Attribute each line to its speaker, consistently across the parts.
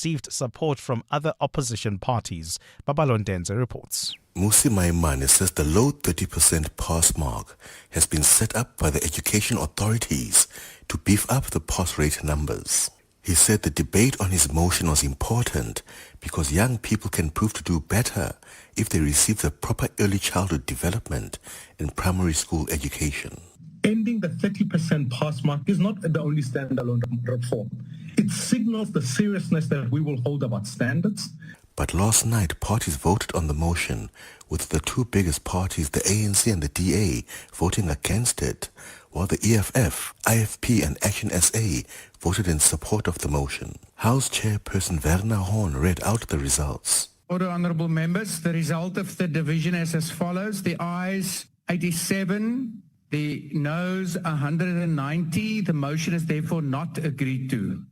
Speaker 1: received support from other opposition parties. Babalondenze reports.
Speaker 2: Musi Maimane says the low 30% pass mark has been set up by the education authorities to beef up the pass rate numbers. He said the debate on his motion was important because young people can prove to do better if they receive the proper early childhood development in primary school education.
Speaker 3: Ending the 30% pass mark is not the only standalone reform. It signals the seriousness that we will hold about standards.
Speaker 2: But last night, parties voted on the motion, with the two biggest parties, the ANC and the DA, voting against it, while the EFF, IFP and Action SA voted in support of the motion. House Chairperson Werner Horn read out the results.
Speaker 4: Order, honourable members. The result of the division is as follows. The ayes 87, the noes 190. The motion is therefore not agreed to.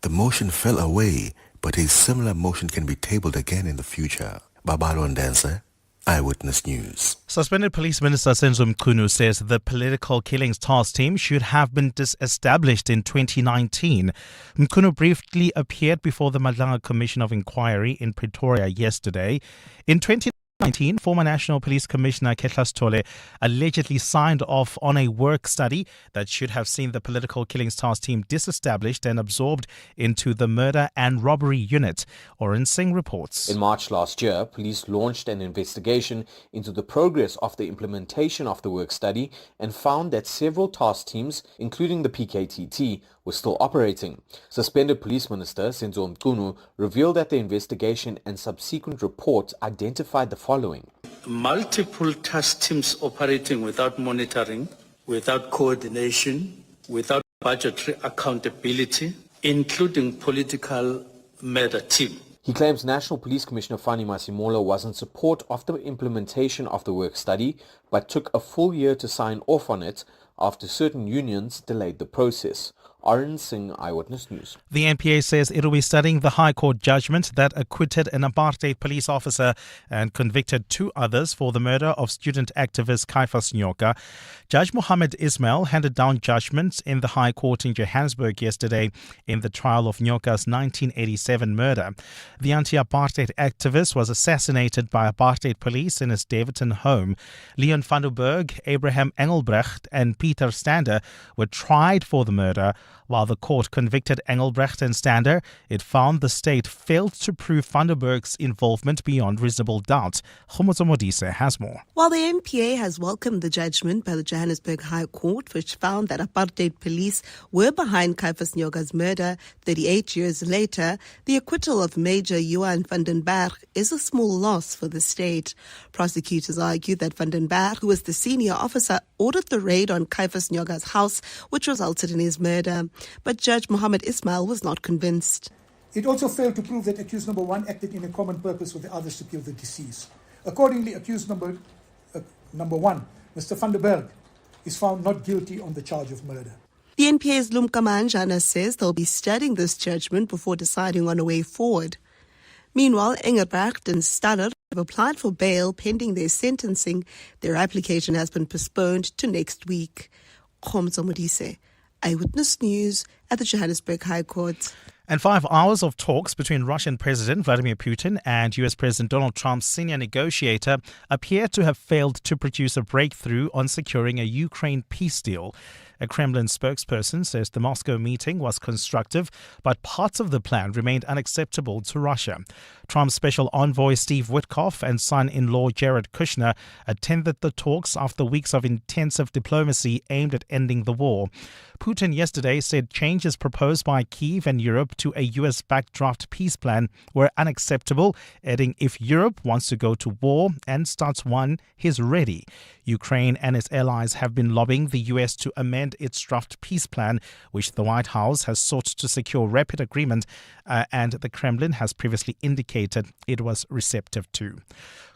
Speaker 2: The motion fell away, but a similar motion can be tabled again in the future. Babalondenze, Eyewitness News.
Speaker 1: Suspended Police Minister Senzo Meyiwa says the Political Killings Task Team should have been disestablished in 2019. Meyiwa briefly appeared before the Madlanga Commission of Inquiry in Pretoria yesterday. In 2019, former National Police Commissioner Ketlas Tole allegedly signed off on a work study that should have seen the Political Killings Task Team disestablished and absorbed into the Murder and Robbery Unit. Oren Singh reports.
Speaker 5: In March last year, police launched an investigation into the progress of the implementation of the work study and found that several task teams, including the PKTT, were still operating. Suspended Police Minister Senzo Meyiwa revealed that the investigation and subsequent report identified the following.
Speaker 6: Multiple task teams operating without monitoring, without coordination, without budgetary accountability, including political murder team.
Speaker 5: He claims National Police Commissioner Fani Masemola was in support of the implementation of the work study, but took a full year to sign off on it after certain unions delayed the process. Oren Singh, Eyewitness News.
Speaker 1: The NPA says it will be studying the High Court judgment that acquitted an apartheid police officer and convicted two others for the murder of student activist Caiphus Nyoka. Judge Mohammed Ismail handed down judgments in the High Court in Johannesburg yesterday in the trial of Nyoka's 1987 murder. The anti-apartheid activist was assassinated by apartheid police in his Daveyton home. Leon van der Berg, Abraham Engelbrecht and Peter Stander were tried for the murder. While the court convicted Engelbrecht and Stander, it found the state failed to prove van der Berg's involvement beyond reasonable doubt. Khomotso Modise has more.
Speaker 7: While the NPA has welcomed the judgment by the Johannesburg High Court, which found that apartheid police were behind Caiphus Nyoka's murder 38 years later, the acquittal of Major Johan van den Berg is a small loss for the state. Prosecutors argue that van den Berg, who was the senior officer, ordered the raid on Caiphus Nyoka's house, which resulted in his murder. But Judge Mohammed Ismail was not convinced.
Speaker 8: It also failed to prove that accused number one acted in a common purpose with the others to kill the deceased. Accordingly, accused number one, Mr. van der Berg, is found not guilty on the charge of murder.
Speaker 7: The NPA's Lumka Manjana says they'll be studying this judgment before deciding on a way forward. Meanwhile, Engelbrecht and Staller have applied for bail pending their sentencing. Their application has been postponed to next week. Khomotso Modise, Eyewitness News at the Johannesburg High Court.
Speaker 1: And 5 hours of talks between Russian President Vladimir Putin and US President Donald Trump's senior negotiator appear to have failed to produce a breakthrough on securing a Ukraine peace deal. A Kremlin spokesperson says the Moscow meeting was constructive, but parts of the plan remained unacceptable to Russia. Trump's special envoy Steve Witkoff and son-in-law Jared Kushner attended the talks after weeks of intensive diplomacy aimed at ending the war. Putin yesterday said changes proposed by Kyiv and Europe to a US-backed draft peace plan were unacceptable, adding if Europe wants to go to war and starts one, he's ready. Ukraine and its allies have been lobbying the US to amend its draft peace plan, which the White House has sought to secure rapid agreement, and the Kremlin has previously indicated it was receptive to.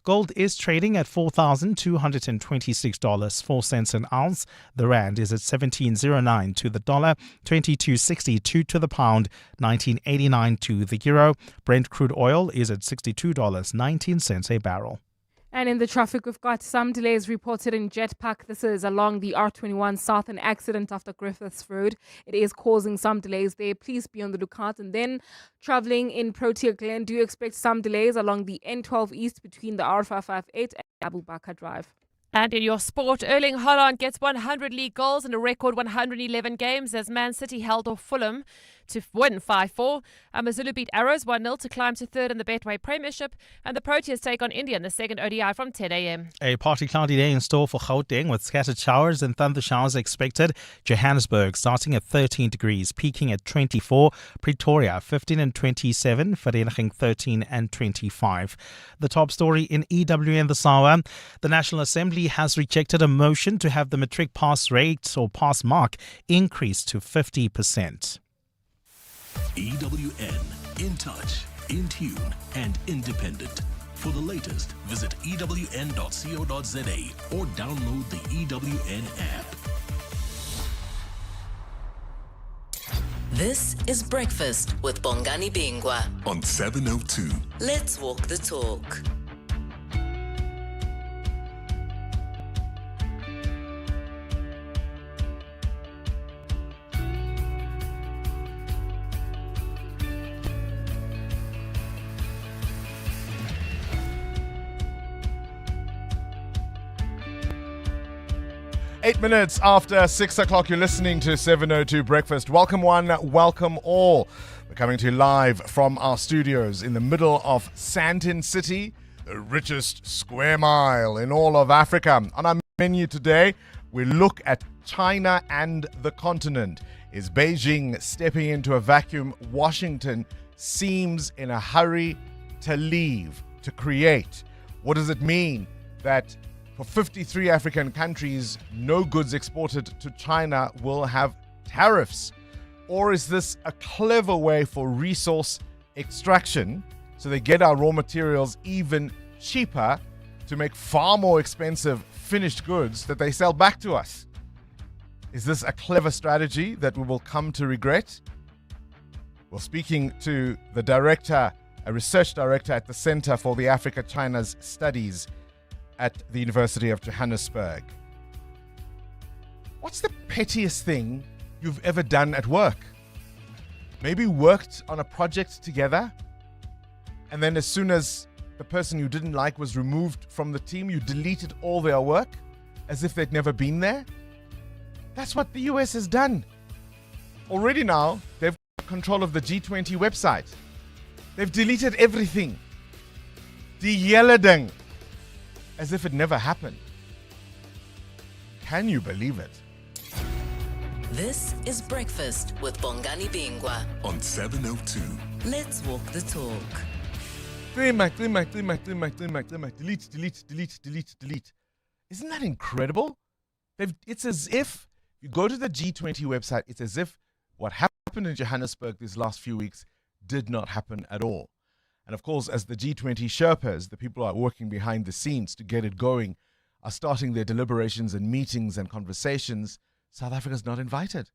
Speaker 1: Gold is trading at $4,226.04 an ounce. The rand is at 17.09 to the dollar, 22.62 to the pound, 19.89 to the euro. Brent crude oil is at $62.19 a barrel.
Speaker 9: And in the traffic, we've got some delays reported in Jetpack. This is along the R21 South, an accident after Griffiths Road. It is causing some delays there. Please be on the lookout. And then traveling in Protea Glen, do you expect some delays along the N12 East between the R558 and Abu Bakr Drive?
Speaker 10: And in your sport, Erling Haaland gets 100 league goals in a record 111 games as Man City held off Fulham to win 5-4. Amazulu beat Arrows 1-0 to climb to third in the Betway Premiership. And the Proteas take on India in the second ODI from 10 a.m.
Speaker 1: A partly cloudy day in store for Gauteng with scattered showers and thunder showers expected. Johannesburg starting at 13 degrees, peaking at 24. Pretoria 15 and 27. Vereeniging 13 and 25. The top story in EWN this hour. The National Assembly has rejected a motion to have the Matric pass rate or pass mark increased to 50%.
Speaker 11: EWN, in touch, in tune, and independent. For the latest, visit ewn.co.za or download the EWN app.
Speaker 12: This is Breakfast with Bongani Bingwa
Speaker 11: on 702.
Speaker 12: Let's walk the talk.
Speaker 13: Eight minutes after 6 o'clock, you're listening to 702 Breakfast. Welcome one, welcome all. We're coming to you live from our studios in the middle of Sandton City, the richest square mile in all of Africa. On our menu today, we look at China and the continent. Is Beijing stepping into a vacuum Washington seems in a hurry to leave, to create? What does it mean that for 53 African countries, no goods exported to China will have tariffs? Or is this a clever way for resource extraction so they get our raw materials even cheaper to make far more expensive finished goods that they sell back to us? Is this a clever strategy that we will come to regret? Well, speaking to the director, a research director at the Center for the Africa-China's Studies at the University of Johannesburg. What's the pettiest thing you've ever done at work? Maybe worked on a project together, and then as soon as the person you didn't like was removed from the team, you deleted all their work as if they'd never been there? That's what the US has done. Already now, they've got control of the G20 website. They've deleted everything. Die hele ding. As if it never happened. Can you believe it?
Speaker 12: This is Breakfast with Bongani Bingwa
Speaker 11: on 702.
Speaker 12: Let's walk the talk.
Speaker 13: Delete. Isn't that incredible? It's as if you go to the G20 website, it's as if what happened in Johannesburg these last few weeks did not happen at all. And of course, as the G20 Sherpas, the people who are working behind the scenes to get it going, are starting their deliberations and meetings and conversations, South Africa's not invited.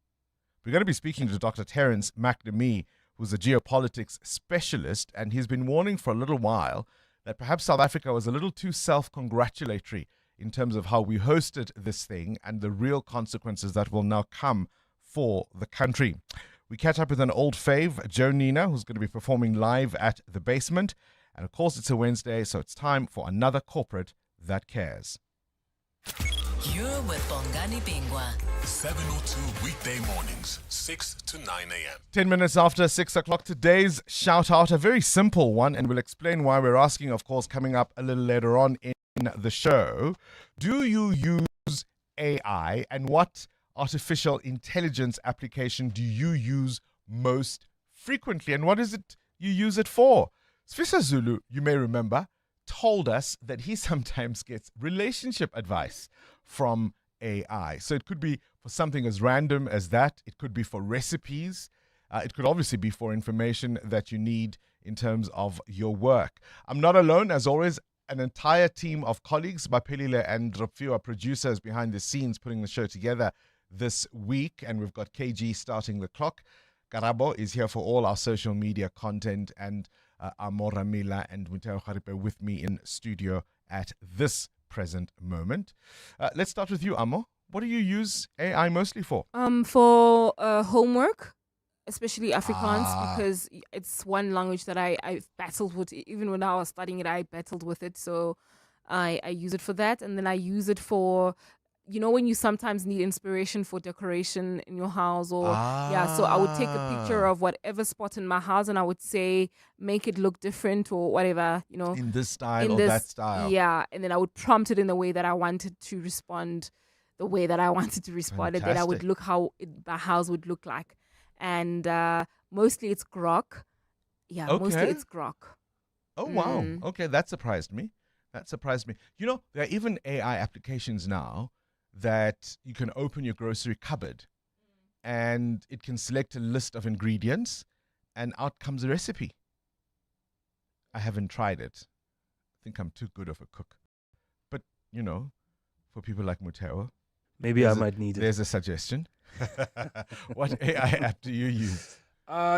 Speaker 13: We're going to be speaking to Dr. Terence McNamee, who's a geopolitics specialist, and he's been warning for a little while that perhaps South Africa was a little too self-congratulatory in terms of how we hosted this thing and the real consequences that will now come for the country. We catch up with an old fave, Joe Nina, who's going to be performing live at The Basement. And of course, it's a Wednesday, so it's time for another corporate that cares.
Speaker 12: You're with Bongani Bingwa.
Speaker 11: 702 weekday mornings, 6 to 9 a.m.
Speaker 13: 10 minutes after 6 o'clock, today's shout out, a very simple one, and we'll explain why we're asking, of course, coming up a little later on in the show. Do you use AI, and what artificial intelligence application do you use most frequently, and what is it you use it for? Sfisa Zulu, you may remember, told us that he sometimes gets relationship advice from AI. So it could be for something as random as that. It could be for recipes. It could obviously be for information that you need in terms of your work. I'm not alone. As always, an entire team of colleagues, Bapelile and Ropfiwa, producers behind the scenes, putting the show together this week. And we've got KG starting the clock. Karabo is here for all our social media content, and Amora Mila and Muteo Kharipe with me in studio at this present moment. Let's start with you, Amo. What do you use AI mostly for?
Speaker 9: For homework, especially Afrikaans, because it's one language that I've battled with. Even when I was studying it, I battled with it. So I use it for that. And then I use it for, when you sometimes need inspiration for decoration in your house so I would take a picture of whatever spot in my house and I would say, make it look different or whatever,
Speaker 13: In this style or that style.
Speaker 9: Yeah. And then I would prompt it in the way that I wanted to respond, the way that I wanted to respond.
Speaker 13: Fantastic.
Speaker 9: And then I would look how my house would look like. And mostly it's grok. Yeah, mostly it's grok.
Speaker 13: Oh, wow. Okay, that surprised me. There are even AI applications now that you can open your grocery cupboard and it can select a list of ingredients and out comes a recipe. I haven't tried it. I think I'm too good of a cook. But, for people like Muteo,
Speaker 14: maybe I might need it.
Speaker 13: There's a suggestion. What AI app do you use?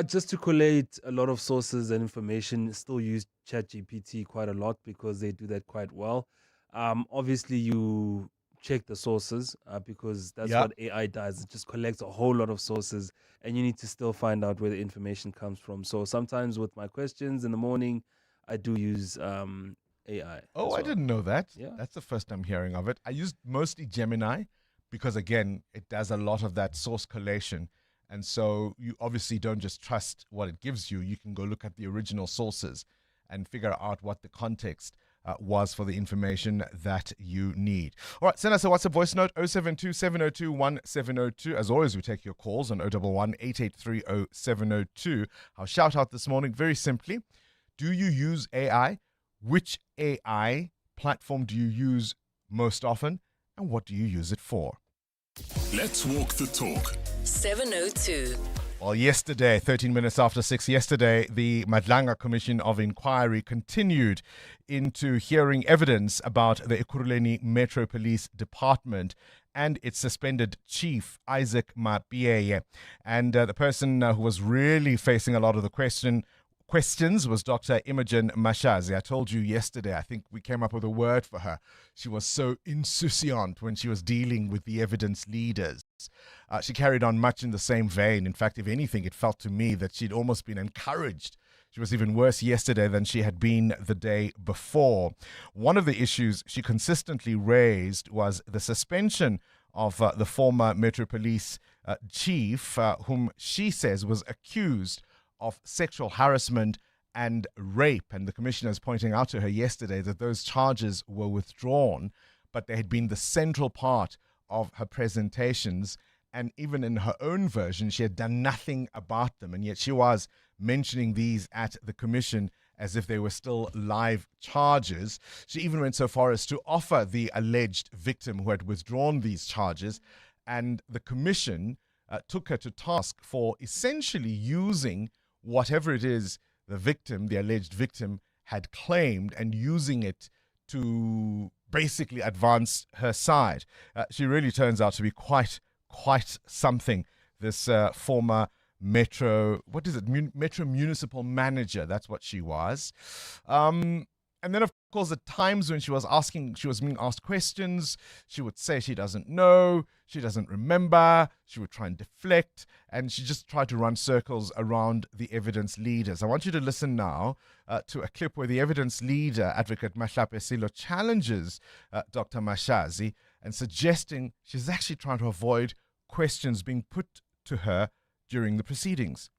Speaker 14: Just to collate a lot of sources and information, still use ChatGPT quite a lot because they do that quite well. Obviously, you check the sources because that's what AI does. It just collects a whole lot of sources and you need to still find out where the information comes from. So sometimes with my questions in the morning, I do use AI.
Speaker 13: Oh, I didn't know that.
Speaker 14: Yeah.
Speaker 13: That's the first I'm hearing of it. I used mostly Gemini because, again, it does a lot of that source collation. And so you obviously don't just trust what it gives you. You can go look at the original sources and figure out what the context was for the information that you need. All right, send us a WhatsApp voice note, 072-702-1702. As always, we take your calls on 011-883-0702. Our shout out this morning, very simply, do you use AI? Which AI platform do you use most often? And what do you use it for?
Speaker 11: Let's walk the talk.
Speaker 12: 702.
Speaker 13: Well, yesterday, 13 minutes after 6 yesterday, the Madlanga Commission of Inquiry continued into hearing evidence about the Ekurhuleni Metro Police Department and its suspended chief, Isaac Mapieye. And the person who was really facing a lot of the questions was Dr. Imogen Mashazi. I told you yesterday, I think we came up with a word for her. She was so insouciant when she was dealing with the evidence leaders. She carried on much in the same vein. In fact, if anything, it felt to me that she'd almost been encouraged. She was even worse yesterday than she had been the day before. One of the issues she consistently raised was the suspension of the former Metro Police chief, whom she says was accused of sexual harassment and rape. And the commissioner is pointing out to her yesterday that those charges were withdrawn, but they had been the central part of her presentations. And even in her own version, she had done nothing about them. And yet she was mentioning these at the commission as if they were still live charges. She even went so far as to offer the alleged victim who had withdrawn these charges. And the commission took her to task for essentially using whatever it is the victim, the alleged victim, had claimed and using it to basically advance her side. She really turns out to be quite something, this former Metro Municipal Manager. That's what she was. And then, of course, at times when she was being asked questions, she would say she doesn't know, she doesn't remember, she would try and deflect, and she just tried to run circles around the evidence leaders. I want you to listen now to a clip where the evidence leader, Advocate Mahlape Silo, challenges Dr. Mashazi and suggesting she's actually trying to avoid questions being put to her during the proceedings.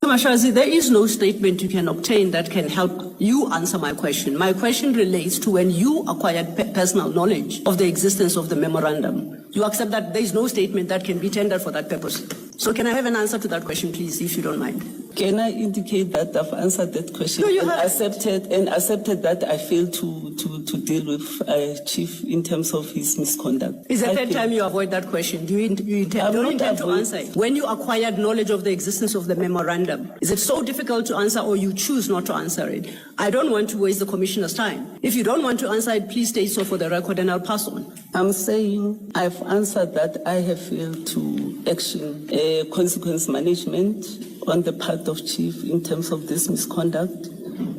Speaker 15: Mashazi, there is no statement you can obtain that can help you answer my question. My question relates to when you acquired personal knowledge of the existence of the memorandum. You accept that there is no statement that can be tendered for that purpose. So can I have an answer to that question, please, if you don't mind?
Speaker 16: Can I indicate that I've answered that question
Speaker 15: No, you
Speaker 16: and
Speaker 15: have.
Speaker 16: accepted that I failed to deal with Chief in terms of his misconduct?
Speaker 15: Is the third time you avoid that question? Do you intend to answer it? When you acquired knowledge of the existence of the memorandum, is it so difficult to answer or you choose not to answer it? I don't want to waste the commissioner's time. If you don't want to answer it, please state so for the record and I'll pass on.
Speaker 16: I'm saying I've answered that I have failed to action consequence management on the part of Chief in terms of this misconduct,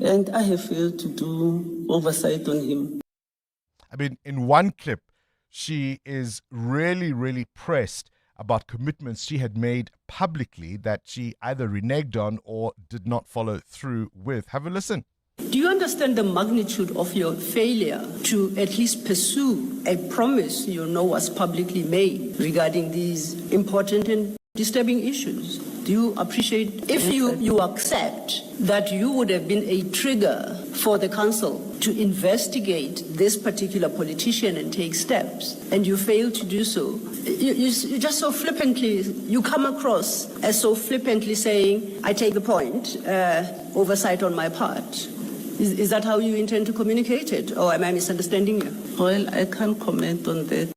Speaker 16: and I have failed to do oversight on him.
Speaker 13: I mean, in one clip, she is really, really pressed about commitments she had made publicly that she either reneged on or did not follow through with. Have a listen.
Speaker 15: Do you understand the magnitude of your failure to at least pursue a promise you know was publicly made regarding these important and disturbing issues? Do you appreciate, if you accept that you would have been a trigger for the council to investigate this particular politician and take steps, and you fail to do so, you just so flippantly, you come across as so flippantly saying, I take the point, oversight on my part. Is that how you intend to communicate it, or am I misunderstanding you?
Speaker 16: Well, I can't comment on that.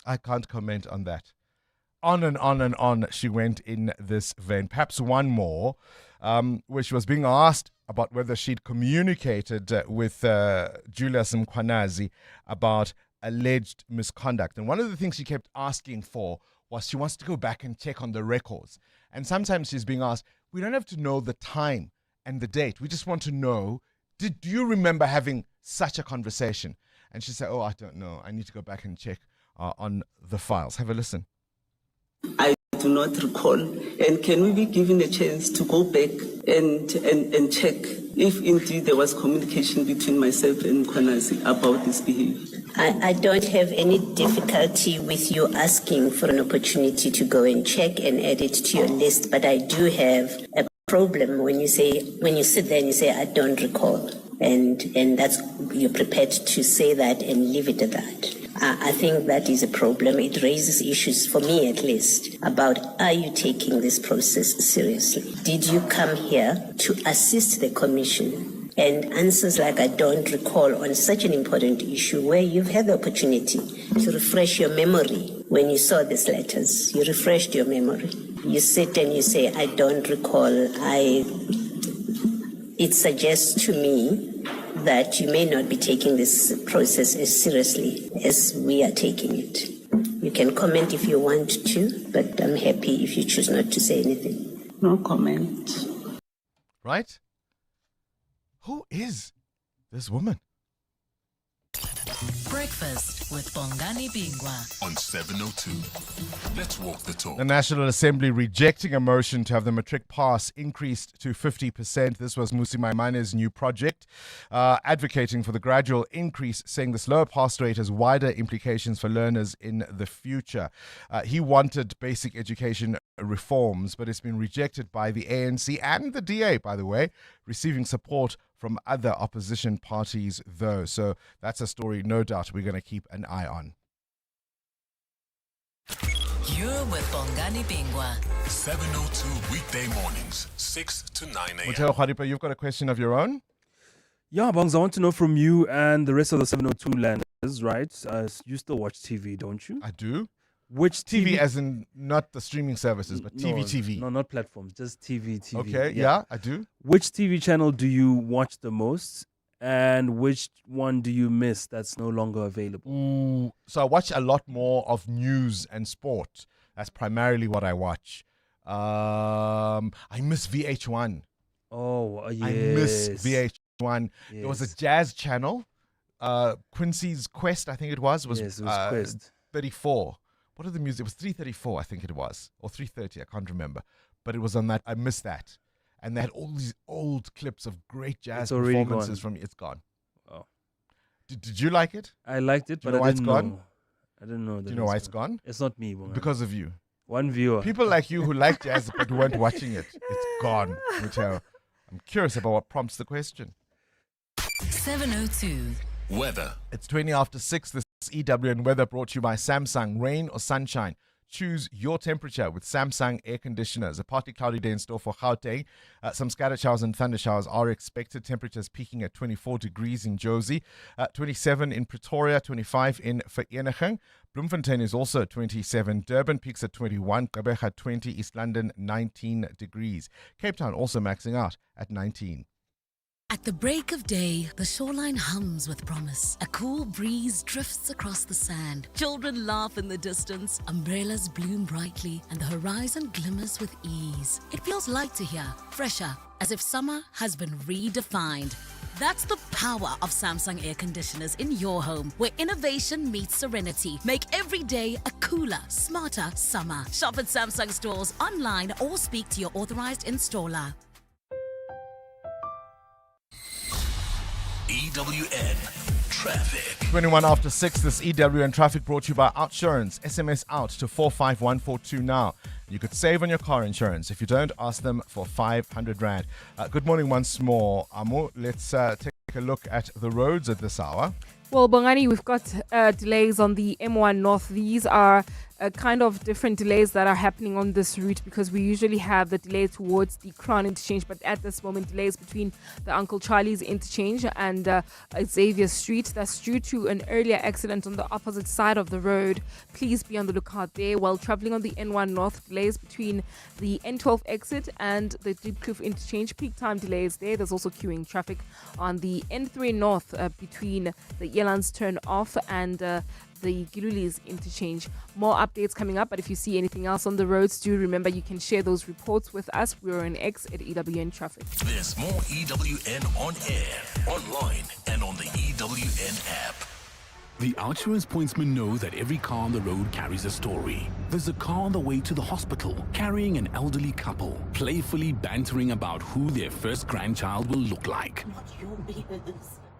Speaker 13: I can't comment on that. On and on and on she went in this vein. Perhaps one more, where she was being asked about whether she'd communicated with Julius Mkhwanazi about alleged misconduct. And one of the things she kept asking for was she wants to go back and check on the records. And sometimes she's being asked, we don't have to know the time and the date. We just want to know, do you remember having such a conversation? And she said, oh, I don't know. I need to go back and check on the files. Have a listen.
Speaker 16: I do not recall. And can we be given a chance to go back and check if indeed there was communication between myself and Mkhwanazi about this behavior?
Speaker 17: I don't have any difficulty with you asking for an opportunity to go and check and add it to your list, but I do have a problem when you sit there and you say, I don't recall. And that's, you're prepared to say that and leave it at that. I think that is a problem. It raises issues, for me at least, about, are you taking this process seriously? Did you come here to assist the commission? And answers like, I don't recall, on such an important issue where you've had the opportunity to refresh your memory when you saw these letters. You refreshed your memory. You sit and you say, I don't recall. It suggests to me that you may not be taking this process as seriously as we are taking it. You can comment if you want to, but I'm happy if you choose not to say anything.
Speaker 16: No comment.
Speaker 13: Right? Who is this woman?
Speaker 12: Breakfast with Bongani Bingwa
Speaker 11: on 702. Let's walk the talk.
Speaker 13: The National Assembly rejecting a motion to have the Matric pass increased to 50%. This was Musi Maimane's new project, advocating for the gradual increase, saying this lower pass rate has wider implications for learners in the future. He wanted basic education reforms, but it's been rejected by the ANC and the DA, by the way, receiving support from other opposition parties, though. So that's a story, no doubt, we're going to keep an eye on.
Speaker 12: You're with Bongani Bingwa.
Speaker 11: 702 weekday mornings, 6 to 9 a.m.
Speaker 13: Muteo Kharipa, you've got a question of your own?
Speaker 14: Yeah, Bongs, I want to know from you and the rest of the 702 landers, right? You still watch TV, don't you?
Speaker 13: I do.
Speaker 14: Which
Speaker 13: TV as in not the streaming services, but TV.
Speaker 14: No, not platforms, just TV.
Speaker 13: Okay, yeah, I do.
Speaker 14: Which TV channel do you watch the most? And which one do you miss that's no longer available?
Speaker 13: Ooh, so I watch a lot more of news and sport. That's primarily what I watch. I miss VH1.
Speaker 14: Oh, yes.
Speaker 13: I miss VH1.
Speaker 14: Yes.
Speaker 13: There was a jazz channel. Quincy's Quest, I think it was.
Speaker 14: Yes, it was Quest.
Speaker 13: 34. What are the music? It was 334, I think it was. Or 330, I can't remember. But it was on that. I missed that. And they had all these old clips of great jazz performances from It's Gone.
Speaker 14: Oh.
Speaker 13: Did you like it?
Speaker 14: I liked it, but
Speaker 13: I
Speaker 14: didn't know. I didn't know.
Speaker 13: Do you know why it's gone?
Speaker 14: It's not me.
Speaker 13: Because of you.
Speaker 14: One viewer.
Speaker 13: People like you who like jazz but weren't watching it. It's gone, Muteo. I'm curious about what prompts the question.
Speaker 12: 702.
Speaker 11: Weather.
Speaker 13: It's 20 after 6. This is EWN weather brought to you by Samsung. Rain or sunshine. Choose your temperature with Samsung air conditioners. A partly cloudy day in store for Gauteng. Some scattered showers and thunder showers are expected. Temperatures peaking at 24 degrees in Jozi, 27 in Pretoria, 25 in Vereeniging. Bloemfontein is also 27. Durban peaks at 21. Gqeberha 20. East London 19 degrees. Cape Town also maxing out at 19.
Speaker 12: The break of day, the shoreline hums with promise. A cool breeze drifts across the sand. Children laugh in the distance, umbrellas bloom brightly, and the horizon glimmers with ease. It feels lighter here, fresher, as if summer has been redefined. That's the power of Samsung air conditioners in your home, where innovation meets serenity. Make every day a cooler, smarter summer. Shop at Samsung stores, online, or speak to your authorized installer.
Speaker 11: EWN Traffic.
Speaker 13: 21 after 6, this EWN Traffic brought to you by Outsurance. SMS out to 45142 now. You could save on your car insurance. If you don't, ask them for 500 Rand. Good morning once more, Amo. Let's take a look at the roads at this hour.
Speaker 9: Well, Bongani, we've got delays on the M1 North. These are kind of different delays that are happening on this route because we usually have the delay towards the Crown interchange, but at this moment delays between the Uncle Charlie's interchange and Xavier Street. That's due to an earlier accident on the opposite side of the road. Please be on the lookout there. While traveling on the N1 North, delays between the N12 exit and the Deepkloof interchange. Peak time delays there. There's also queuing traffic on the N3 North between the Yelands turn off and the Giluli's interchange. More updates coming up, but if you see anything else on the roads, do remember you can share those reports with us. We're on X at EWN Traffic.
Speaker 11: There's more EWN on air, online, and on the EWN app.
Speaker 18: The Outsurance pointsmen know that every car on the road carries a story. There's a car on the way to the hospital carrying an elderly couple, playfully bantering about who their first grandchild will look like.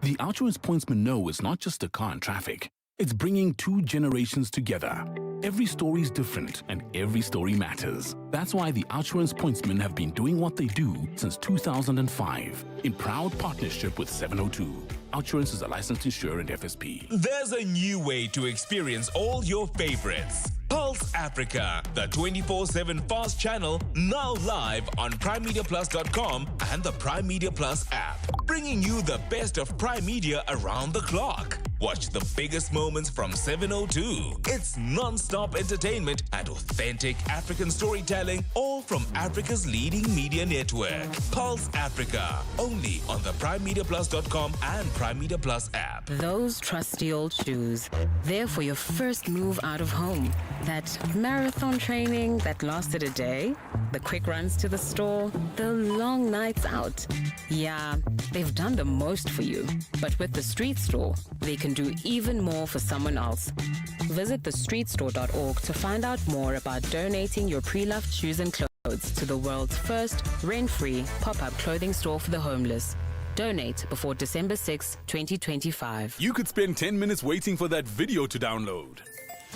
Speaker 18: The Outsurance pointsmen know it's not just a car in traffic. It's bringing two generations together. Every story is different and every story matters. That's why the Outsurance pointsmen have been doing what they do since 2005 in proud partnership with 702. Outsurance is a licensed insurer and FSP.
Speaker 19: There's a new way to experience all your favorites. Pulse Africa, the 24/7 fast channel, now live on PrimeMediaPlus.com and the Prime Media Plus app, bringing you the best of Prime Media around the clock. Watch the biggest moments from 702. It's non-stop entertainment and authentic African storytelling, all from Africa's leading media network. Pulse Africa, only on the PrimeMediaPlus.com and Prime Media Plus app.
Speaker 20: Those trusty old shoes, there for your first move out of home. That marathon training that lasted a day, the quick runs to the store, the long nights out. Yeah, they've done the most for you. But with the Street Store, they can do even more for someone else. Visit thestreetstore.org to find out more about donating your pre-loved shoes and clothes to the world's first rent-free pop-up clothing store for the homeless. Donate before December 6, 2025.
Speaker 18: You could spend 10 minutes waiting for that video to download.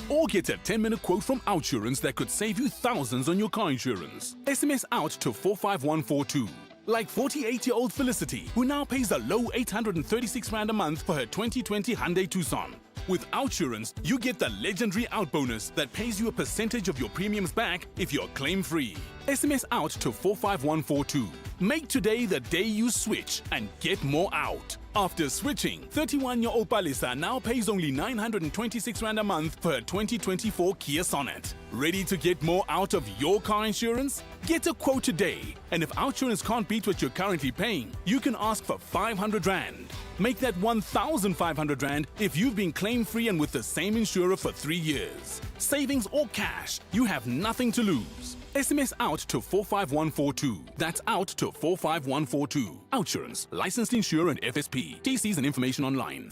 Speaker 18: Or get a 10-minute quote from Outsurance that could save you thousands on your car insurance. SMS out to 45142. Like 48-year-old Felicity, who now pays a low 836 Rand a month for her 2020 Hyundai Tucson. With Outsurance, you get the legendary out bonus that pays you a percentage of your premiums back if you're claim-free. SMS out to 45142. Make today the day you switch and get more out. After switching, 31-year-old Palisa now pays only 926 Rand a month for her 2024 Kia Sonet. Ready to get more out of your car insurance? Get a quote today. And if Outsurance can't beat what you're currently paying, you can ask for 500 Rand. Make that 1,500 Rand if you've been claim-free and with the same insurer for 3 years. Savings or cash, you have nothing to lose. SMS out to 45142. That's out to 45142. Outsurance, licensed insurer and FSP. TCs and information online.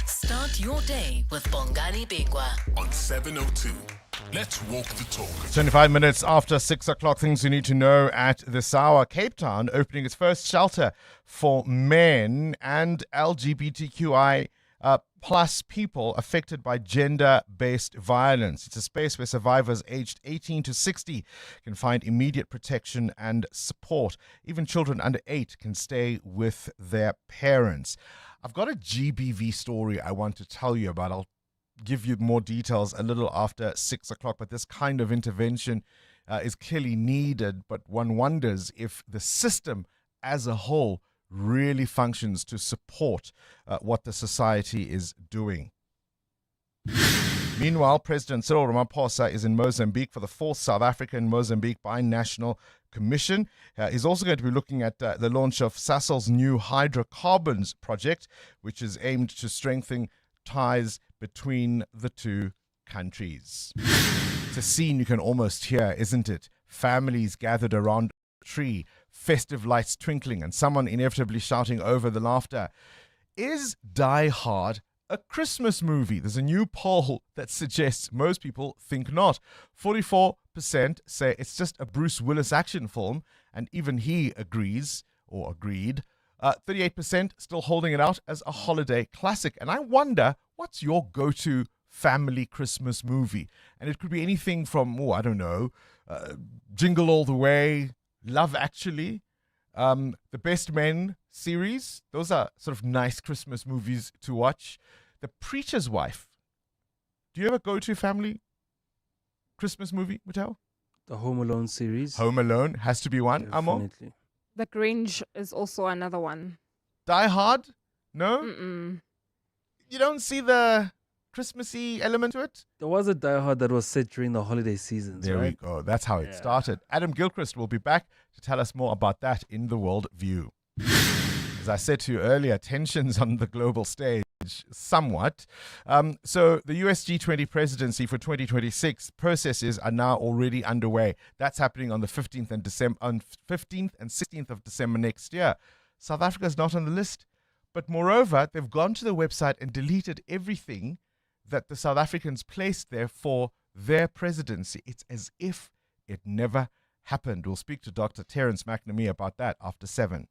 Speaker 12: Start your day with Bongani Bingwa
Speaker 11: on 702. Let's walk the talk.
Speaker 13: 25 minutes after 6 o'clock, things you need to know at this hour. Cape Town opening its first shelter for men and LGBTQI plus people affected by gender-based violence. It's a space where survivors aged 18 to 60 can find immediate protection and support. Even children under 8 can stay with their parents. I've got a GBV story I want to tell you about. I'll give you more details a little after 6 o'clock, but this kind of intervention is clearly needed, but one wonders if the system as a whole really functions to support what the society is doing. Meanwhile, President Cyril Ramaphosa is in Mozambique for the 4th South African-Mozambique binational Commission. He's also going to be looking at the launch of Sasol's new hydrocarbons project, which is aimed to strengthen ties between the two countries. It's a scene you can almost hear, isn't it? Families gathered around a tree, festive lights twinkling, and someone inevitably shouting over the laughter. Is Die Hard a Christmas movie? There's a new poll that suggests most people think not. 44% say it's just a Bruce Willis action film, and even he agrees, or agreed. 38% still holding it out as a holiday classic. And I wonder, what's your go-to family Christmas movie? And it could be anything from, Jingle All the Way, Love Actually, the Best Men series. Those are sort of nice Christmas movies to watch. The Preacher's Wife. Do you have a go-to family Christmas movie, Mattel?
Speaker 14: The Home Alone series.
Speaker 13: Home Alone has to be one. Amo?
Speaker 14: Definitely.
Speaker 9: The Grinch is also another one.
Speaker 13: Die Hard? No?
Speaker 9: Mm-mm.
Speaker 13: You don't see the Christmassy element to it?
Speaker 14: There was a Die Hard that was set during the holiday seasons,
Speaker 13: There
Speaker 14: right?
Speaker 13: we go. That's how it started. Adam Gilchrist will be back to tell us more about that in The World View. As I said to you earlier, tensions on the global stage somewhat. So the US G20 presidency for 2026 processes are now already underway. That's happening on the 15th and 16th of December next year. South Africa is not on the list. But moreover, they've gone to the website and deleted everything that the South Africans placed there for their presidency. It's as if it never happened. We'll speak to Dr. Terence McNamee about that after 7.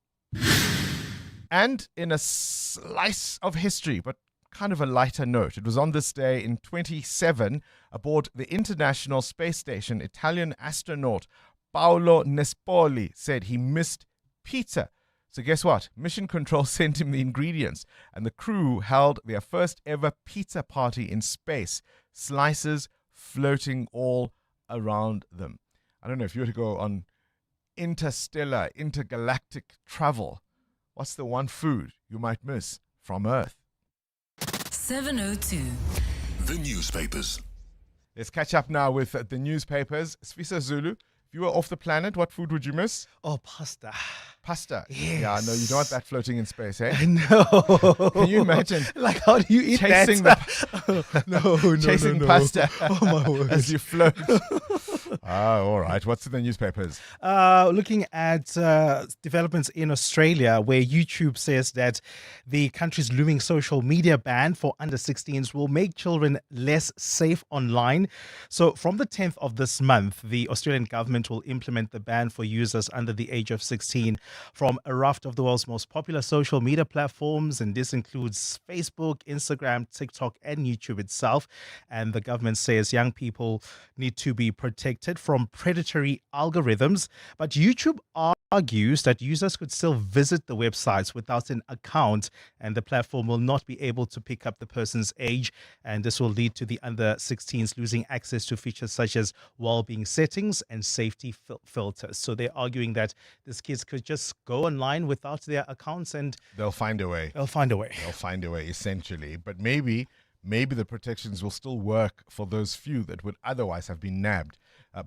Speaker 13: And in a slice of history, but kind of a lighter note, it was on this day in 1927, aboard the International Space Station, Italian astronaut Paolo Nespoli said he missed pizza. So guess what? Mission Control sent him the ingredients, and the crew held their first ever pizza party in space, slices floating all around them. I don't know, if you were to go on intergalactic travel, what's the one food you might miss from Earth?
Speaker 12: 702.
Speaker 11: The newspapers.
Speaker 13: Let's catch up now with the newspapers. Sfisa Zulu, if you were off the planet, what food would you miss?
Speaker 1: Oh, pasta.
Speaker 13: Pasta?
Speaker 1: Yes.
Speaker 13: Yeah, no, you don't want that floating in space, eh?
Speaker 1: No.
Speaker 13: Can you imagine?
Speaker 1: Like, how do you eat
Speaker 13: chasing
Speaker 1: that?
Speaker 13: Chasing
Speaker 1: no.
Speaker 13: pasta
Speaker 1: Oh, my word.
Speaker 13: as you float. All right. What's in the newspapers?
Speaker 1: Looking at developments in Australia, where YouTube says that the country's looming social media ban for under 16s will make children less safe online. So from the 10th of this month, the Australian government will implement the ban for users under the age of 16 from a raft of the world's most popular social media platforms. And this includes Facebook, Instagram, TikTok, and YouTube itself. And the government says young people need to be protected from predatory algorithms. But YouTube argues that users could still visit the websites without an account, and the platform will not be able to pick up the person's age. And this will lead to the under 16s losing access to features such as well-being settings and safety filters. So they're arguing that these kids could just go online without their accounts, and
Speaker 13: they'll find a way.
Speaker 1: They'll find a way,
Speaker 13: essentially. But maybe the protections will still work for those few that would otherwise have been nabbed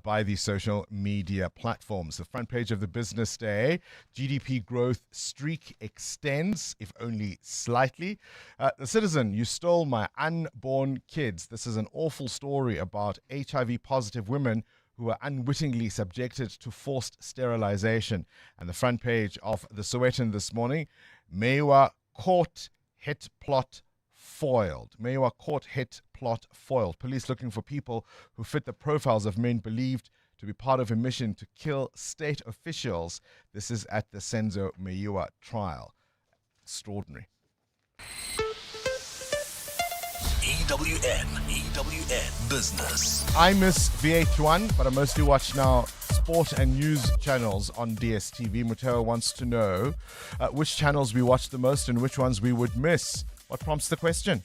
Speaker 13: by these social media platforms. The front page of the Business Day: GDP growth streak extends, if only slightly. The Citizen: you stole my unborn kids. This is an awful story about HIV positive women who were unwittingly subjected to forced sterilization. And the front page of the Sowetan this morning: Meyiwa caught, hit plot foiled. Meyiwa caught, hit plot foiled. Police looking for people who fit the profiles of men believed to be part of a mission to kill state officials. This is at the Senzo Meyiwa trial. Extraordinary.
Speaker 11: EWN Business.
Speaker 13: I miss VH1, but I mostly watch now sport and news channels on DSTV. Muteo wants to know which channels we watch the most and which ones we would miss. What prompts the question?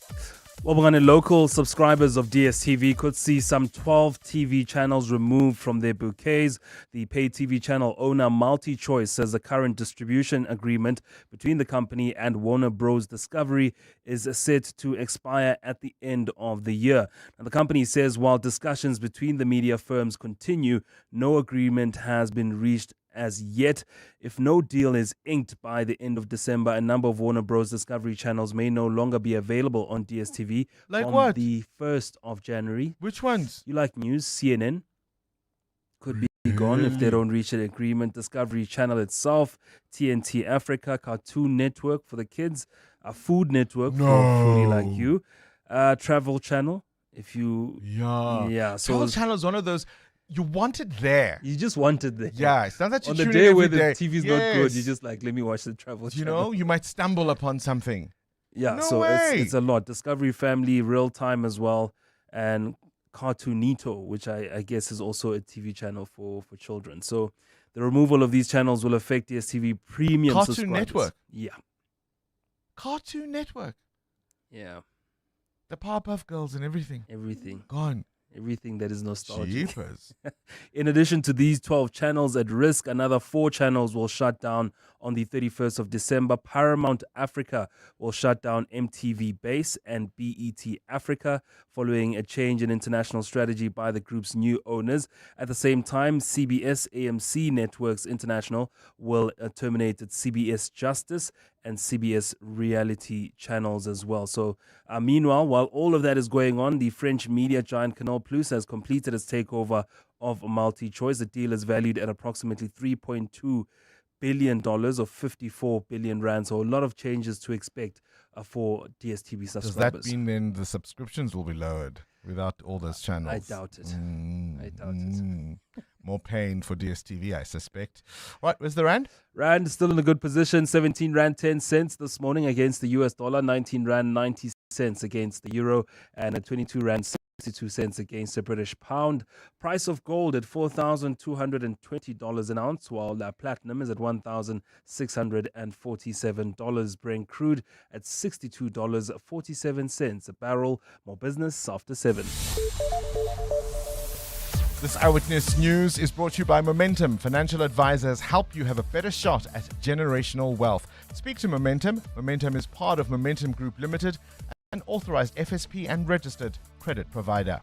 Speaker 14: Well, Bongani, local subscribers of DSTV could see some 12 TV channels removed from their bouquets. The pay TV channel owner MultiChoice says the current distribution agreement between the company and Warner Bros. Discovery is set to expire at the end of the year. Now, the company says while discussions between the media firms continue, no agreement has been reached as yet. If no deal is inked by the end of December, a number of Warner Bros. Discovery channels may no longer be available on DSTV
Speaker 13: Like
Speaker 14: on
Speaker 13: what?
Speaker 14: the 1st of January.
Speaker 13: Which ones?
Speaker 14: You like news? CNN could be gone if they don't reach an agreement. Discovery Channel itself, TNT Africa, Cartoon Network for the kids, a Food Network for foodie like you, Travel Channel. If you so
Speaker 13: Travel Channel is one of those. You want it there.
Speaker 14: You just want it there.
Speaker 13: Yeah, it's not that you
Speaker 14: on the
Speaker 13: tune
Speaker 14: day
Speaker 13: in
Speaker 14: where
Speaker 13: every
Speaker 14: the
Speaker 13: day.
Speaker 14: TV's not good, you just like, let me watch the Travel
Speaker 13: You
Speaker 14: Channel.
Speaker 13: know, you might stumble upon something.
Speaker 14: Yeah,
Speaker 13: No
Speaker 14: so
Speaker 13: way.
Speaker 14: it's a lot. Discovery Family, Real Time as well, and Cartoonito, which I guess is also a TV channel for children. So the removal of these channels will affect DSTV premium
Speaker 13: Cartoon
Speaker 14: subscribers.
Speaker 13: Network.
Speaker 14: Yeah.
Speaker 13: Cartoon Network.
Speaker 14: Yeah.
Speaker 13: The Powerpuff Girls and everything.
Speaker 14: Everything.
Speaker 13: Gone.
Speaker 14: Everything that is nostalgic.
Speaker 13: Jeepers.
Speaker 14: In addition to these 12 channels at risk, another 4 channels will shut down on the 31st of December. Paramount Africa will shut down MTV Base and BET Africa following a change in international strategy by the group's new owners. At the same time, CBS AMC Networks International will terminate its CBS Justice and CBS reality channels as well. So meanwhile, while all of that is going on, the French media giant Canal Plus has completed its takeover of MultiChoice. The deal is valued at approximately $3.2 billion or 54 billion rand. So a lot of changes to expect for DSTV subscribers.
Speaker 13: Does that mean then the subscriptions will be lowered without all those channels?
Speaker 14: I doubt it. I doubt it.
Speaker 13: More pain for DSTV, I suspect. Right, where's the rand?
Speaker 14: Rand is still in a good position. 17 rand 10 cents this morning against the US dollar. 19 rand 90 cents against the euro, and 22 rand 62 cents against the British pound. Price of gold at $4,220 an ounce, while platinum is at $1,647. Brent crude at $62.47 a barrel. More business after 7.
Speaker 13: This Eyewitness News is brought to you by Momentum. Financial advisors help you have a better shot at generational wealth. Speak to Momentum. Momentum is part of Momentum Group Limited, an authorized FSP and registered credit provider.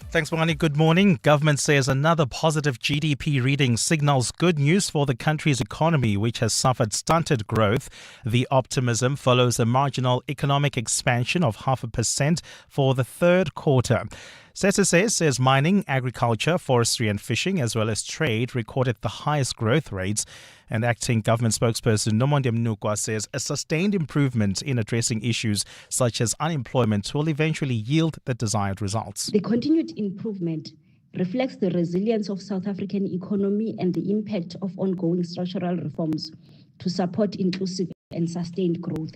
Speaker 1: Thanks, Bongani. Good morning. Government says another positive GDP reading signals good news for the country's economy, which has suffered stunted growth. The optimism follows a marginal economic expansion of 0.5% for the third quarter. SETSA says mining, agriculture, forestry and fishing, as well as trade, recorded the highest growth rates. And acting government spokesperson Nomonde Mnukwa says a sustained improvement in addressing issues such as unemployment will eventually yield the desired results.
Speaker 21: The continued improvement reflects the resilience of South African economy and the impact of ongoing structural reforms to support inclusive and sustained growth.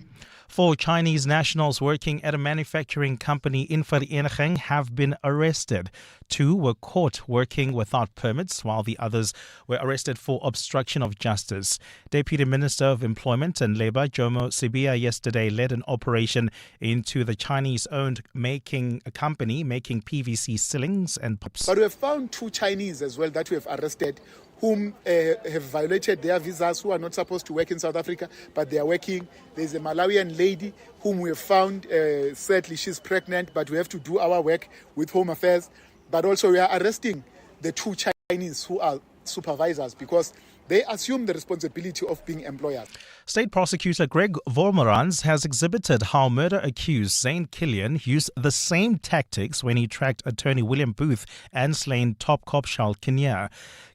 Speaker 1: 4 Chinese nationals working at a manufacturing company in Vereeniging have been arrested. 2 were caught working without permits, while the others were arrested for obstruction of justice. Deputy Minister of Employment and Labour, Jomo Sibia, yesterday led an operation into the Chinese-owned company making PVC ceilings and pipes.
Speaker 22: But we have found 2 Chinese as well that we have arrested, whom have violated their visas, who are not supposed to work in South Africa, but they are working. There's a Malawian lady whom we have found, sadly she's pregnant, but we have to do our work with Home Affairs. But also we are arresting the 2 Chinese who are supervisors because they assume the responsibility of being employers.
Speaker 1: State prosecutor Greg Vormerans has exhibited how murder-accused Zane Killian used the same tactics when he tracked attorney William Booth and slain top cop Charles Kinnear.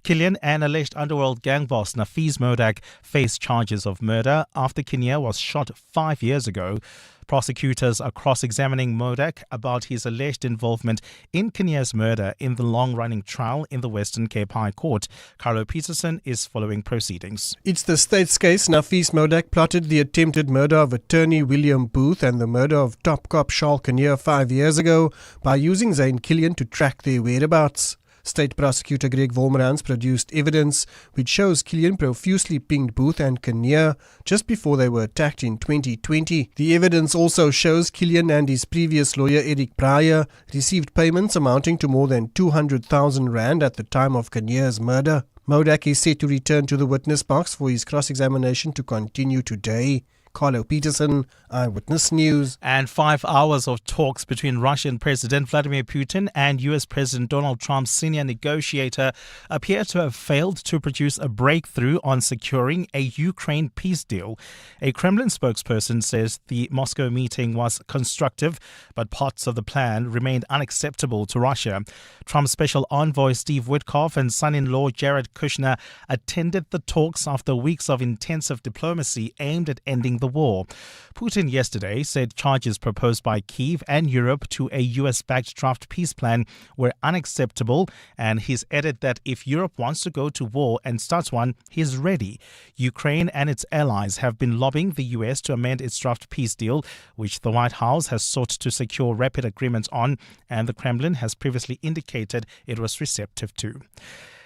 Speaker 1: Killian and alleged underworld gang boss Nafiz Modak face charges of murder after Kinnear was shot 5 years ago. Prosecutors are cross-examining Modak about his alleged involvement in Kinnear's murder in the long-running trial in the Western Cape High Court. Carlo Peterson is following proceedings.
Speaker 23: It's the state's case. Nafiz Modak plotted the attempted murder of attorney William Booth and the murder of top cop Charles Kinnear 5 years ago by using Zane Killian to track their whereabouts. State Prosecutor Greg Wolmerans produced evidence which shows Killian profusely pinged Booth and Kinnear just before they were attacked in 2020. The evidence also shows Killian and his previous lawyer Eric Breyer received payments amounting to more than 200,000 rand at the time of Kinnear's murder. Modak is set to return to the witness box for his cross-examination to continue today. Carlo Peterson, Eyewitness News.
Speaker 1: And 5 hours of talks between Russian President Vladimir Putin and US President Donald Trump's senior negotiator appear to have failed to produce a breakthrough on securing a Ukraine peace deal. A Kremlin spokesperson says the Moscow meeting was constructive, but parts of the plan remained unacceptable to Russia. Trump's special envoy Steve Witkoff and son-in-law Jared Kushner attended the talks after weeks of intensive diplomacy aimed at ending the war. Putin yesterday said charges proposed by Kyiv and Europe to a US-backed draft peace plan were unacceptable, and he's added that if Europe wants to go to war and starts one, he's ready. Ukraine and its allies have been lobbying the US to amend its draft peace deal, which the White House has sought to secure rapid agreements on, and the Kremlin has previously indicated it was receptive to.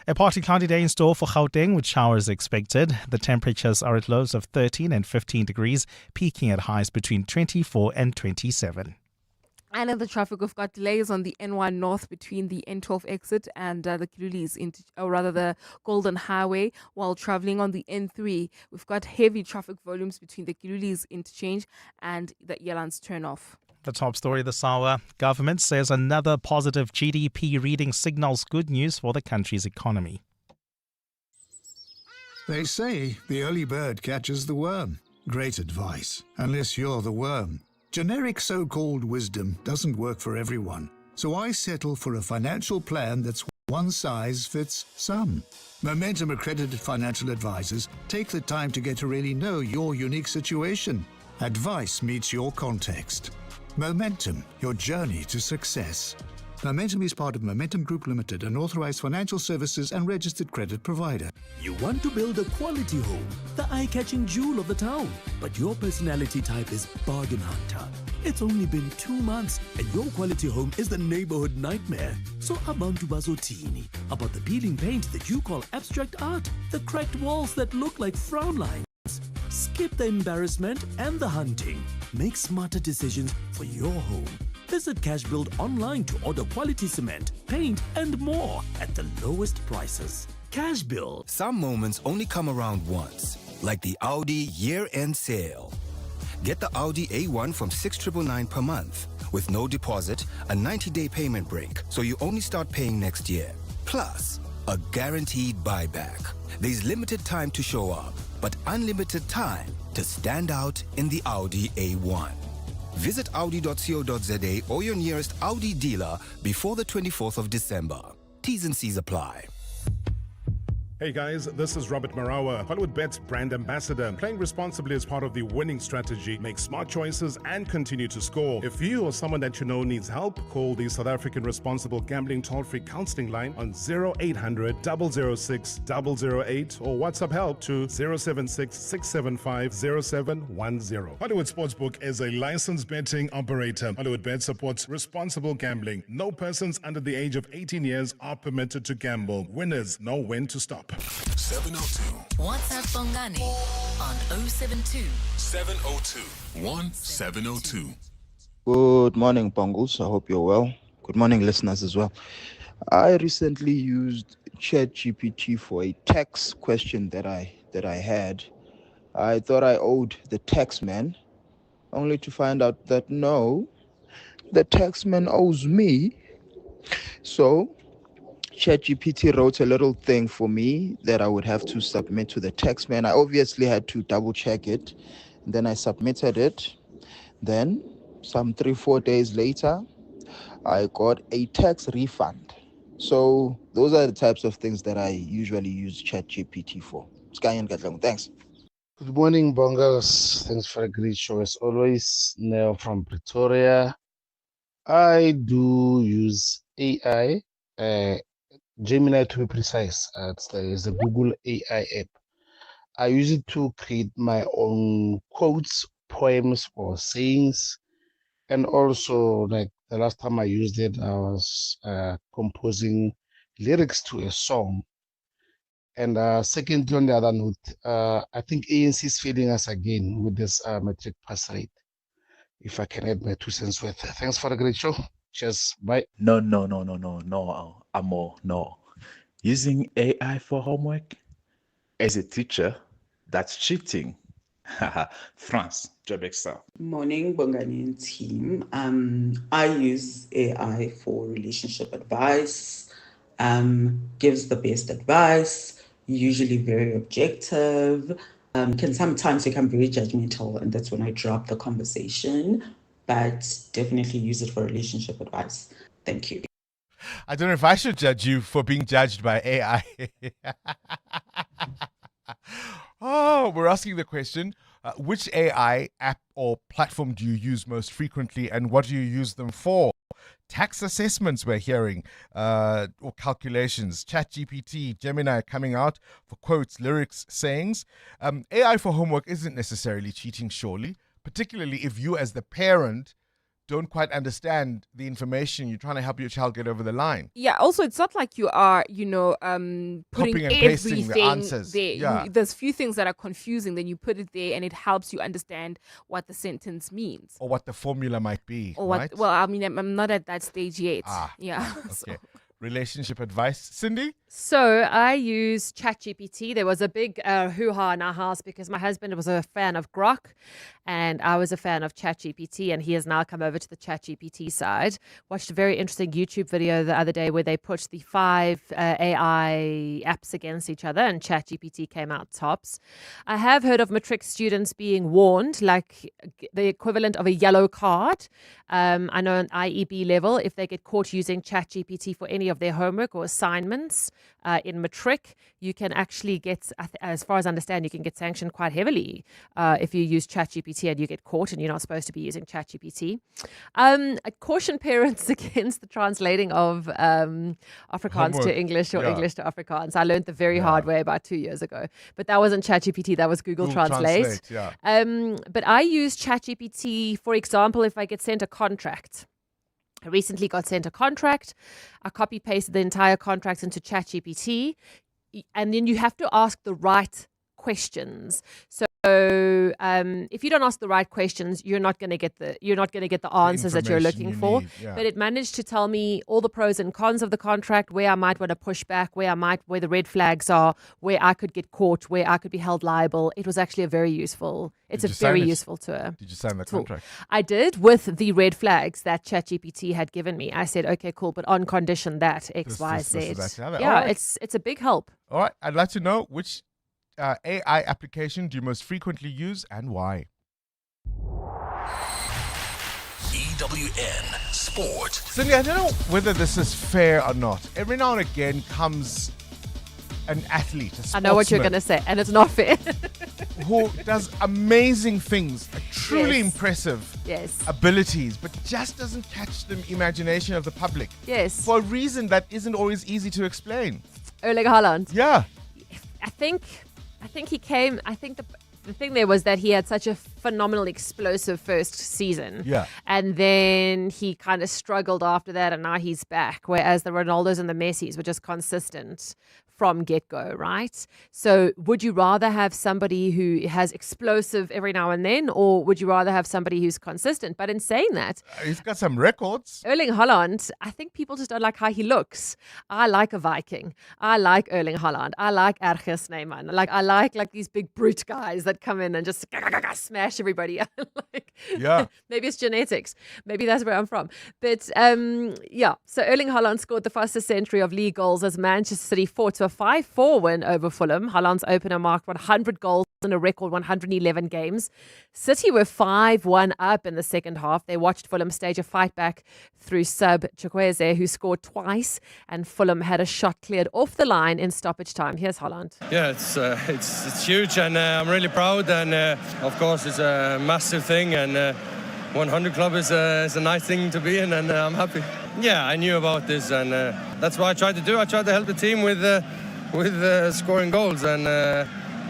Speaker 1: A partly cloudy day in store for Gauteng with showers expected. The temperatures are at lows of 13 and 15 degrees, peaking at highs between 24 and 27.
Speaker 9: And in the traffic, we've got delays on the N1 North between the N12 exit and the Kilulis, or rather the Golden Highway. While traveling on the N3, we've got heavy traffic volumes between the Kilulis interchange and the Yelans turnoff.
Speaker 1: The top story this hour, government says another positive GDP reading signals good news for the country's economy.
Speaker 2: They say the early bird catches the worm. Great advice, unless you're the worm. Generic so-called wisdom doesn't work for everyone, so I settle for a financial plan that's one size fits some. Momentum accredited financial advisors take the time to get to really know your unique situation. Advice meets your context. Momentum, your journey to success. Momentum is part of Momentum Group Limited, an authorized financial services and registered credit provider.
Speaker 3: You want to build a quality home, the eye-catching jewel of the town, but your personality type is bargain hunter. It's only been 2 months and your quality home is the neighborhood nightmare. So abantu bazotini about the peeling paint that you call abstract art, the cracked walls that look like frown lines. Skip the embarrassment and the hunting. Make smarter decisions for your home. Visit Cashbuild online to order quality cement, paint, and more at the lowest prices. Cashbuild.
Speaker 4: Some moments only come around once, like the Audi year-end sale. Get the Audi A1 from 6,999 per month with no deposit, a 90-day payment break, so you only start paying next year. Plus, a guaranteed buyback. There's limited time to show up, but unlimited time to stand out in the Audi A1. Visit audi.co.za or your nearest Audi dealer before the 24th of December. T's and C's apply.
Speaker 24: Hey guys, this is Robert Marawa, HollywoodBet's brand ambassador. Playing responsibly is part of the winning strategy. Make smart choices and continue to score. If you or someone that you know needs help, call the South African Responsible Gambling Toll-Free Counseling Line on 0800 006 008 or WhatsApp help to 076 675 0710. Hollywood Sportsbook is a licensed betting operator. HollywoodBet supports responsible gambling. No persons under the age of 18 years are permitted to gamble. Winners know when to stop.
Speaker 11: 702.
Speaker 12: WhatsApp Bongani on 072
Speaker 11: 702 1702.
Speaker 25: Good morning, Bongos. I hope you're well. Good morning, listeners as well. I recently used ChatGPT for a tax question that I had. I thought I owed the taxman, only to find out that no, the taxman owes me. So ChatGPT wrote a little thing for me that I would have to submit to the taxman. I obviously had to double check it. Then I submitted it. Then some 3-4 days later, I got a tax refund. So those are the types of things that I usually use ChatGPT for. Thanks.
Speaker 26: Good morning, Bongos. Thanks for a great show as always. Neo from Pretoria. I do use AI. Gemini, to be precise, it's the Google AI app. I use it to create my own quotes, poems, or sayings, and also, like the last time I used it, I was composing lyrics to a song. And secondly, on the other note, I think ANC is failing us again with this Matric pass rate. If I can add my 2 cents worth. Thanks for a great show. Cheers. Bye.
Speaker 5: No, Amo, no. Using AI for homework as a teacher, that's cheating. France, job excel.
Speaker 6: Morning, Bongani and team. I use AI for relationship advice, gives the best advice, usually very objective, can sometimes become very judgmental, and that's when I drop the conversation, but definitely use it for relationship advice. Thank you.
Speaker 13: I don't know if I should judge you for being judged by AI. Oh, we're asking the question, which AI app or platform do you use most frequently, and what do you use them for? Tax assessments we're hearing, or calculations, ChatGPT, Gemini coming out for quotes, lyrics, sayings. AI for homework isn't necessarily cheating, surely, particularly if you as the parent don't quite understand the information you're trying to help your child get over the line.
Speaker 9: Yeah, also it's not like you are, putting
Speaker 13: Copying and pasting the
Speaker 9: everything
Speaker 13: answers.
Speaker 9: there.
Speaker 13: Yeah.
Speaker 9: There's few things that are confusing, then you put it there and it helps you understand what the sentence means.
Speaker 13: Or what the formula might be,
Speaker 9: Or what?
Speaker 13: right?
Speaker 9: Well, I mean, I'm not at that stage yet. Yeah.
Speaker 13: Okay. Relationship advice. Cindy?
Speaker 7: So I use ChatGPT. There was a big hoo-ha in our house because my husband was a fan of Grok and I was a fan of ChatGPT, and he has now come over to the ChatGPT side. Watched a very interesting YouTube video the other day where they put the 5 AI apps against each other and ChatGPT came out tops. I have heard of Matric students being warned, like the equivalent of a yellow card. I know on IEB level, if they get caught using ChatGPT for any of their homework or assignments in Matric, you can actually get, as far as I understand, you can get sanctioned quite heavily if you use ChatGPT and you get caught and you're not supposed to be using ChatGPT. I caution parents against the translating of Afrikaans
Speaker 8: Homework.
Speaker 7: to English or
Speaker 8: Yeah.
Speaker 7: English to Afrikaans. I learned the very hard way about 2 years ago. But that wasn't ChatGPT, that was Google Translate.
Speaker 13: yeah.
Speaker 7: But I use ChatGPT, for example, if I get sent a contract. I recently got sent a contract. I copy pasted the entire contract into ChatGPT, and then you have to ask the right questions. So if you don't ask the right questions, you're not going to get the answers that you're looking for. But it managed to tell me all the pros and cons of the contract, where I might want to push back, where the red flags are, where I could get caught, where I could be held liable. It was actually a very useful. It's a very useful tool.
Speaker 13: Did you sign the
Speaker 7: tool.
Speaker 13: contract?
Speaker 7: I did, with the red flags that ChatGPT had given me. I said, okay, cool, but on condition that X, Y, Z.
Speaker 13: That.
Speaker 7: Yeah,
Speaker 13: All right.
Speaker 7: it's a big help.
Speaker 13: All right. I'd like to know which AI application do you most frequently use and why?
Speaker 11: EWN Sport.
Speaker 13: Cindy, I don't know whether this is fair or not. Every now and again comes an athlete, a
Speaker 7: I know what you're
Speaker 13: sportsman
Speaker 7: going to say, and it's not fair.
Speaker 13: who does amazing things, truly
Speaker 7: Yes.
Speaker 13: impressive
Speaker 7: Yes.
Speaker 13: abilities, but just doesn't catch the imagination of the public.
Speaker 7: Yes.
Speaker 13: For a reason that isn't always easy to explain.
Speaker 7: Erling Haaland.
Speaker 13: Yeah.
Speaker 7: I think he came. I think the thing there was that he had such a phenomenal, explosive first season.
Speaker 13: Yeah.
Speaker 7: And then he kind of struggled after that, and now he's back. Whereas the Ronaldos and the Messis were just consistent from get-go, right? So would you rather have somebody who has explosive every now and then, or would you rather have somebody who's consistent? But in saying that,
Speaker 13: He's got some records.
Speaker 7: Erling Haaland, I think people just don't like how he looks. I like a Viking. I like Erling Haaland. I like Erge Snyman. I like these big brute guys that come in and just smash everybody.
Speaker 13: Yeah.
Speaker 7: Maybe it's genetics. Maybe that's where I'm from. But yeah, so Erling Haaland scored the fastest century of league goals as Manchester City fought to a 5-4 win over Fulham. Haaland's opener marked 100 goals in a record 111 games. City were 5-1 up in the second half. They watched Fulham stage a fight back through sub Chukwueze, who scored twice, and Fulham had a shot cleared off the line in stoppage time. Here's Haaland.
Speaker 10: Yeah, it's huge, and I'm really proud, and of course it's a massive thing, and 100 club is a nice thing to be in, and I'm happy. Yeah, I knew about this, and that's what I tried to do. I tried to help the team with scoring goals, and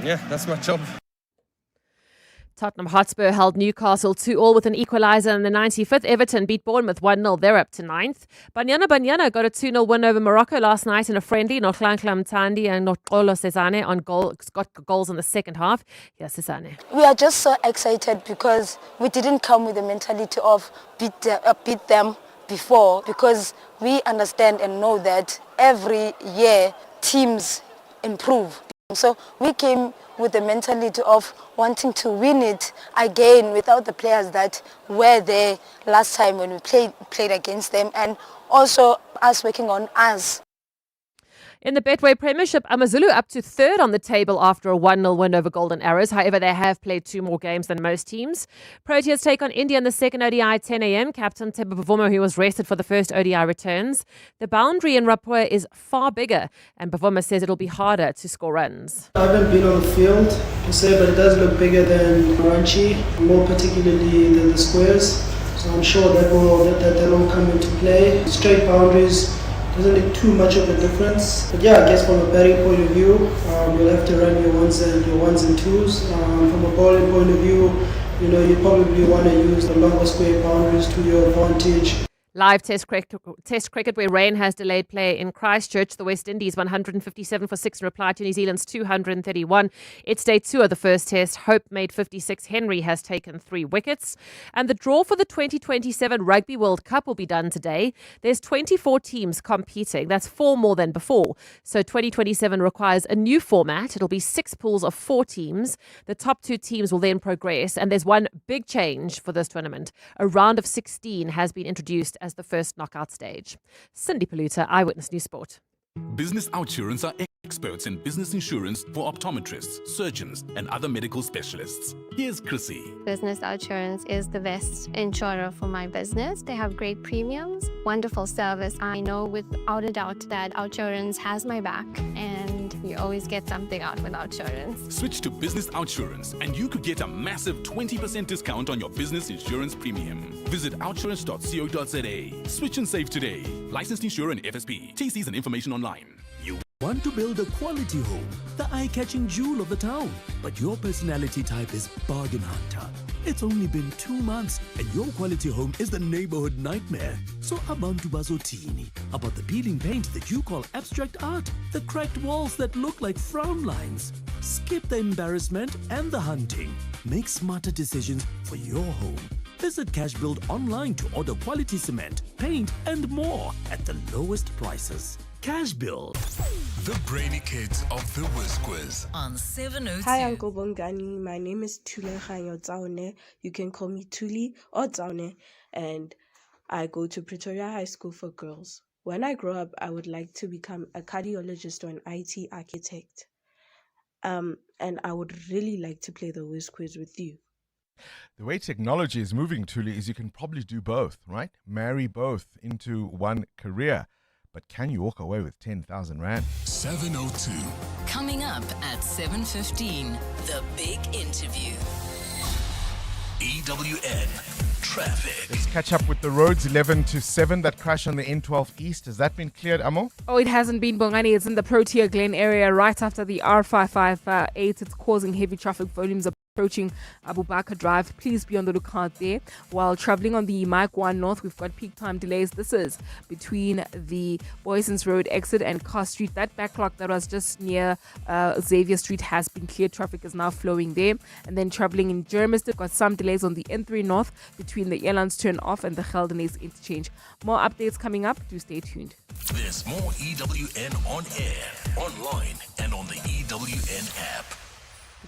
Speaker 10: yeah, that's my job.
Speaker 7: Tottenham Hotspur held Newcastle 2-2 with an equaliser in the 95th. Everton beat Bournemouth 1-0. They're up to 9th. Banyana got a 2-0 win over Morocco last night in a friendly. Notlankla Mtandi and Nokolo Sesane got goals in the second half. Here's Sesane.
Speaker 8: We are just so excited because we didn't come with the mentality of beat them before, because we understand and know that every year teams improve. So we came with the mentality of wanting to win it again without the players that were there last time when we played against them, and also us working on us.
Speaker 7: In the Betway Premiership, Amazulu up to 3rd on the table after a 1-0 win over Golden Arrows. However, they have played 2 more games than most teams. Proteas take on India in the second ODI at 10 a.m. Captain Tebo Bavuma, who was rested for the first ODI, returns. The boundary in Rapua is far bigger, and Bavuma says it'll be harder to score runs.
Speaker 15: I haven't been on the field to say, but it does look bigger than Ranchi, more particularly than the squares. So I'm sure that will come into play. Straight boundaries doesn't make too much of a difference. But yeah, I guess from a batting point of view, you'll have to run your ones and twos. From a bowling point of view, you probably want to use the longer square boundaries to your advantage.
Speaker 7: Live test cricket where rain has delayed play in Christchurch. The West Indies 157 for 6 in reply to New Zealand's 231. It's day 2 of the first test. Hope made 56. Henry has taken 3 wickets. And the draw for the 2027 Rugby World Cup will be done today. There's 24 teams competing. That's 4 more than before. So 2027 requires a new format. It'll be 6 pools of 4 teams. The top 2 teams will then progress. And there's one big change for this tournament. A round of 16 has been introduced as the first knockout stage. Cindy Paluta, Eyewitness News Sport.
Speaker 18: Business Outsurance are experts in business insurance for optometrists, surgeons, and other medical specialists. Here's Chrissy.
Speaker 16: Business Outsurance is the best insurer for my business. They have great premiums, wonderful service. I know without a doubt that Outsurance has my back, and you always get something out with Outsurance.
Speaker 18: Switch to Business Outsurance and you could get a massive 20% discount on your business insurance premium. Visit outsurance.co.za. Switch and save today. Licensed insurer and FSP. TCs and information online.
Speaker 3: You want to build a quality home, the eye-catching jewel of the town, but your personality type is bargain hunter. It's only been 2 months and your quality home is the neighborhood nightmare. So abantu bazotini about the peeling paint that you call abstract art, the cracked walls that look like frown lines. Skip the embarrassment and the hunting. Make smarter decisions for your home. Visit Cashbuild online to order quality cement, paint, and more at the lowest prices. Cashbuild.
Speaker 11: The brainy kids of the Whiz Quiz.
Speaker 17: On 702.
Speaker 19: Hi, Uncle Bongani. My name is Tulenganyo Tsaone. You can call me Tuli or Tsaone. And I go to Pretoria High School for Girls. When I grow up, I would like to become a cardiologist or an IT architect. And I would really like to play the Whiz Quiz with you.
Speaker 13: The way technology is moving, Tuli, is you can probably do both, right? Marry both into one career. But can you walk away with 10,000 Rand?
Speaker 11: 702.
Speaker 17: Coming up at 7:15, the big interview.
Speaker 11: EWN traffic.
Speaker 13: Let's catch up with the roads 11 to 7. That crash on the N12 East. Has that been cleared, Amo?
Speaker 9: Oh, it hasn't been, Bongani. It's in the Protea Glen area right after the R558. It's causing heavy traffic volumes approaching Abu Bakr Drive. Please be on the lookout there. While traveling on the Mike 1 North, we've got peak time delays. This is between the Boysons Road exit and Carr Street. That backlog that was just near Xavier Street has been cleared. Traffic is now flowing there. And then traveling in Germiston, got some delays on the N3 North between the Elands turn off and the Geldenhuys interchange. More updates coming up. Do stay tuned.
Speaker 11: There's more EWN on air, online, and on the EWN app.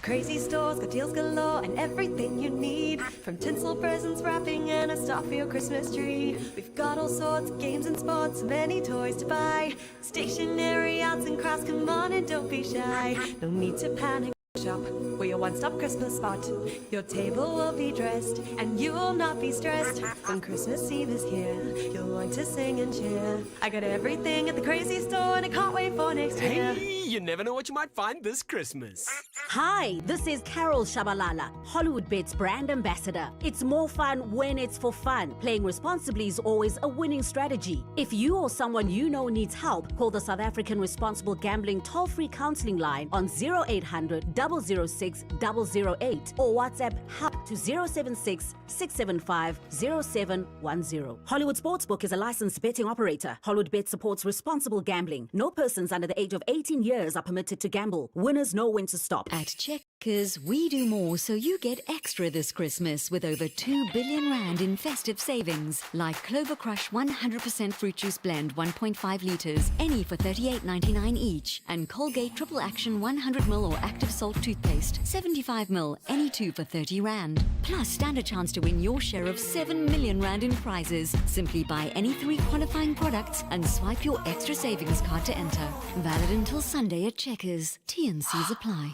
Speaker 20: Crazy stores got deals galore and everything you need, from tinsel presents, wrapping, and a star for your Christmas tree. We've got all sorts of games and sports, many toys to buy, stationery, arts and crafts. Come on and don't be shy. No need to panic. Shop, we're your one-stop Christmas spot. Your table will be dressed and you will not be stressed. When Christmas Eve is here, you'll want to sing and cheer. I got everything at the Crazy Store and I can't wait for next year.
Speaker 27: Hey, you never know what you might find this Christmas.
Speaker 28: Hi, this is Carol Shabalala, Hollywood Bets brand ambassador. It's more fun when it's for fun. Playing responsibly is always a winning strategy. If you or someone you know needs help, call the South African Responsible Gambling toll-free counseling line on 0800 006 008 or WhatsApp HELP to 076 675 0710. Hollywood Sportsbook is a licensed betting operator. Hollywood Bet supports responsible gambling. No persons under the age of 18 years are permitted to gamble. Winners know when to stop.
Speaker 1: At Checkers, we do more so you get extra this Christmas with over 2 billion rand in festive savings. Like Clover Crush 100% fruit juice blend 1.5 litres, any for $38.99 each. And Colgate Triple Action 100ml or Active Salt toothpaste, 75ml, any two for 30 rand. Plus, stand a chance to win your share of 7 million rand in prizes. Simply buy any 3 qualifying products and swipe your extra savings card to enter. Valid until Sunday at Checkers. T&Cs apply.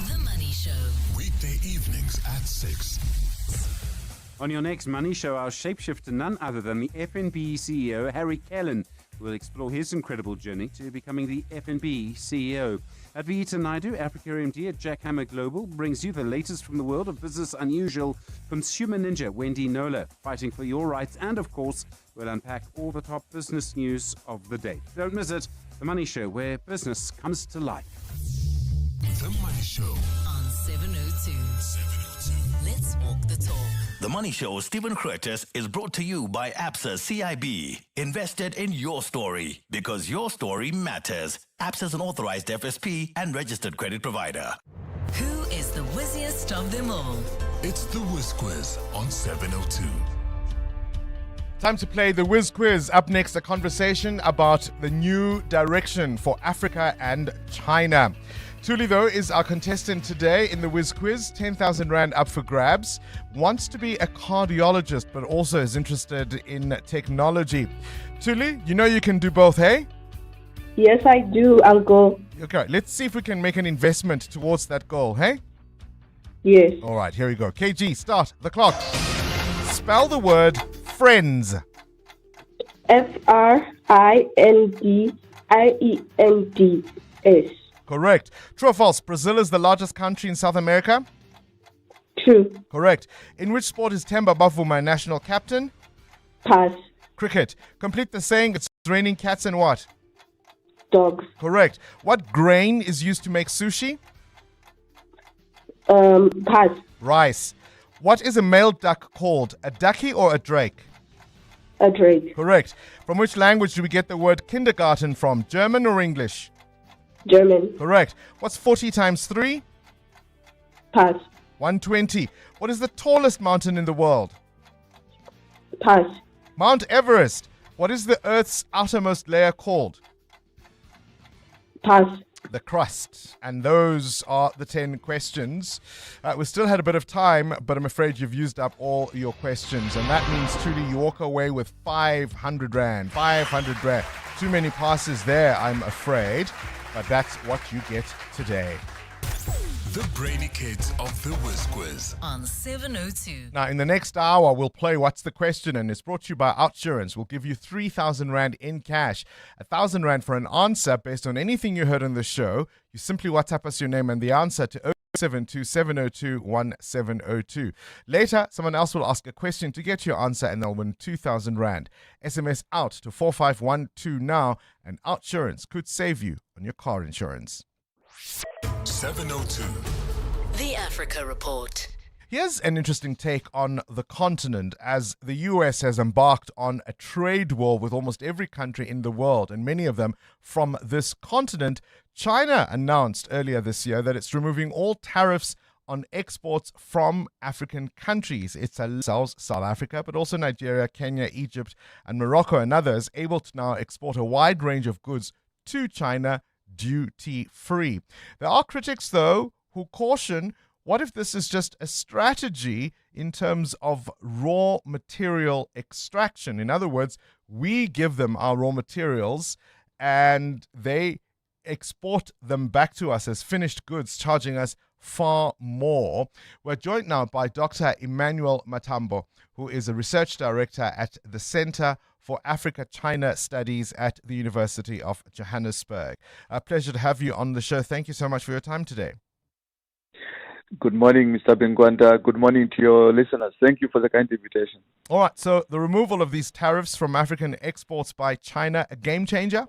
Speaker 17: The Money Show.
Speaker 11: Weekday evenings at 6.
Speaker 2: On your next Money Show, our shapeshifter, none other than the FNB CEO, Harry Kellen, will explore his incredible journey to becoming the FNB CEO. Advita Naidu, Africa MD at Jackhammer Global, brings you the latest from the world of business unusual. Consumer ninja Wendy Nola, fighting for your rights, and of course, we'll unpack all the top business news of the day. Don't miss it. The Money Show, where business comes to life.
Speaker 11: The Money Show
Speaker 17: on 702. Let's walk the talk.
Speaker 4: The Money Show, Stephen Curtis, is brought to you by ABSA CIB. Invested in your story because your story matters. ABSA is an authorized FSP and registered credit provider.
Speaker 17: Who is the whizziest of them all?
Speaker 11: It's the Whiz Quiz on 702.
Speaker 13: Time to play the Whiz Quiz. Up next, a conversation about the new direction for Africa and China. Tuli, though, is our contestant today in the Whiz Quiz. 10,000 Rand up for grabs. Wants to be a cardiologist, but also is interested in technology. Tuli, you know you can do both, hey?
Speaker 14: Yes, I do. I'll go.
Speaker 13: Okay, let's see if we can make an investment towards that goal, hey?
Speaker 14: Yes.
Speaker 13: All right, here we go. KG, start the clock. Spell the word friends.
Speaker 14: FRINDIENDS.
Speaker 13: Correct. True or false? Brazil is the largest country in South America?
Speaker 14: True.
Speaker 13: Correct. In which sport is Themba Bavuma national captain?
Speaker 14: Pass.
Speaker 13: Cricket. Complete the saying, it's raining cats and what?
Speaker 14: Dogs.
Speaker 13: Correct. What grain is used to make sushi?
Speaker 14: Pass.
Speaker 13: Rice. What is a male duck called? A ducky or a drake?
Speaker 14: A drake.
Speaker 13: Correct. From which language do we get the word kindergarten from? German or English?
Speaker 14: German.
Speaker 13: Correct. What's 40 times 3?
Speaker 14: Pass.
Speaker 13: 120. What is the tallest mountain in the world?
Speaker 14: Pass.
Speaker 13: Mount Everest. What is the Earth's outermost layer called?
Speaker 14: Pass.
Speaker 13: The crust. And those are the 10 questions. We still had a bit of time, but I'm afraid you've used up all your questions. And that means, truly, you walk away with 500 Rand. 500 Rand. Too many passes there, I'm afraid. But that's what you get today.
Speaker 11: The Brainy Kids of the Whiz Quiz
Speaker 17: on 702.
Speaker 13: Now, in the next hour, we'll play What's the Question, and it's brought to you by Outsurance. We'll give you 3,000 Rand in cash, 1,000 Rand for an answer based on anything you heard on the show. You simply WhatsApp us your name and the answer to 072-702-1702. Later, someone else will ask a question to get your answer, and they'll win 2,000 Rand. SMS out to 4512 now, and Outsurance could save you on your car insurance.
Speaker 11: 702.
Speaker 17: The Africa Report.
Speaker 13: Here's an interesting take on the continent as the US has embarked on a trade war with almost every country in the world, and many of them from this continent. China announced earlier this year that it's removing all tariffs on exports from African countries. It allows South Africa, but also Nigeria, Kenya, Egypt, and Morocco and others able to now export a wide range of goods to China duty-free. There are critics, though, who caution, what if this is just a strategy in terms of raw material extraction? In other words, we give them our raw materials and they export them back to us as finished goods, charging us far more. We're joined now by Dr. Emmanuel Matambo, who is a research director at the Center for Africa-China Studies at the University of Johannesburg. A pleasure to have you on the show. Thank you so much for your time today.
Speaker 21: Good morning, Mr. Bengwanda. Good morning to your listeners. Thank you for the kind invitation.
Speaker 13: All right, so the removal of these tariffs from African exports by China, a game changer?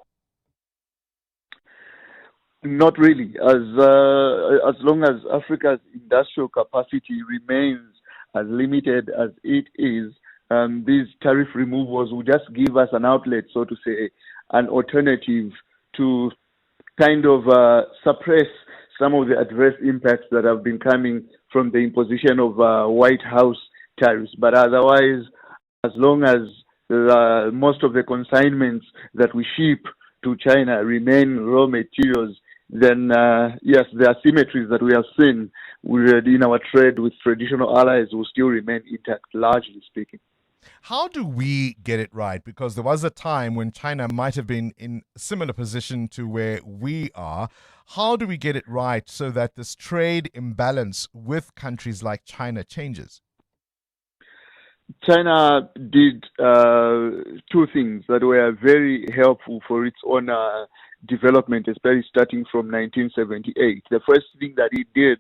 Speaker 21: Not really. As long as Africa's industrial capacity remains as limited as it is, these tariff removals will just give us an outlet, so to say, an alternative to kind of suppress some of the adverse impacts that have been coming from the imposition of White House tariffs. But otherwise, as long as most of the consignments that we ship to China remain raw materials, then yes, the asymmetries that we have seen in our trade with traditional allies will still remain intact, largely speaking.
Speaker 13: How do we get it right? Because there was a time when China might have been in a similar position to where we are. How do we get it right so that this trade imbalance with countries like China changes?
Speaker 21: China did two things that were very helpful for its own development, especially starting from 1978. The first thing that it did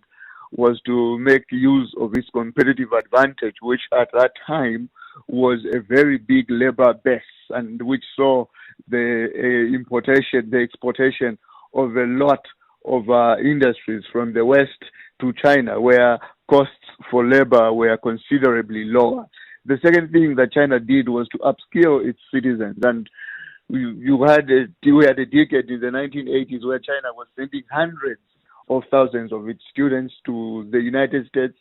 Speaker 21: was to make use of its competitive advantage, which at that time was a very big labor base, and which saw the exportation of a lot of industries from the West to China, where costs for labor were considerably lower. The second thing that China did was to upskill its citizens, and we had a decade in the 1980s where China was sending hundreds of thousands of its students to the United States,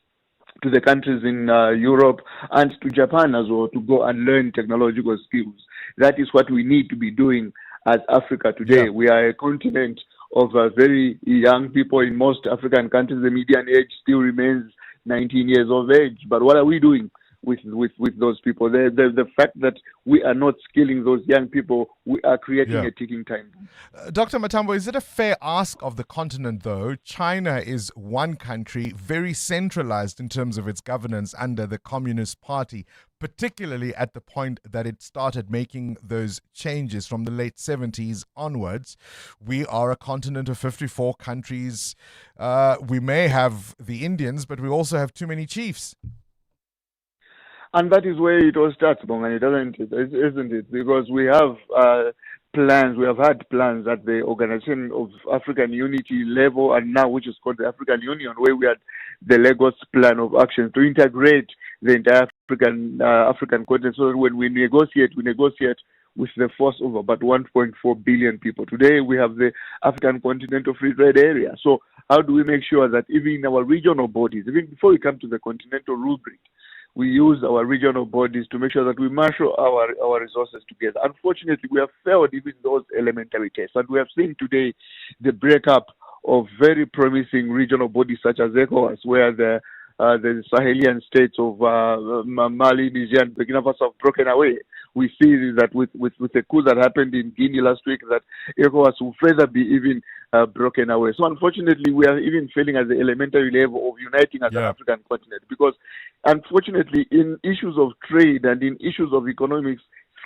Speaker 21: to the countries in Europe, and to Japan as well, to go and learn technological skills. That is what we need to be doing as Africa today. Yeah. We are a continent of very young people. In most African countries, the median age still remains 19 years of age. But what are we doing with those people? The fact that we are not skilling those young people, we are creating a ticking time.
Speaker 13: Dr. Matambo, is it a fair ask of the continent, though? China is one country, very centralized in terms of its governance under the Communist Party, particularly at the point that it started making those changes from the late 70s onwards. We are a continent of 54 countries. We may have the Indians, but we also have too many chiefs.
Speaker 21: And that is where it all starts, Bongani, isn't it? Because we have plans, we have had plans at the Organization of African Unity level, and now which is called the African Union, where we had the Lagos Plan of Action to integrate the entire African continent. So that when we negotiate with the force of about 1.4 billion people. Today we have the African Continental Free Trade Area. So how do we make sure that even in our regional bodies, even before we come to the continental rubric, we use our regional bodies to make sure that we marshal our resources together? Unfortunately, we have failed even those elementary tests. And we have seen today the breakup of very promising regional bodies such as ECOWAS, where the Sahelian states of Mali, Niger, and Burkina Faso have broken away. We see that with the coup that happened in Guinea last week, that ECOWAS will further be even broken away. So unfortunately, we are even failing at the elementary level of uniting as an African continent, because unfortunately, in issues of trade and in issues of economics,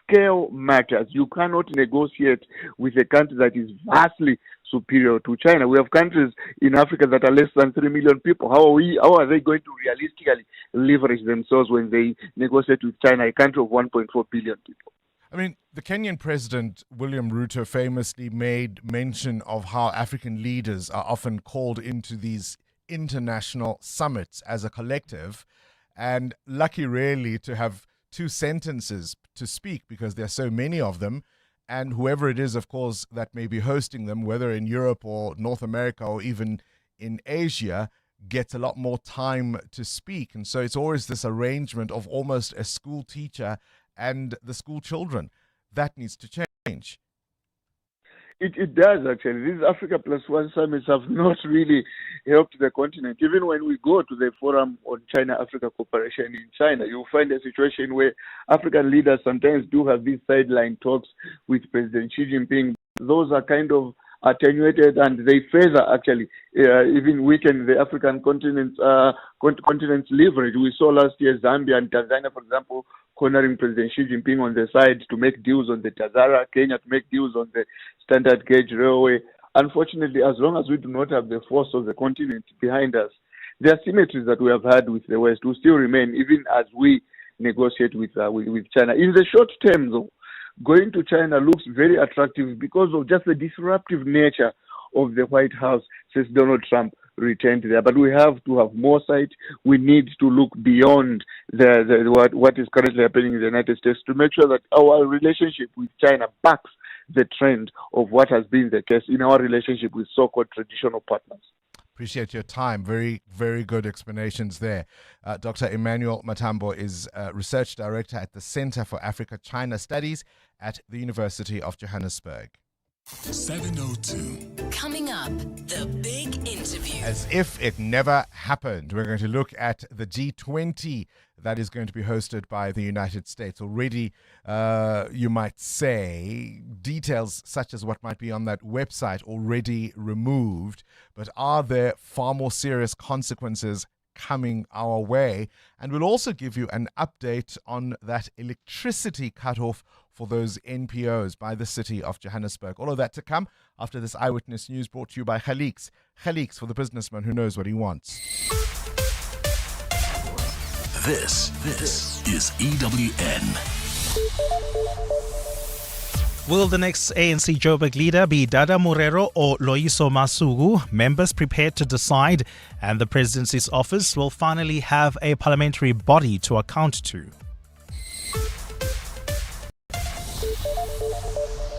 Speaker 21: scale matters. You cannot negotiate with a country that is vastly superior to China. We have countries in Africa that are less than 3 million people. How are they going to realistically leverage themselves when they negotiate with China, a country of 1.4 billion people?
Speaker 13: I mean, the Kenyan president, William Ruto, famously made mention of how African leaders are often called into these international summits as a collective, and lucky really to have two sentences to speak because there are so many of them. And whoever it is, of course, that may be hosting them, whether in Europe or North America or even in Asia, gets a lot more time to speak. And so it's always this arrangement of almost a school teacher and the school children. That needs to change.
Speaker 21: It does, actually. These Africa Plus One summits have not really helped the continent. Even when we go to the Forum on China-Africa Cooperation in China, you'll find a situation where African leaders sometimes do have these sideline talks with President Xi Jinping. Those are kind of attenuated, and they further actually even weaken the African continent's leverage. We saw last year Zambia and Tanzania, for example, cornering President Xi Jinping on the side to make deals on the Tazara, Kenya to make deals on the standard gauge railway. Unfortunately, as long as we do not have the force of the continent behind us, the asymmetries that we have had with the West will still remain, even as we negotiate with China. In the short term, though, going to China looks very attractive because of just the disruptive nature of the White House since Donald Trump returned there. But we have to have more sight. We need to look beyond what is currently happening in the United States to make sure that our relationship with China backs the trend of what has been the case in our relationship with so-called traditional partners.
Speaker 13: Appreciate your time. Very, very good explanations there. Dr. Emmanuel Matambo is Research Director at the Center for Africa-China Studies at the University of Johannesburg.
Speaker 11: 702.
Speaker 17: Coming up, the big interview.
Speaker 13: As if it never happened, we're going to look at the G20 that is going to be hosted by the United States. Already, you might say, details such as what might be on that website already removed. But are there far more serious consequences coming our way? And we'll also give you an update on that electricity cutoff for those NPOs by the city of Johannesburg. All of that to come after this Eyewitness News brought to you by Khalix. Khalix, for the businessman who knows what he wants.
Speaker 11: This is EWN.
Speaker 5: Will the next ANC Joburg leader be Dada Morero or Loyiso Masuku? Members prepared to decide, and the presidency's office will finally have a parliamentary body to account to.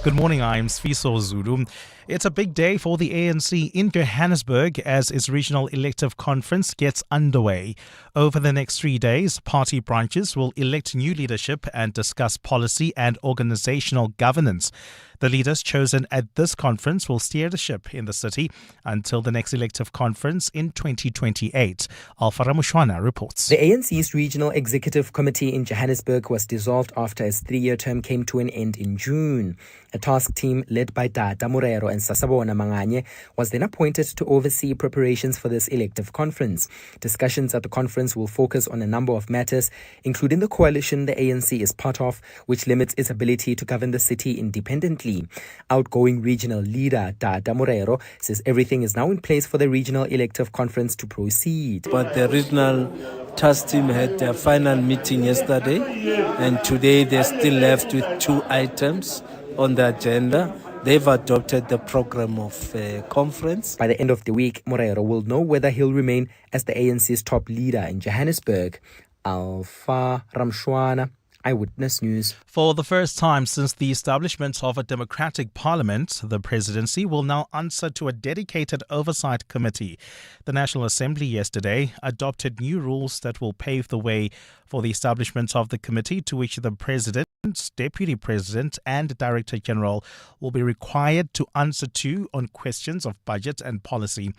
Speaker 5: Good morning, I'm Sfiso Zulu. It's a big day for the ANC in Johannesburg as its regional elective conference gets underway. Over the next 3 days, party branches will elect new leadership and discuss policy and organizational governance. The leaders chosen at this conference will steer the ship in the city until the next elective conference in 2028. Alpha Ramushwana reports.
Speaker 6: The ANC's Regional Executive Committee in Johannesburg was dissolved after its 3-year term came to an end in June. A task team led by Dada Morero and Sasabona Manganye was then appointed to oversee preparations for this elective conference. Discussions at the conference will focus on a number of matters, including the coalition the ANC is part of, which limits its ability to govern the city independently. Outgoing regional leader Dada Morero says everything is now in place for the regional elective conference to proceed.
Speaker 12: But the regional task team had their final meeting yesterday, and today they're still left with 2 items on the agenda. They've adopted the program of conference.
Speaker 6: By the end of the week, Morero will know whether he'll remain as the ANC's top leader in Johannesburg. Alpha Ramshwana, Eyewitness News.
Speaker 5: For the first time since the establishment of a democratic parliament, the presidency will now answer to a dedicated oversight committee. The National Assembly yesterday adopted new rules that will pave the way for the establishment of the committee, to which the president, deputy president and director general will be required to answer to on questions of budget and policy.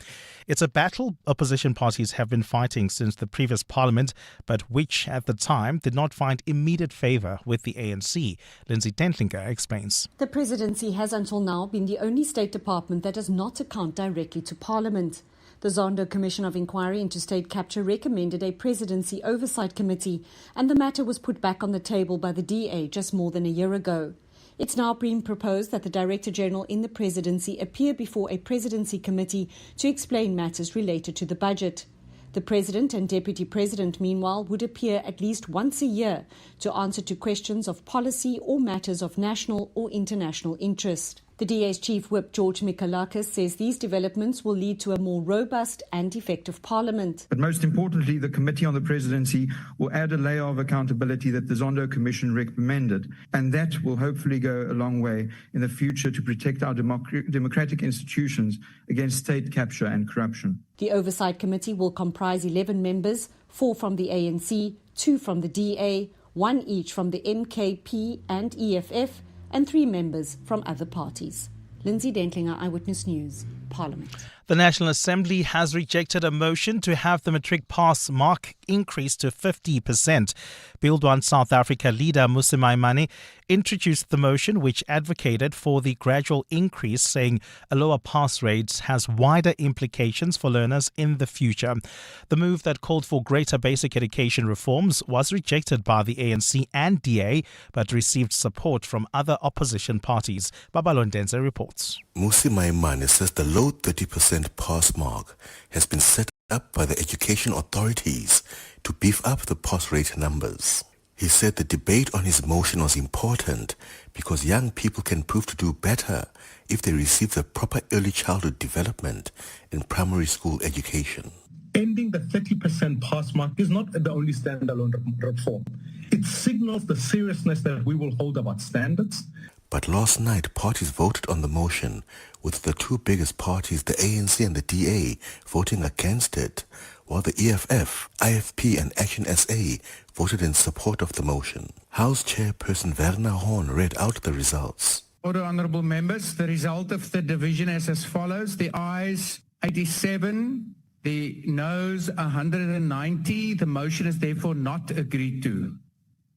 Speaker 5: It's a battle opposition parties have been fighting since the previous parliament, but which at the time did not find immediate favour with the ANC. Lindsay Tentlinger explains.
Speaker 22: The presidency has until now been the only state department that does not account directly to parliament. The Zondo Commission of Inquiry into State Capture recommended a presidency oversight committee, and the matter was put back on the table by the DA just more than a year ago. It's now being proposed that the Director General in the presidency appear before a presidency committee to explain matters related to the budget. The President and Deputy President, meanwhile, would appear at least once a year to answer to questions of policy or matters of national or international interest. The DA's Chief Whip, George Mikalakis, says these developments will lead to a more robust and effective parliament.
Speaker 23: But most importantly, the Committee on the Presidency will add a layer of accountability that the Zondo Commission recommended, and that will hopefully go a long way in the future to protect our democratic institutions against state capture and corruption.
Speaker 22: The Oversight Committee will comprise 11 members, 4 from the ANC, 2 from the DA, 1 each from the MKP and EFF, and 3 members from other parties. Lindsay Dentlinger, Eyewitness News, Parliament.
Speaker 5: The National Assembly has rejected a motion to have the Matric pass mark increased to 50%. Build One South Africa leader Musi Maimane introduced the motion, which advocated for the gradual increase, saying a lower pass rate has wider implications for learners in the future. The move that called for greater basic education reforms was rejected by the ANC and DA, but received support from other opposition parties. Babalondense reports.
Speaker 24: Musi Maimane says the low 30% pass mark has been set up by the education authorities to beef up the pass rate numbers. He said the debate on his motion was important because young people can prove to do better if they receive the proper early childhood development in primary school education.
Speaker 23: Ending the 30% pass mark is not the only standalone reform. It signals the seriousness that we will hold about standards.
Speaker 24: But last night, parties voted on the motion, with the two biggest parties, the ANC and the DA, voting against it, while the EFF, IFP and Action SA voted in support of the motion. House Chairperson Werner Horn read out the results.
Speaker 23: Order, honourable members. The result of the division is as follows. The ayes 87, the noes 190. The motion is therefore not agreed to.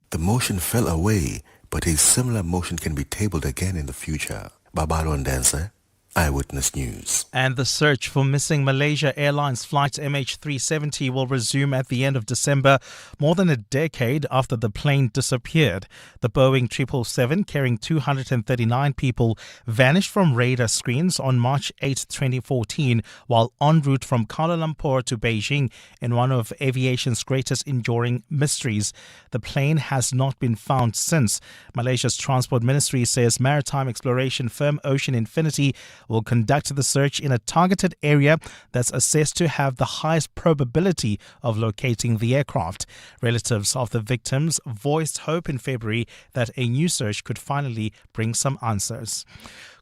Speaker 24: The motion fell away, but a similar motion can be tabled again in the future. Babalo Ndanza, Eyewitness News.
Speaker 5: And the search for missing Malaysia Airlines flight MH370 will resume at the end of December, more than a decade after the plane disappeared. The Boeing 777, carrying 239 people, vanished from radar screens on March 8, 2014, while en route from Kuala Lumpur to Beijing in one of aviation's greatest enduring mysteries. The plane has not been found since. Malaysia's Transport Ministry says maritime exploration firm Ocean Infinity will conduct the search in a targeted area that's assessed to have the highest probability of locating the aircraft. Relatives of the victims voiced hope in February that a new search could finally bring some answers.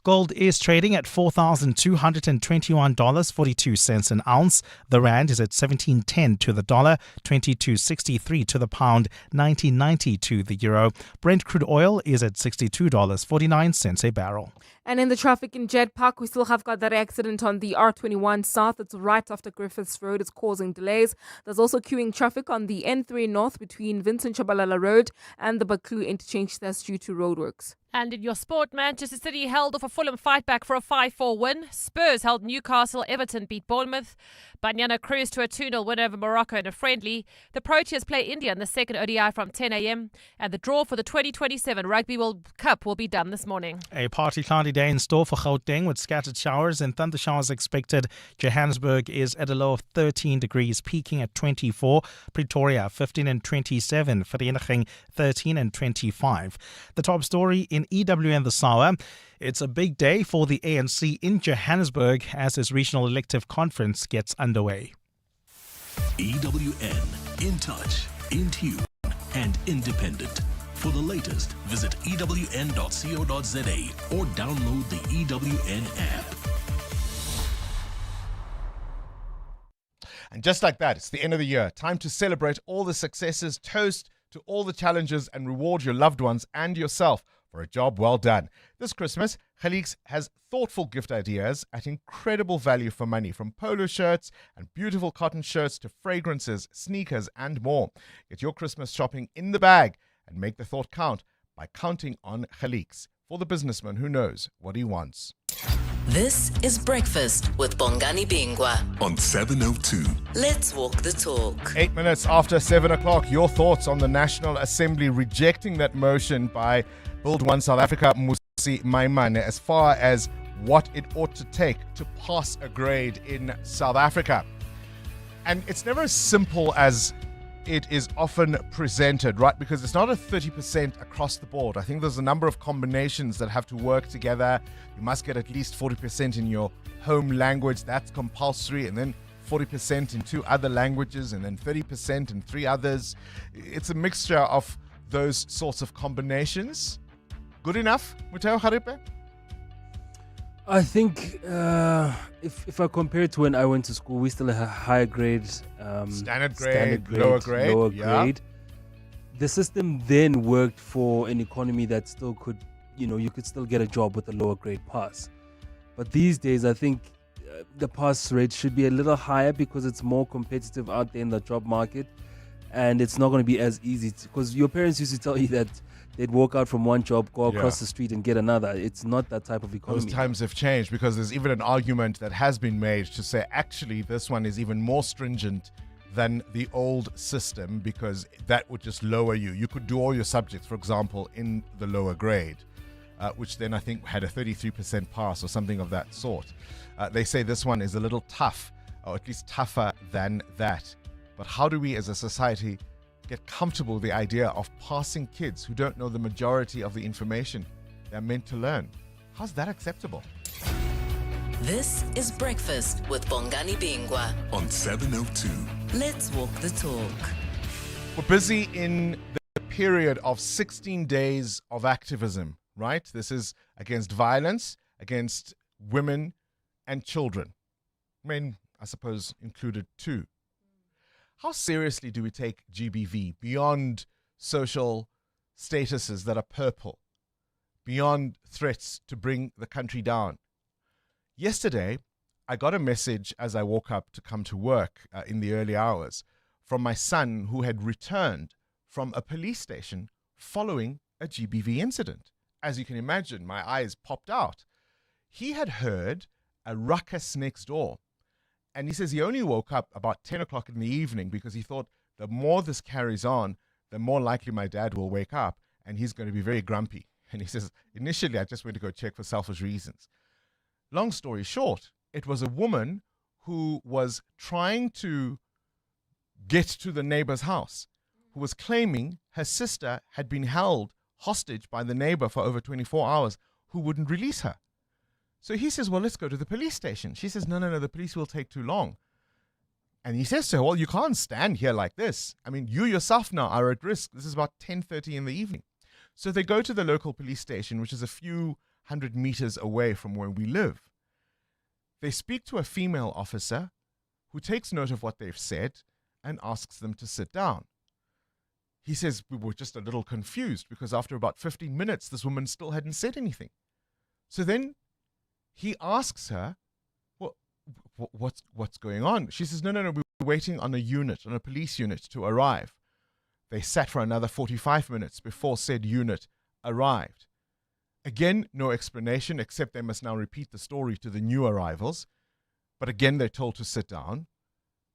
Speaker 5: Gold is trading at $4,221.42 an ounce. The rand is at 17.10 to the dollar, 22.63 to the pound, 19.90 to the euro. Brent crude oil is at $62.49 a barrel.
Speaker 9: And in the traffic in Jetpack, we still have got that accident on the R21 South. It's right after Griffiths Road. It's causing delays. There's also queuing traffic on the N3 North between Vincent Chabalala Road and the Baklu interchange. That's due to roadworks.
Speaker 7: And in your sport, Manchester City held off a Fulham fight back for a 5-4 win. Spurs held Newcastle. Everton beat Bournemouth. Banyana cruised to a 2-0 win over Morocco in a friendly. The Proteas play India in the second ODI from 10 a.m. And the draw for the 2027 Rugby World Cup will be done this morning.
Speaker 5: A partly cloudy day in store for Gauteng with scattered showers and thunder showers expected. Johannesburg is at a low of 13 degrees, peaking at 24. Pretoria 15 and 27. Vereniging 13 and 25. The top story in EWN this hour. It's a big day for the ANC in Johannesburg as its regional elective conference gets underway.
Speaker 11: EWN, in touch, in tune, and independent. For the latest, visit ewn.co.za or download the EWN app.
Speaker 13: And just like that, it's the end of the year. Time to celebrate all the successes, toast to all the challenges, and reward your loved ones and yourself for a job well done. This Christmas, Khaliq's has thoughtful gift ideas at incredible value for money, from polo shirts and beautiful cotton shirts to fragrances, sneakers, and more. Get your Christmas shopping in the bag and make the thought count by counting on Khaliq's, for the businessman who knows what he wants.
Speaker 17: This is Breakfast with Bongani Bingwa
Speaker 11: on 702.
Speaker 17: Let's walk the talk.
Speaker 13: 8 minutes after 7 o'clock, your thoughts on the National Assembly rejecting that motion by Build One South Africa, Musi Maimane, as far as what it ought to take to pass a grade in South Africa. And it's never as simple as it is often presented, right? Because it's not a 30% across the board. I think there's a number of combinations that have to work together. You must get at least 40% in your home language. That's compulsory. And then 40% in 2 other languages, and then 30% in 3 others. It's a mixture of those sorts of combinations. Good enough, Muteo Haripe?
Speaker 8: I think if I compare it to when I went to school, we still had higher grades.
Speaker 13: Standard grade, lower grade.
Speaker 8: The system then worked for an economy that still could, you could still get a job with a lower grade pass. But these days, I think the pass rate should be a little higher because it's more competitive out there in the job market. And it's not going to be as easy because your parents used to tell you that they'd walk out from one job, go across the street and get another. It's not that type of economy.
Speaker 13: Those times have changed, because there's even an argument that has been made to say actually this one is even more stringent than the old system, because that would just lower you. You could do all your subjects, for example, in the lower grade, which then I think had a 33% pass or something of that sort. They say this one is a little tough, or at least tougher than that. But how do we as a society get comfortable with the idea of passing kids who don't know the majority of the information they're meant to learn. How's that acceptable?
Speaker 17: This is Breakfast with Bongani Bingwa
Speaker 11: on 702.
Speaker 17: Let's walk the talk.
Speaker 13: We're busy in the period of 16 days of activism, right? This is against violence, against women and children. Men, I suppose, included too. How seriously do we take GBV beyond social statuses that are purple, beyond threats to bring the country down? Yesterday, I got a message as I woke up to come to work in the early hours from my son who had returned from a police station following a GBV incident. As you can imagine, my eyes popped out. He had heard a ruckus next door. And he says he only woke up about 10 o'clock in the evening because he thought the more this carries on, the more likely my dad will wake up and he's going to be very grumpy. And he says, initially, I just went to go check for selfish reasons. Long story short, it was a woman who was trying to get to the neighbor's house, who was claiming her sister had been held hostage by the neighbor for over 24 hours, who wouldn't release her. So he says, well, let's go to the police station. She says, no, the police will take too long. And he says to her, well, you can't stand here like this. I mean, you yourself now are at risk. This is about 10:30 in the evening. So they go to the local police station, which is a few hundred meters away from where we live. They speak to a female officer who takes note of what they've said and asks them to sit down. He says, we were just a little confused because after about 15 minutes, this woman still hadn't said anything. So then he asks her, well, what's going on? She says, no, we were waiting on a police unit to arrive. They sat for another 45 minutes before said unit arrived. Again, no explanation, except they must now repeat the story to the new arrivals. But again, they're told to sit down.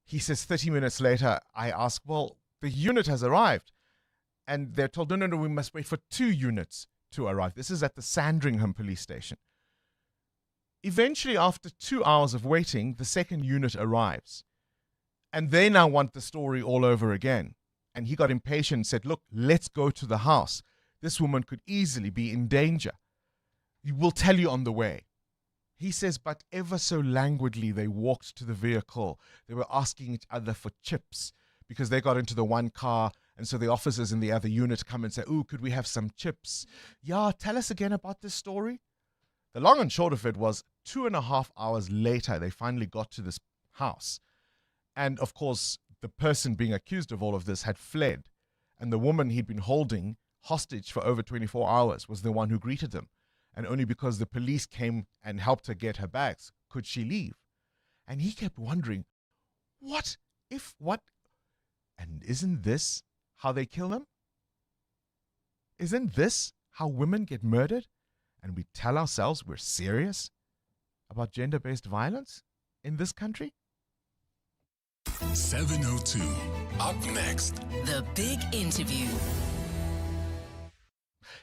Speaker 13: He says 30 minutes later, I ask, well, the unit has arrived. And they're told, no, we must wait for 2 units to arrive. This is at the Sandringham police station. Eventually, after 2 hours of waiting, the second unit arrives. And they now want the story all over again. And he got impatient and said, look, let's go to the house. This woman could easily be in danger. We'll tell you on the way. He says, but ever so languidly, they walked to the vehicle. They were asking each other for chips because they got into the one car. And so the officers in the other unit come and say, ooh, could we have some chips? Yeah, tell us again about this story. The long and short of it was 2.5 hours later, they finally got to this house. And of course, the person being accused of all of this had fled. And the woman he'd been holding hostage for over 24 hours was the one who greeted them. And only because the police came and helped her get her bags could she leave. And he kept wondering, what? And isn't this how they kill them? Isn't this how women get murdered? And we tell ourselves we're serious about gender-based violence in this country?
Speaker 11: 702. Up next.
Speaker 17: The Big Interview.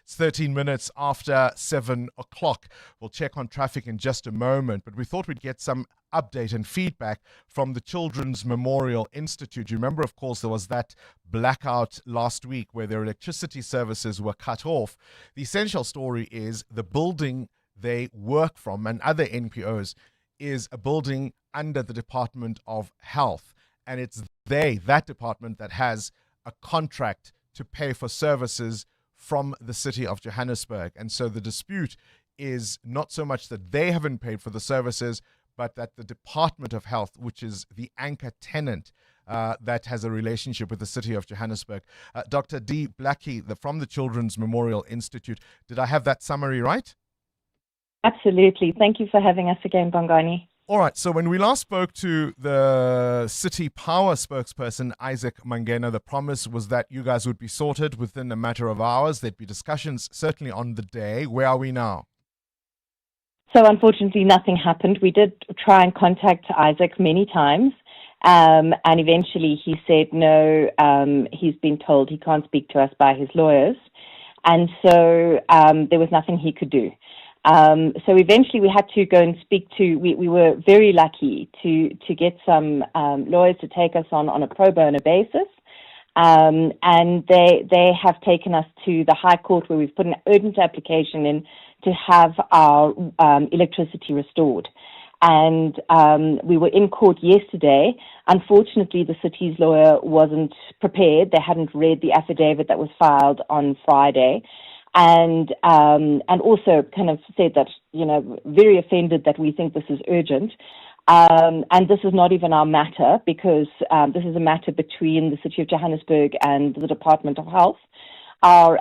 Speaker 13: It's 13 minutes after 7 o'clock. We'll check on traffic in just a moment, but we thought we'd get some update and feedback from the Children's Memorial Institute. You remember, of course, there was that blackout last week where their electricity services were cut off. The essential story is the building they work from and other NPOs is a building under the Department of Health. And it's that department that has a contract to pay for services from the city of Johannesburg. And so the dispute is not so much that they haven't paid for the services, but that the Department of Health, which is the anchor tenant that has a relationship with the city of Johannesburg. Dr. D. Blackie from the Children's Memorial Institute. Did I have that summary right?
Speaker 3: Absolutely. Thank you for having us again, Bongani.
Speaker 13: All right. So when we last spoke to the City Power spokesperson, Isaac Mangena, the promise was that you guys would be sorted within a matter of hours. There'd be discussions certainly on the day. Where are we now?
Speaker 3: So unfortunately, nothing happened. We did try and contact Isaac many times, and eventually he said no, he's been told he can't speak to us by his lawyers. And so there was nothing he could do. So eventually we had to go and speak to, we were very lucky to get some lawyers to take us on a pro bono basis. And they have taken us to the High Court, where we've put an urgent application in to have our electricity restored. And we were in court yesterday. Unfortunately, the city's lawyer wasn't prepared. They hadn't read the affidavit that was filed on Friday. And also kind of said that, very offended that we think this is urgent. And this is not even our matter, because this is a matter between the City of Johannesburg and the Department of Health. Our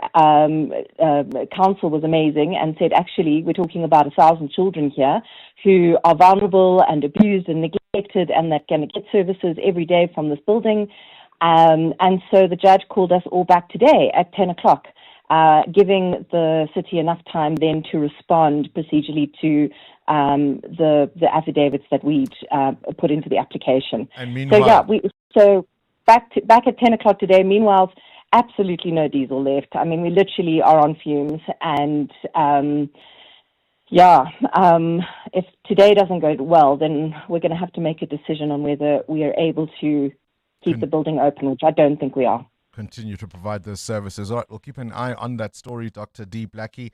Speaker 3: council was amazing and said, actually, we're talking about 1,000 children here who are vulnerable and abused and neglected, and that can get services every day from this building. And so the judge called us all back today at 10 o'clock. Giving the city enough time then to respond procedurally to the affidavits that we'd put into the application.
Speaker 13: And meanwhile,
Speaker 3: so back at 10 o'clock today. Meanwhile, absolutely no diesel left. I mean, we literally are on fumes, and if today doesn't go well, then we're going to have to make a decision on whether we are able to keep the building open, which I don't think we are.
Speaker 13: Continue to provide those services. All right, we'll keep an eye on that story. Dr. D. Blackie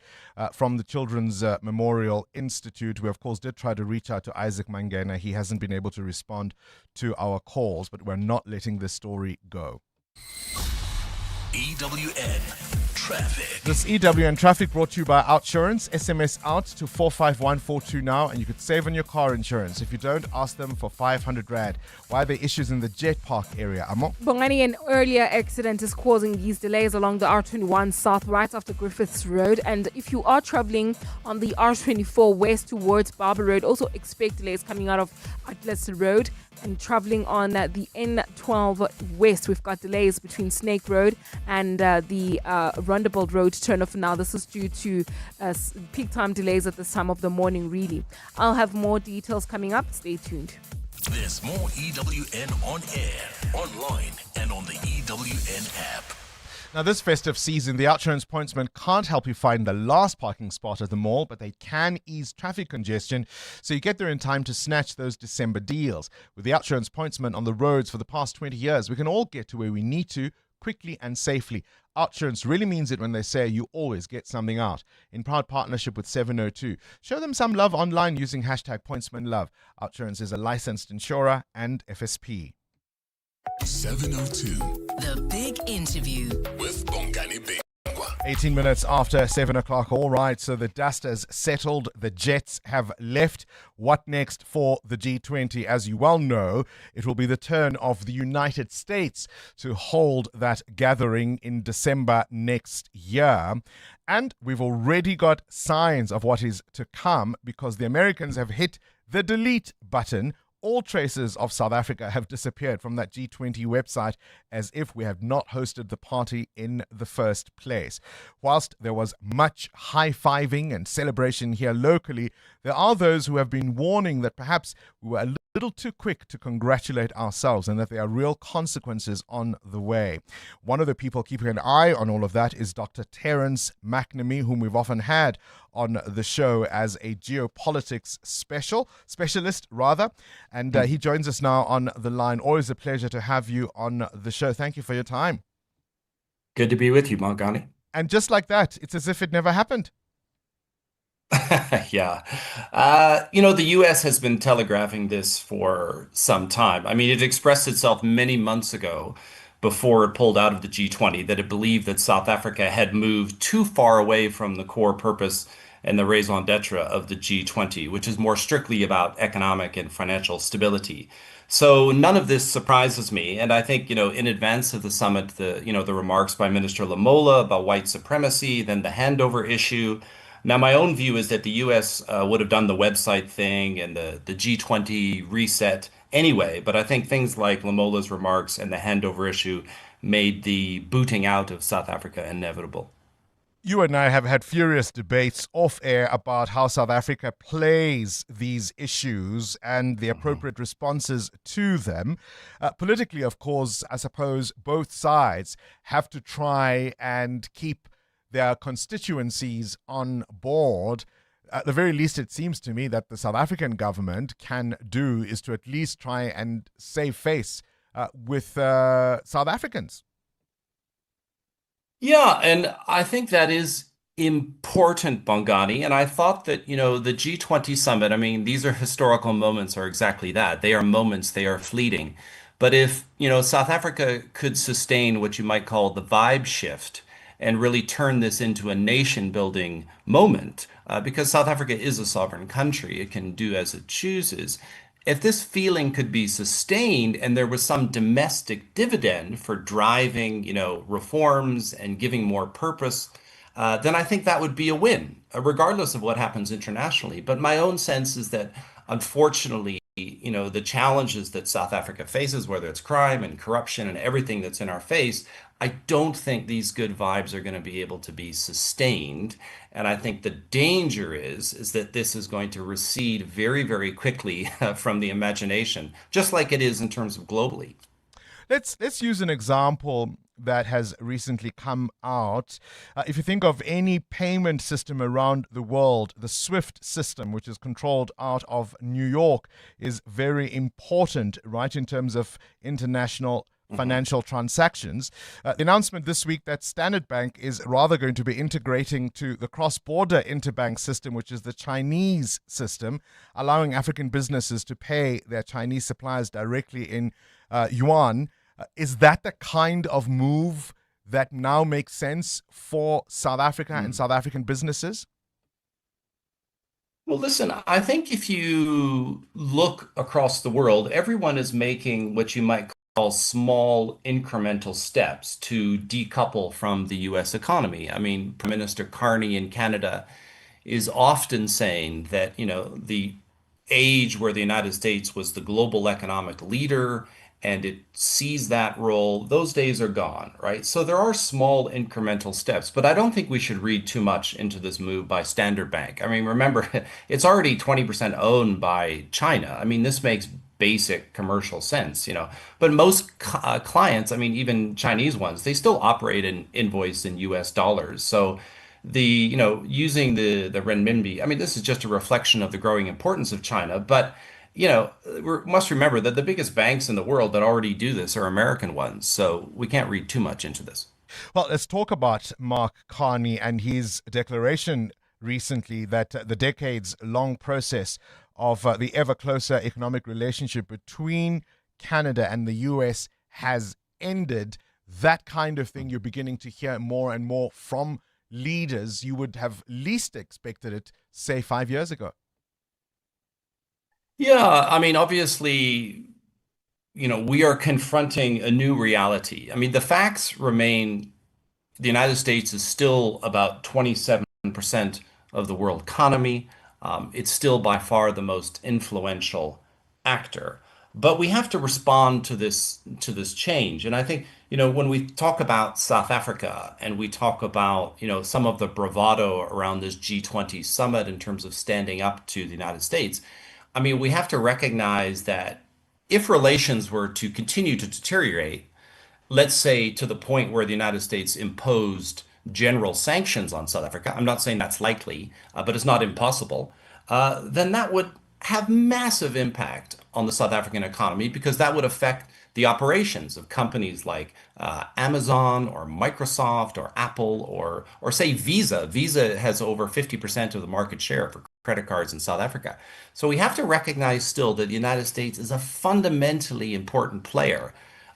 Speaker 13: from the Children's Memorial Institute. We, of course, did try to reach out to Isaac Mangena. He hasn't been able to respond to our calls, but we're not letting this story go.
Speaker 11: EWN Traffic.
Speaker 13: This EWN Traffic brought to you by Outsurance. SMS out to 45142 now, and you could save on your car insurance. If you don't, ask them for 500 Rand. Why are there issues in the Jet Park area, Amo?
Speaker 9: Bongani, an earlier accident is causing these delays along the R21 South right after Griffiths Road. And if you are traveling on the R24 West towards Barber Road, also expect delays coming out of Atlas Road. And traveling on the N12 West, we've got delays between Snake Road and the Rondebold Road turn-off now. This is due to peak time delays at this time of the morning, really. I'll have more details coming up. Stay tuned.
Speaker 11: There's more EWN on air, online, and on the EWN app.
Speaker 13: Now, this festive season, the Outsurance pointsmen can't help you find the last parking spot at the mall, but they can ease traffic congestion so you get there in time to snatch those December deals. With the Outsurance pointsmen on the roads for the past 20 years, we can all get to where we need to quickly and safely. Outsurance really means it when they say you always get something out. In proud partnership with 702. Show them some love online using hashtag pointsmanlove. Outsurance is a licensed insurer and FSP.
Speaker 11: 702.
Speaker 17: The Big Interview
Speaker 11: with Bongani Bingwa.
Speaker 13: 18 minutes after 7 o'clock. All right, so the dust has settled. The Jets have left. What next for the G20? As you well know, it will be the turn of the United States to hold that gathering in December next year. And we've already got signs of what is to come because the Americans have hit the delete button. All traces of South Africa have disappeared from that G20 website as if we have not hosted the party in the first place. Whilst there was much high-fiving and celebration here locally, there are those who have been warning that perhaps we were a little too quick to congratulate ourselves and that there are real consequences on the way. One of the people keeping an eye on all of that is Dr. Terence McNamee, whom we've often had on the show as a geopolitics specialist. And he joins us now on the line. Always a pleasure to have you on the show. Thank you for your time.
Speaker 10: Good to be with you, Bongani.
Speaker 13: And just like that, it's as if it never happened.
Speaker 10: Yeah. The U.S. has been telegraphing this for some time. I mean, it expressed itself many months ago before it pulled out of the G20 that it believed that South Africa had moved too far away from the core purpose and the raison d'etre of the G20, which is more strictly about economic and financial stability. So none of this surprises me. And I think, in advance of the summit, the remarks by Minister Lamola about white supremacy, then the handover issue. Now, my own view is that the U.S. would have done the website thing and the G20 reset anyway. But I think things like Lamola's remarks and the handover issue made the booting out of South Africa inevitable.
Speaker 13: You and I have had furious debates off air about how South Africa plays these issues and the appropriate responses to them. Politically, of course, I suppose both sides have to try and keep their constituencies on board. At the very least, it seems to me that the South African government can do is to at least try and save face with South Africans.
Speaker 10: Yeah, and I think that is important, Bongani. And I thought that, the G20 summit, I mean, these are historical moments, are exactly that. They are moments, they are fleeting. But if, South Africa could sustain what you might call the vibe shift and really turn this into a nation building moment, because South Africa is a sovereign country, it can do as it chooses. If this feeling could be sustained and there was some domestic dividend for driving, reforms and giving more purpose, then I think that would be a win, regardless of what happens internationally. But my own sense is that, unfortunately, the challenges that South Africa faces, whether it's crime and corruption and everything that's in our face, I don't think these good vibes are going to be able to be sustained. And I think the danger is that this is going to recede very, very quickly from the imagination, just like it is in terms of globally.
Speaker 13: Let's use an example that has recently come out. If you think of any payment system around the world, the SWIFT system, which is controlled out of New York, is very important, right, in terms of international financial transactions. The announcement this week that Standard Bank is rather going to be integrating to the cross-border interbank system, which is the Chinese system, allowing African businesses to pay their Chinese suppliers directly in yuan. Is that the kind of move that now makes sense for South Africa and South African businesses?
Speaker 10: Well, listen, I think if you look across the world, everyone is making what you might call small incremental steps to decouple from the US economy. I mean, Prime Minister Carney in Canada is often saying that, the age where the United States was the global economic leader and it sees that role, those days are gone, right? So there are small incremental steps, but I don't think we should read too much into this move by Standard Bank. I mean, remember, it's already 20% owned by China. I mean, this makes basic commercial sense, but most clients, I mean, even Chinese ones, they still operate and invoice in US dollars. So using the renminbi, I mean, this is just a reflection of the growing importance of China, but we must remember that the biggest banks in the world that already do this are American ones. So we can't read too much into this.
Speaker 13: Well, let's talk about Mark Carney and his declaration recently that the decades-long process of the ever closer economic relationship between Canada and the US has ended. That kind of thing you're beginning to hear more and more from leaders. You would have least expected it, say, 5 years ago.
Speaker 10: Yeah, I mean, obviously, we are confronting a new reality. I mean, the facts remain the United States is still about 27% of the world economy. It's still by far the most influential actor. But we have to respond to this change. And I think, when we talk about South Africa and we talk about, some of the bravado around this G20 summit in terms of standing up to the United States, I mean, we have to recognize that if relations were to continue to deteriorate, let's say to the point where the United States imposed general sanctions on South Africa, I'm not saying that's likely, but it's not impossible, then that would have massive impact on the South African economy because that would affect the operations of companies like Amazon or Microsoft or Apple or say Visa. Visa has over 50% of the market share for credit cards in South Africa. So we have to recognize still that the United States is a fundamentally important player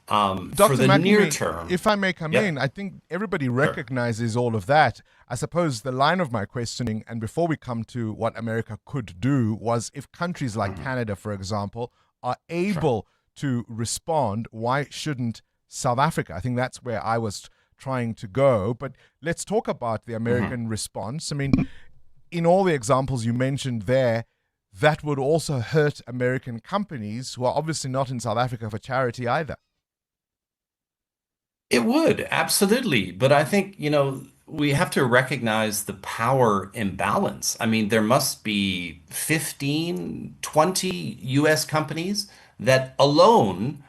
Speaker 10: for the near term.
Speaker 13: If I may come in, I think everybody recognizes all of that. I suppose the line of my questioning, and before we come to what America could do, was if countries like Canada, for example, are able to respond, why shouldn't South Africa? I think that's where I was trying to go. But let's talk about the American response. I mean, in all the examples you mentioned there, that would also hurt American companies who are obviously not in South Africa for charity either.
Speaker 10: It would, absolutely. But I think, we have to recognize the power imbalance. I mean, there must be 15, 20 US companies that alone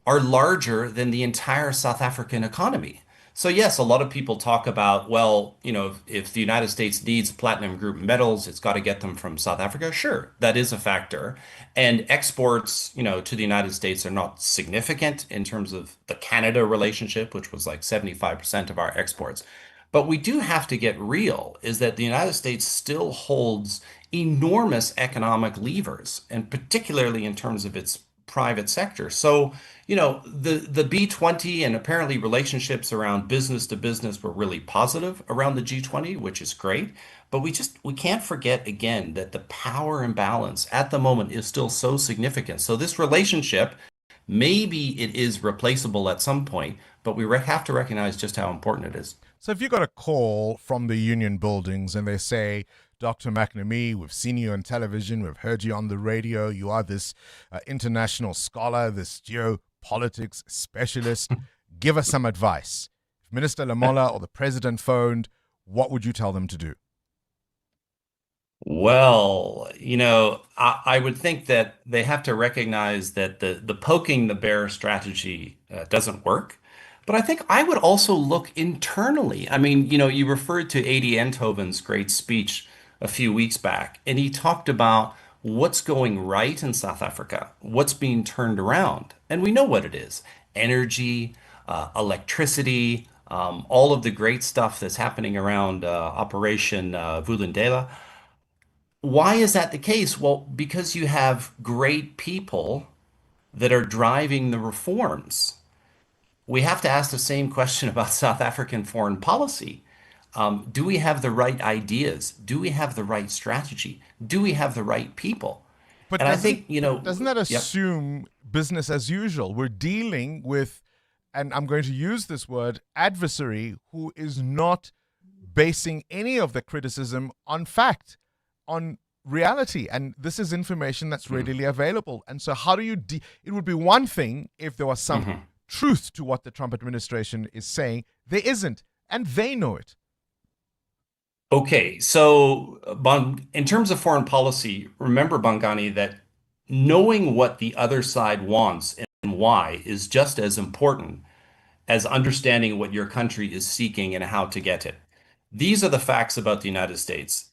Speaker 10: are larger than the entire South African economy. So yes, a lot of people talk about, well, if the United States needs platinum group metals, it's got to get them from South Africa. Sure, that is a factor. And exports, to the United States are not significant in terms of the Canada relationship, which was like 75% of our exports. But we do have to get real, is that the United States still holds enormous economic levers, and particularly in terms of its private sector. So, the B20 and apparently relationships around business to business were really positive around the G20, which is great. But we can't forget again that the power imbalance at the moment is still so significant. So this relationship, maybe it is replaceable at some point, but we have to recognize just how important it is.
Speaker 13: So if you got a call from the union buildings and they say, Dr. McNamee, we've seen you on television, we've heard you on the radio, you are this international scholar, this geopolitics specialist, give us some advice. If Minister Lamola or the president phoned, what would you tell them to do?
Speaker 10: Well, I would think that they have to recognize that the poking the bear strategy doesn't work. But I think I would also look internally. I mean, you referred to Adi Enthoven's great speech a few weeks back, and he talked about what's going right in South Africa, what's being turned around. And we know what it is: energy, electricity, all of the great stuff that's happening around Operation Vulindlela. Why is that the case? Well, because you have great people that are driving the reforms. We have to ask the same question about South African foreign policy. Do we have the right ideas? Do we have the right strategy? Do we have the right people?
Speaker 13: But
Speaker 10: and I think,
Speaker 13: doesn't that assume business as usual? We're dealing with, and I'm going to use this word, adversary who is not basing any of the criticism on fact, on reality. And this is information that's readily available. And so how do you, it would be one thing if there was some truth to what the Trump administration is saying. There isn't, and they know it.
Speaker 10: Okay, so in terms of foreign policy, remember, Bongani, that knowing what the other side wants and why is just as important as understanding what your country is seeking and how to get it. These are the facts about the United States.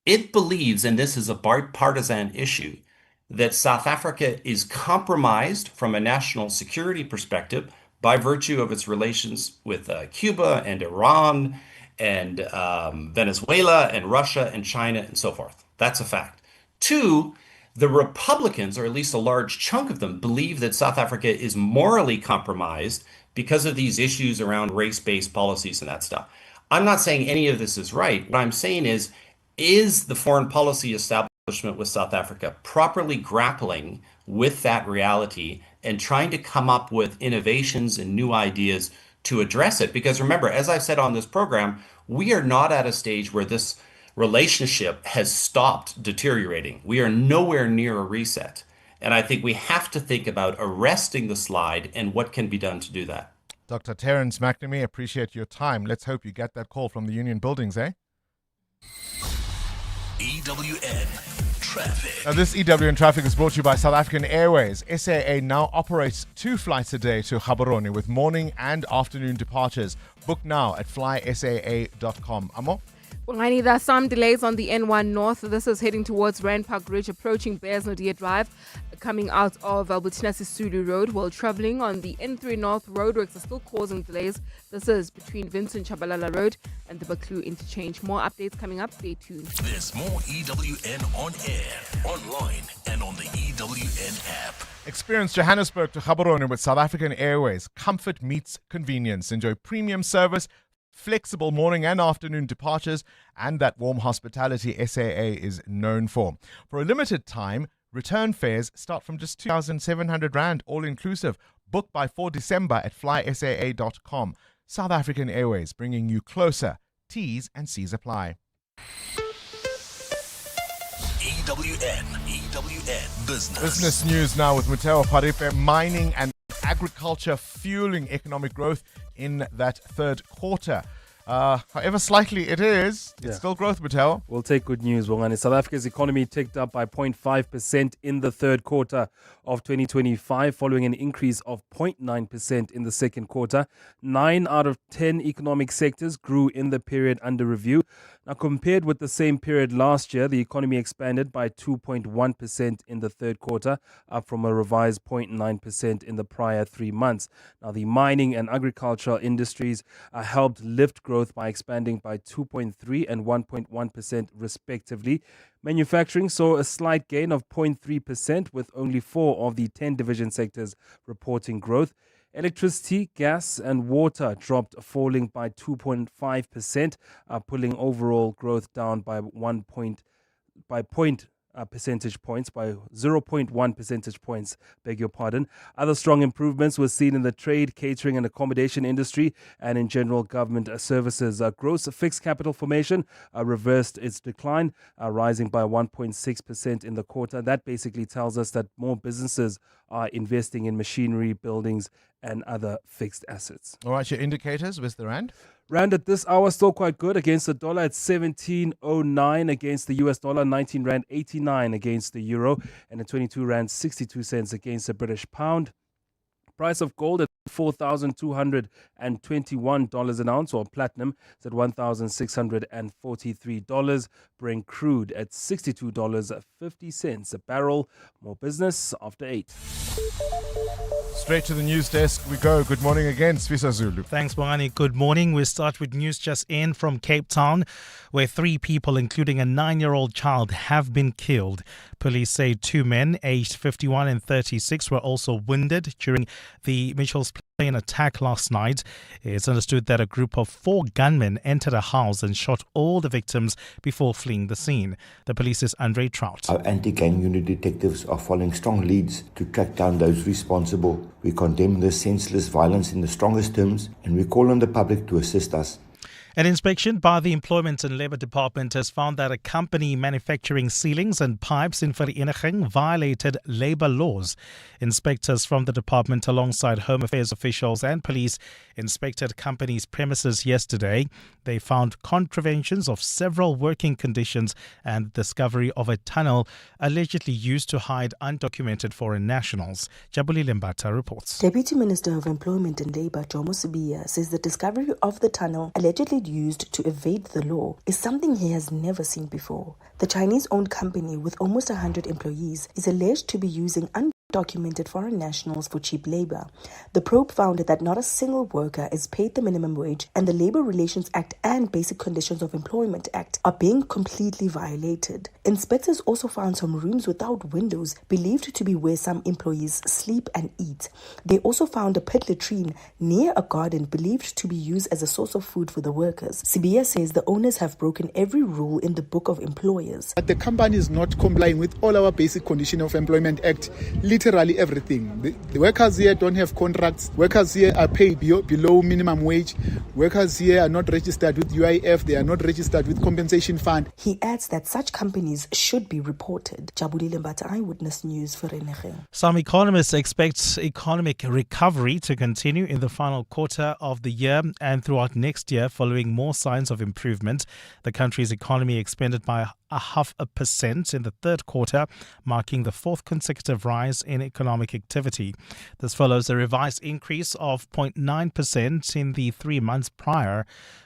Speaker 10: It believes, and this is a bipartisan issue, that South Africa is compromised from a national security perspective by virtue of its relations with Cuba and Iran and Venezuela and Russia and China and so forth. That's a fact. Two, the Republicans, or at least a large chunk of them, believe that South Africa is morally compromised because of these issues around race-based policies and that stuff. I'm not saying any of this is right. What I'm saying is the foreign policy establishment with South Africa properly grappling with that reality and trying to come up with innovations and new ideas to address it? Because remember, as I said on this program, we are not at a stage where this relationship has stopped deteriorating. We are nowhere near a reset. And I think we have to think about arresting the slide and what can be done to do that.
Speaker 13: Dr. Terence McNamee, appreciate your time. Let's hope you get that call from the union buildings, eh?
Speaker 11: EWN Traffic.
Speaker 13: Now, this EWN Traffic is brought to you by South African Airways. SAA now operates 2 flights a day to Gaborone with morning and afternoon departures. Book now at flysaa.com. Amo?
Speaker 9: Well, I need there are some delays on the N1 North. This is heading towards Rand Park Ridge, approaching Bears Nadia Drive, coming out of Albertina Sisulu Road. While traveling on the N3 North, roadworks are still causing delays. This is between Vincent Chabalala Road and the Baklu interchange. More updates coming up. Stay tuned.
Speaker 11: There's more EWN on air, online, and on the EWN app.
Speaker 13: Experience Johannesburg to Gaborone with South African Airways. Comfort meets convenience. Enjoy premium service, flexible morning and afternoon departures, and that warm hospitality SAA is known for. For a limited time, return fares start from just 2,700 Rand, all inclusive. Book by 4 December at flysaa.com. South African Airways, bringing you closer. T's and C's apply.
Speaker 11: EWN Business.
Speaker 13: Business news now with Mateo Paripe. Mining and agriculture fueling economic growth in that third quarter. However slightly it is, it's still growth, Mattel.
Speaker 8: We'll take good news, Bongani. South Africa's economy ticked up by 0.5% in the third quarter of 2025, following an increase of 0.9% in the second quarter. 9 out of 10 economic sectors grew in the period under review. Now, compared with the same period last year, the economy expanded by 2.1% in the third quarter, up from a revised 0.9% in the prior 3 months. Now, the mining and agricultural industries helped lift growth by expanding by 2.3 and 1.1% respectively. Manufacturing saw a slight gain of 0.3%, with only 4 of the 10 division sectors reporting growth. Electricity, gas and water dropped, falling by 2.5%, pulling overall growth down by 0.1 percentage points, by 0.1 percentage points, beg your pardon. Other strong improvements were seen in the trade, catering and accommodation industry and in general government services. Gross fixed capital formation reversed its decline, rising by 1.6% in the quarter. That basically tells us that more businesses are investing in machinery, buildings and other fixed assets.
Speaker 13: All right, your indicators, where's the rand?
Speaker 8: Rand at this hour still quite good against the dollar at 17.09 against the US dollar, 19 Rand 89 against the euro, and at 22 Rand 62 cents against the British pound. Price of gold at $4,221 an ounce, or platinum is at $1,643. Brent crude at $62.50 a barrel. More business after 8.
Speaker 13: Straight to the news desk we go. Good morning again, Sfisa Zulu.
Speaker 5: Thanks, Bongani. Good morning. We start with news just in from Cape Town, where 3 people, including a 9-year-old child, have been killed. Police say 2 men, aged 51 and 36, were also wounded during the Mitchell's Plain attack last night. It's understood that a group of 4 gunmen entered a house and shot all the victims before fleeing the scene. The police's Andre Trout.
Speaker 15: Our anti-gang unit detectives are following strong leads to track down those responsible. We condemn this senseless violence in the strongest terms, and we call on the public to assist us.
Speaker 5: An inspection by the Employment and Labour Department has found that a company manufacturing ceilings and pipes in Vereeniging violated labour laws. Inspectors from the department, alongside Home Affairs officials and police, inspected company's premises yesterday. They found contraventions of several working conditions and the discovery of a tunnel allegedly used to hide undocumented foreign nationals. Jabulile Mbata reports.
Speaker 16: Deputy Minister of Employment and Labour, Jomo Sibiya, says the discovery of the tunnel allegedly used to evade the law is something he has never seen before. The Chinese-owned company, with almost 100 employees, is alleged to be using undocumented foreign nationals for cheap labor. The probe found that not a single worker is paid the minimum wage, and the Labour Relations Act and Basic Conditions of Employment Act are being completely violated. Inspectors also found some rooms without windows, believed to be where some employees sleep and eat. They also found a pit latrine near a garden believed to be used as a source of food for the workers. Sibiya says the owners have broken every rule in the Book of Employers.
Speaker 18: But the company is not complying with all our Basic Conditions of Employment Act, literally everything. The workers here don't have contracts. Workers here are paid below minimum wage. Workers here are not registered with UIF. They are not registered with Compensation Fund.
Speaker 16: He adds that such companies should be reported. Jabulile Mbata, Eyewitness News, Vereeniging.
Speaker 5: Some economists expect economic recovery to continue in the final quarter of the year and throughout next year, following more signs of improvement. The country's economy expanded by 0.5% in the third quarter, marking the 4th consecutive rise in economic activity. This follows a revised increase of 0.9% in the 3 months prior.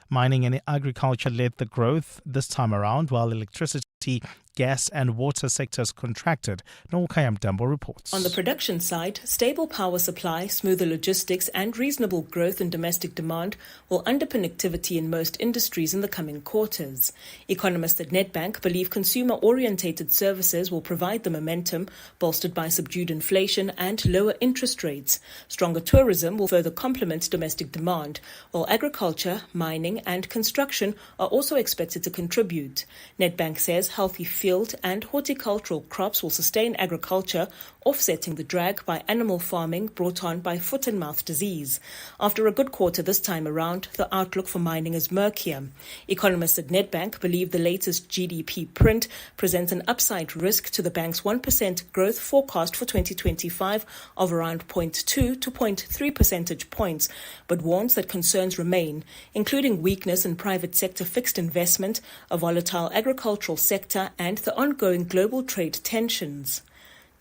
Speaker 5: Mining and agriculture led the growth this time around, while electricity, gas and water sectors contracted. Nolkayam Dambo reports.
Speaker 19: On the production side, stable power supply, smoother logistics and reasonable growth in domestic demand will underpin activity in most industries in the coming quarters. Economists at Nedbank believe consumer-orientated services will provide the momentum, bolstered by subdued inflation and lower interest rates. Stronger tourism will further complement domestic demand, while agriculture, mining and construction are also expected to contribute. Nedbank says healthy fuel field and horticultural crops will sustain agriculture, offsetting the drag by animal farming brought on by foot-and-mouth disease. After a good quarter this time around, the outlook for mining is murkier. Economists at Nedbank believe the latest GDP print presents an upside risk to the bank's 1% growth forecast for 2025 of around 0.2 to 0.3 percentage points, but warns that concerns remain, including weakness in private sector fixed investment, a volatile agricultural sector, and the ongoing global trade tensions.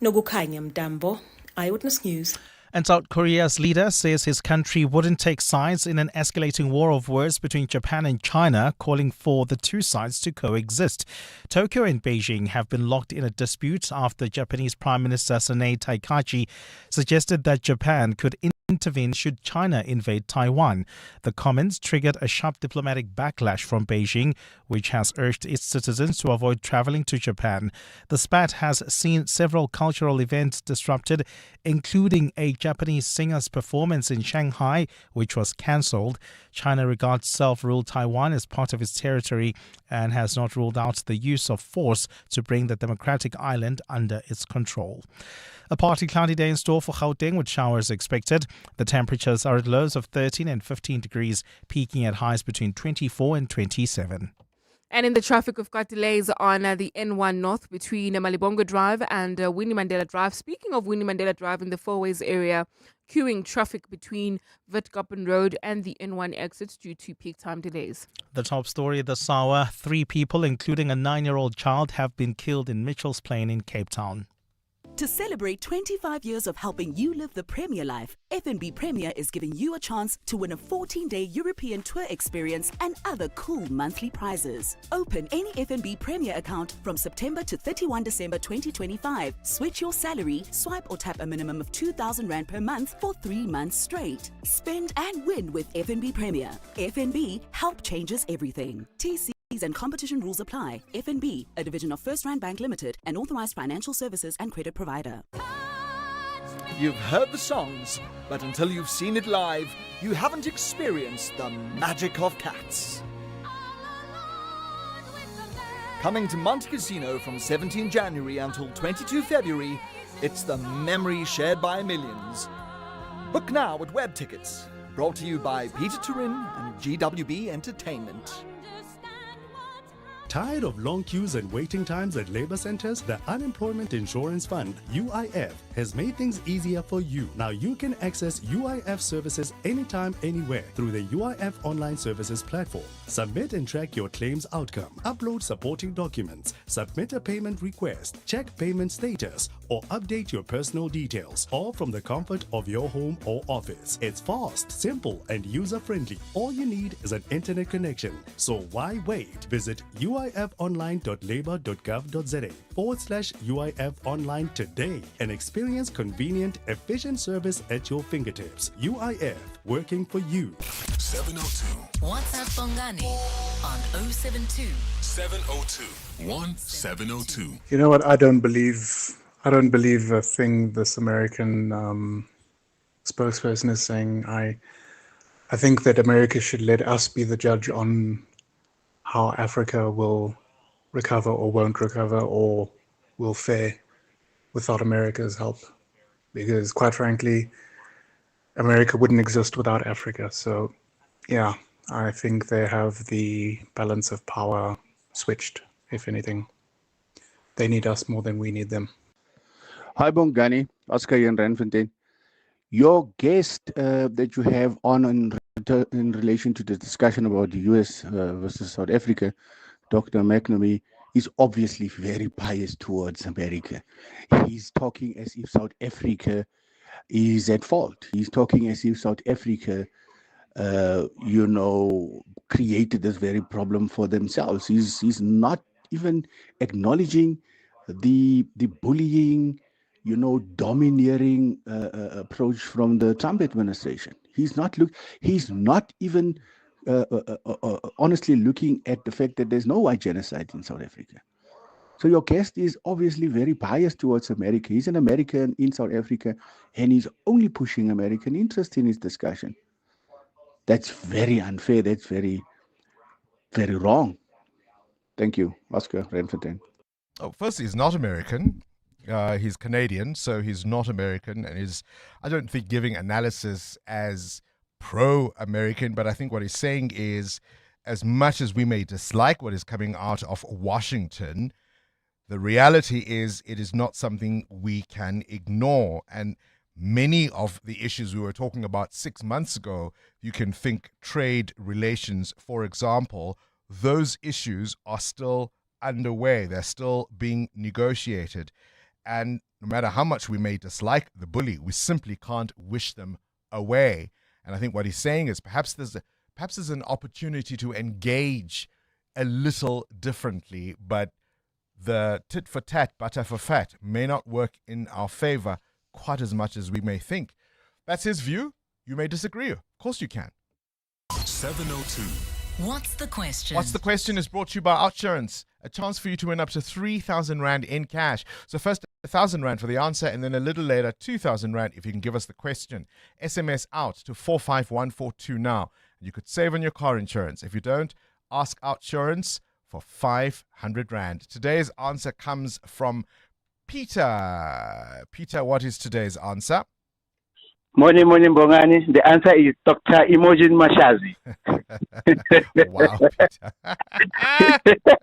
Speaker 19: Nogukhanya Mdambo, Eyewitness News.
Speaker 5: And South Korea's leader says his country wouldn't take sides in an escalating war of words between Japan and China, calling for the two sides to coexist. Tokyo and Beijing have been locked in a dispute after Japanese Prime Minister Sanae Taikachi suggested that Japan could intervene should China invade Taiwan. The comments triggered a sharp diplomatic backlash from Beijing, which has urged its citizens to avoid traveling to Japan. The spat has seen several cultural events disrupted, including a Japanese singer's performance in Shanghai, which was cancelled. China regards self-ruled Taiwan as part of its territory and has not ruled out the use of force to bring the democratic island under its control. A partly cloudy day in store for Gauteng with showers expected. The temperatures are at lows of 13 and 15 degrees, peaking at highs between 24 and 27.
Speaker 9: And in the traffic, we've got delays on the N1 North between Malibongo Drive and Winnie Mandela Drive. Speaking of Winnie Mandela Drive in the Fourways area, queuing traffic between Witkappen Road and the N1 exits due to peak time delays.
Speaker 5: The top story this hour, 3 people, including a 9-year-old child, have been killed in Mitchell's Plain in Cape Town.
Speaker 1: To celebrate 25 years of helping you live the Premier life, FNB Premier is giving you a chance to win a 14-day European tour experience and other cool monthly prizes. Open any FNB Premier account from September to 31 December 2025. Switch your salary, swipe or tap a minimum of 2,000 Rand per month for 3 months straight. Spend and win with FNB Premier. FNB, help changes everything. TC and competition rules apply. FNB, a division of First Rand Bank Limited, an authorized financial services and credit provider.
Speaker 2: You've heard the songs, but until you've seen it live, you haven't experienced the magic of cats. Coming to Monte Casino from 17 January until 22 February, it's the memory shared by millions. Book now at Web Tickets. Brought to you by Peter Turin and GWB Entertainment.
Speaker 4: Tired of long queues and waiting times at labor centers? The Unemployment Insurance Fund, UIF, has made things easier for you. Now you can access UIF services anytime, anywhere through the UIF online services platform. Submit and track your claims outcome. Upload supporting documents. Submit a payment request. Check payment status or update your personal details, all from the comfort of your home or office. It's fast, simple, and user-friendly. All you need is an internet connection. So why wait? Visit uifonline.labor.gov.za/UIF online today and experience convenient, efficient service at your fingertips. UIF, working for you.
Speaker 11: 702.
Speaker 17: WhatsApp Bongani on 072
Speaker 11: 702 1702.
Speaker 18: You know what? I don't believe a thing this American spokesperson is saying. I think that America should let us be the judge on how Africa will recover or won't recover or will fare without America's help. Because quite frankly, America wouldn't exist without Africa. So yeah, I think they have the balance of power switched, if anything. They need us more than we need them.
Speaker 20: Hi Bongani, Oscar here in Randfontein. Your guest that you have on in relation to the discussion about the US versus South Africa, Dr. McNamee, is obviously very biased towards America. He's talking as if South Africa is at fault. He's talking as if South Africa, created this very problem for themselves. He's not even acknowledging the bullying, domineering approach from the Trump administration. He's not even honestly looking at the fact that there's no white genocide in South Africa. So your guest is obviously very biased towards America. He's an American in South Africa, and he's only pushing American interest in his discussion. That's very unfair. That's very, very wrong. Thank you, Oscar Renfontaine.
Speaker 13: Oh, firstly, he's not American. He's Canadian, so he's not American, and is, I don't think, giving analysis as pro-American, but I think what he's saying is, as much as we may dislike what is coming out of Washington, the reality is it is not something we can ignore. And many of the issues we were talking about 6 months ago, you can think trade relations, for example, those issues are still underway. They're still being negotiated. And no matter how much we may dislike the bully, we simply can't wish them away. And I think what he's saying is perhaps there's an opportunity to engage a little differently, but the tit for tat, butter for fat may not work in our favor quite as much as we may think. That's his view. You may disagree. Of course you can.
Speaker 11: 702.
Speaker 17: What's the question?
Speaker 13: What's the question is brought to you by Outsurance. A chance for you to win up to 3,000 Rand in cash. So first 1,000 Rand for the answer, and then a little later 2,000 Rand if you can give us the question. SMS out to 45142 now. You could save on your car insurance. If you don't, ask Outsurance for 500 Rand. Today's answer comes from Peter. Peter, what is today's answer?
Speaker 6: Morning, Bongani. The answer is Dr. Imogen Mashazi.
Speaker 13: Wow, Peter.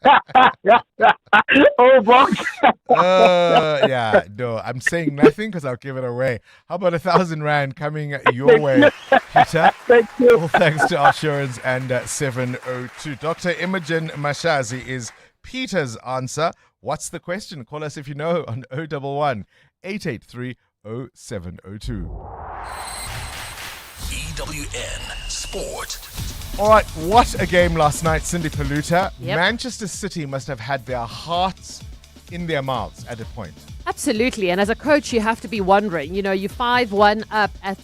Speaker 6: Oh, box.
Speaker 13: Yeah, no, I'm saying nothing because I'll give it away. How about 1,000 Rand coming your way, Peter?
Speaker 6: Thank you.
Speaker 13: All thanks to Outsurance and 702. Dr. Imogen Mashazi is Peter's answer. What's the question? Call us if you know on 011 883 0702.
Speaker 11: EWN Sport.
Speaker 13: All right, what a game last night, Cindy Paluta.
Speaker 7: Yep.
Speaker 13: Manchester City must have had their hearts in their mouths at a point.
Speaker 7: Absolutely, and as a coach, you have to be wondering. You know, you're 5-1 up at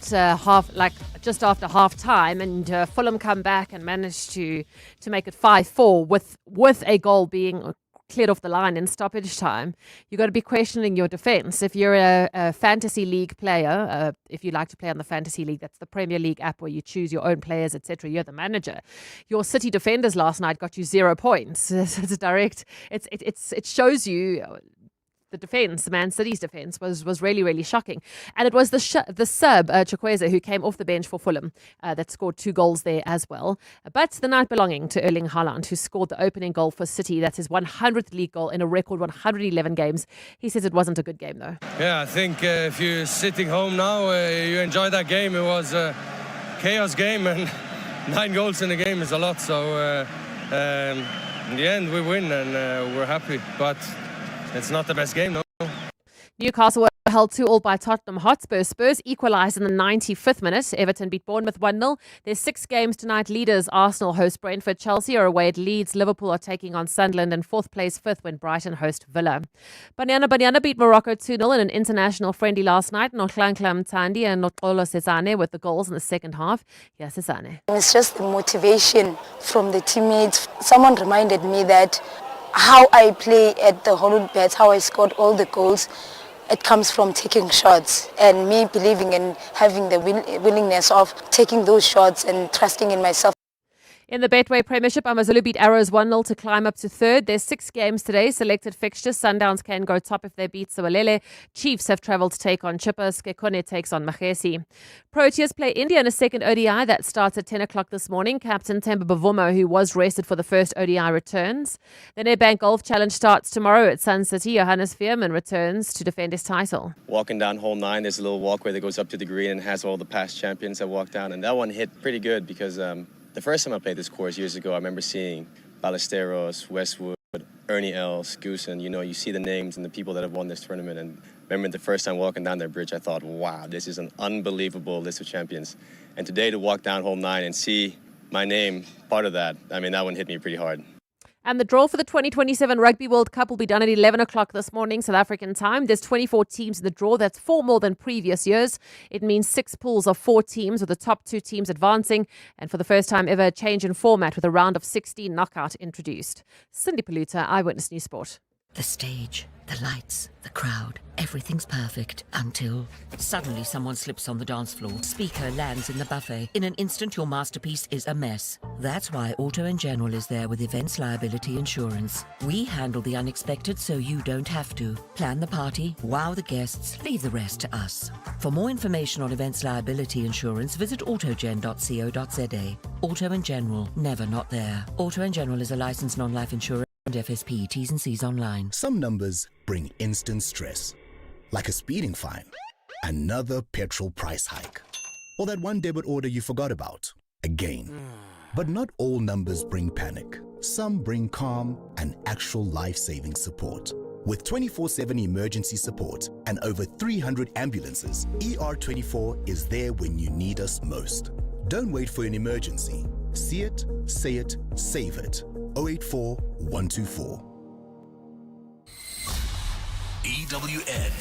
Speaker 7: just after half time, and Fulham come back and manage to make it 5-4 with a goal being cleared off the line in stoppage time. You've got to be questioning your defense. If you're a fantasy league player, if you like to play on the fantasy league, that's the Premier League app where you choose your own players, etc. You're the manager. Your City defenders last night got you 0 points. It's direct. It shows you. The defense, the Man City's defense, was really, really shocking. And it was the sub, Chukwueze, who came off the bench for Fulham, that scored 2 goals there as well. But the night belonging to Erling Haaland, who scored the opening goal for City. That's his 100th league goal in a record 111 games. He says it wasn't a good game, though.
Speaker 12: Yeah, I think if you're sitting home now, you enjoy that game. It was a chaos game, and 9 goals in a game is a lot. So in the end, we win, and we're happy. But it's not the best game, no.
Speaker 7: Newcastle were held 2-2 by Tottenham Hotspur. Spurs equalised in the 95th minute. Everton beat Bournemouth 1-0. There's 6 games tonight. Leaders Arsenal host Brentford. Chelsea are away at Leeds. Liverpool are taking on Sunderland. And 4th place 5th when Brighton host Villa. Banyana beat Morocco 2-0 in an international friendly last night. Nohlankla Mthandi and Notolo Sesane with the goals in the second half. Yes, Sesane.
Speaker 14: It's just the motivation from the teammates. Someone reminded me that how I play at the Hollywood Bets, how I scored all the goals, it comes from taking shots and me believing and having the willingness of taking those shots and trusting in myself.
Speaker 7: In the Betway Premiership, AmaZulu beat Arrows 1-0 to climb up to 3rd. There's 6 games today, selected fixtures. Sundowns can go top if they beat Sewelele. Chiefs have travelled to take on Chippers. Kekone takes on Magesi. Proteas play India in a second ODI that starts at 10 o'clock this morning. Captain Themba Bavuma, who was rested for the first ODI, returns. The Nedbank Golf Challenge starts tomorrow at Sun City. Johannes Veerman returns to defend his title.
Speaker 21: Walking down hole 9, there's a little walkway that goes up to the green and has all the past champions that walk down. And that one hit pretty good because the first time I played this course years ago, I remember seeing Ballesteros, Westwood, Ernie Els, Goosen. You know, you see the names and the people that have won this tournament. And I remember the first time walking down that bridge, I thought, wow, this is an unbelievable list of champions. And today to walk down hole 9 and see my name part of that, I mean, that one hit me pretty hard.
Speaker 7: And the draw for the 2027 Rugby World Cup will be done at 11 o'clock this morning, South African time. There's 24 teams in the draw. That's 4 more than previous years. It means 6 pools of 4 teams, with the top 2 teams advancing. And for the first time ever, a change in format with a round of 16 knockout introduced. Cindy Paluta, Eyewitness News Sport.
Speaker 3: The stage, the lights, the crowd, everything's perfect until suddenly someone slips on the dance floor. Speaker lands in the buffet. In an instant, your masterpiece is a mess. That's why Auto & General is there with events liability insurance. We handle the unexpected so you don't have to. Plan the party, wow the guests, leave the rest to us. For more information on events liability insurance, visit autogen.co.za. Auto & General, never not there. Auto & General is a licensed non-life insurer and FSP. T's and C's online.
Speaker 22: Some numbers bring instant stress, like a speeding fine, another petrol price hike, or that one debit order you forgot about, again. But not all numbers bring panic. Some bring calm and actual life-saving support. With 24/7 emergency support and over 300 ambulances, ER24 is there when you need us most. Don't wait for an emergency. See it, say it, save it. 084 124.
Speaker 11: EWN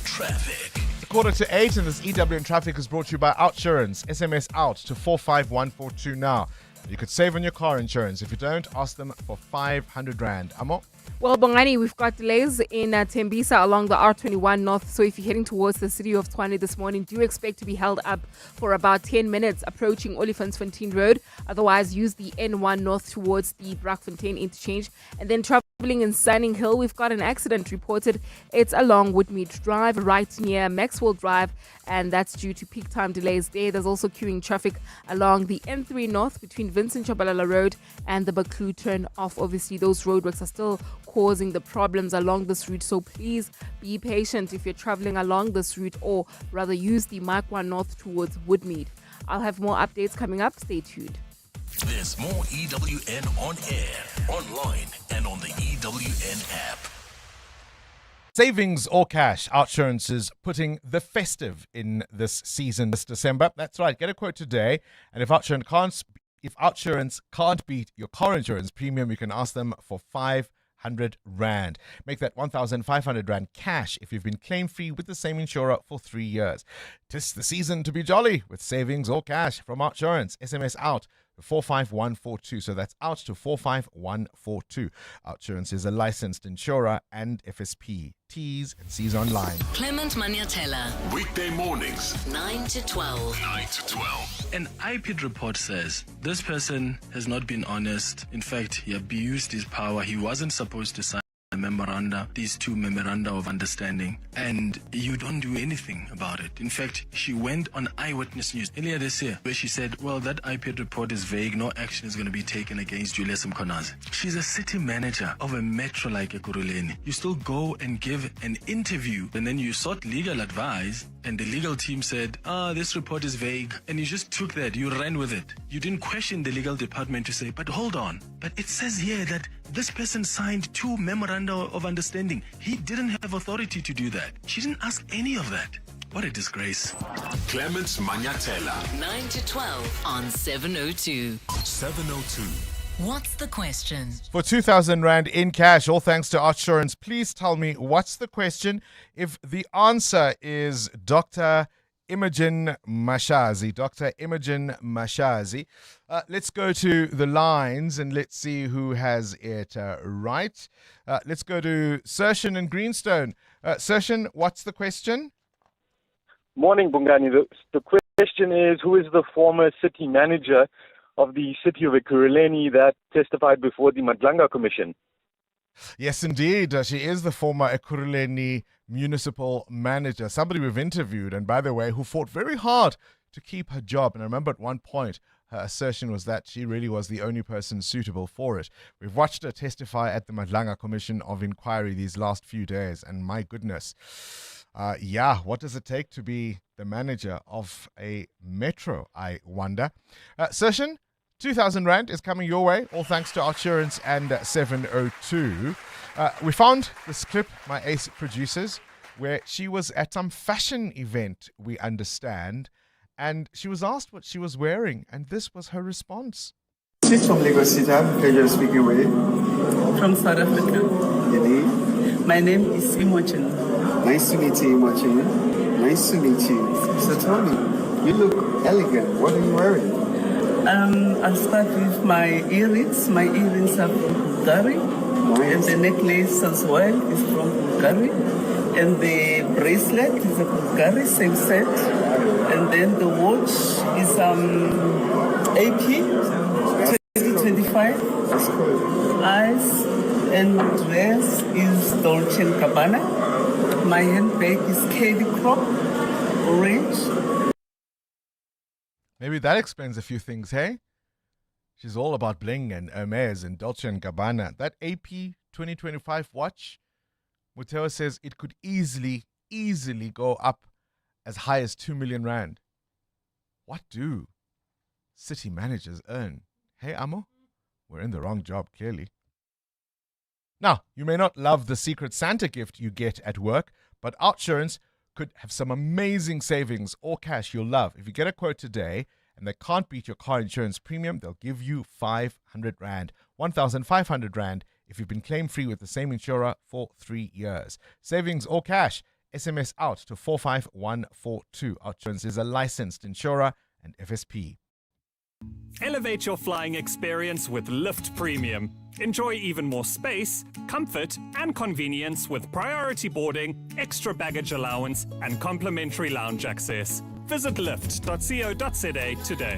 Speaker 11: Traffic.
Speaker 13: 7:45, and this EWN Traffic is brought to you by Outsurance. SMS out to 45142 now. You could save on your car insurance. If you don't, ask them for 500 Rand. Amo?
Speaker 9: Well, Bongani, we've got delays in Tembisa along the R21 North. So if you're heading towards the city of Tshwane this morning, do expect to be held up for about 10 minutes approaching Olifantsfontein Road. Otherwise, use the N1 North towards the Brakfontein interchange. And then traveling in Sunning Hill, we've got an accident reported. It's along Woodmead Drive, right near Maxwell Drive, and that's due to peak time delays there. There's also queuing traffic along the N3 North between Vincent Chabalala Road and the Baklu turn off. Obviously, those roadworks are still causing the problems along this route, so please be patient if you're traveling along this route, or rather use the Mark 1 North towards Woodmead. I'll have more updates coming up. Stay tuned.
Speaker 11: There's more EWN on air, online, and on the EWN app.
Speaker 13: Savings or cash, Outsurance is putting the festive in this season this December. That's right, get a quote today, and if Outsurance can't beat your car insurance premium, you can ask them for 500 Rand. Make that 1,500 Rand cash if you've been claim-free with the same insurer for 3 years. 'Tis the season to be jolly with savings or cash from Outsurance. SMS out to 45142. So that's out to 45142. Outsurance is a licensed insurer and FSP. T's and C's online.
Speaker 17: Clement Maniatella.
Speaker 11: Weekday mornings,
Speaker 17: 9 to 12.
Speaker 11: 9 to 12.
Speaker 23: An IPID report says this person has not been honest. In fact, he abused his power. He wasn't supposed to sign a memoranda, these two memoranda of understanding, and you don't do anything about it. In fact, she went on Eyewitness News earlier this year where she said, well, that IPID report is vague. No action is going to be taken against Julius Mkonazi. She's a city manager of a metro like Ekurhuleni. You still go and give an interview, and then you sought legal advice, and the legal team said, this report is vague, and you just took that, you ran with it. You didn't question the legal department to say, but hold on, but it says here that this person signed 2 memoranda of understanding. He didn't have authority to do that. She didn't ask any of that. What a disgrace.
Speaker 11: Clement Maniatella.
Speaker 17: 9 to 12 on 702.
Speaker 11: 702.
Speaker 17: What's the question?
Speaker 13: For 2,000 Rand in cash, all thanks to Outsurance. Please tell me, what's the question? If the answer is Dr. Imogen Mashazi. Dr. Imogen Mashazi. Let's go to the lines and let's see who has it right. Let's go to Sershin and Greenstone. Sershin, what's the question?
Speaker 24: Morning, Bongani. The question is, who is the former city manager of the city of Ekurhuleni that testified before the Madlanga Commission?
Speaker 13: Yes, indeed. She is the former Ekurhuleni municipal manager, somebody we've interviewed, and by the way, who fought very hard to keep her job. And I remember at one point, her assertion was that she really was the only person suitable for it. We've watched her testify at the Madlanga Commission of Inquiry these last few days, and my goodness, what does it take to be the manager of a metro, I wonder? Sershin, 2,000 Rand is coming your way, all thanks to Outsurance and 702. We found this clip, my ace producers, where she was at some fashion event, we understand, and she was asked what she was wearing, and this was her response.
Speaker 25: She's from Lagos City. I have the pleasure of speaking with.
Speaker 26: From South Africa.
Speaker 25: Your name?
Speaker 26: My name is Imogen.
Speaker 25: Nice to meet you, Imogen. Nice to meet you. So tell me, you look elegant. What are you wearing?
Speaker 26: I'll start with my earrings. My earrings are from Bulgaria. And the necklace as well is from Bulgaria. And the bracelet is a Bulgari, same set. And then the watch is AP 2025. That's cool. Eyes and dress is Dolce & Gabbana. My handbag is Katie Crop, orange.
Speaker 13: Maybe that explains a few things, hey? She's all about bling and Hermes and Dolce & Gabbana. That AP 2025 watch, Muteo says it could easily go up as high as 2 million rand. What do city managers earn? Hey, Amo, we're in the wrong job, clearly. Now, you may not love the Secret Santa gift you get at work, but OUTsurance could have some amazing savings or cash you'll love. If you get a quote today and they can't beat your car insurance premium, they'll give you 500 rand, 1,500 rand if you've been claim-free with the same insurer for 3 years. Savings or cash, SMS out to 45142. OUTsurance is a licensed insurer and FSP.
Speaker 5: Elevate your flying experience with Lift Premium. Enjoy even more space, comfort, and convenience with priority boarding, extra baggage allowance, and complimentary lounge access. Visit lift.co.za today.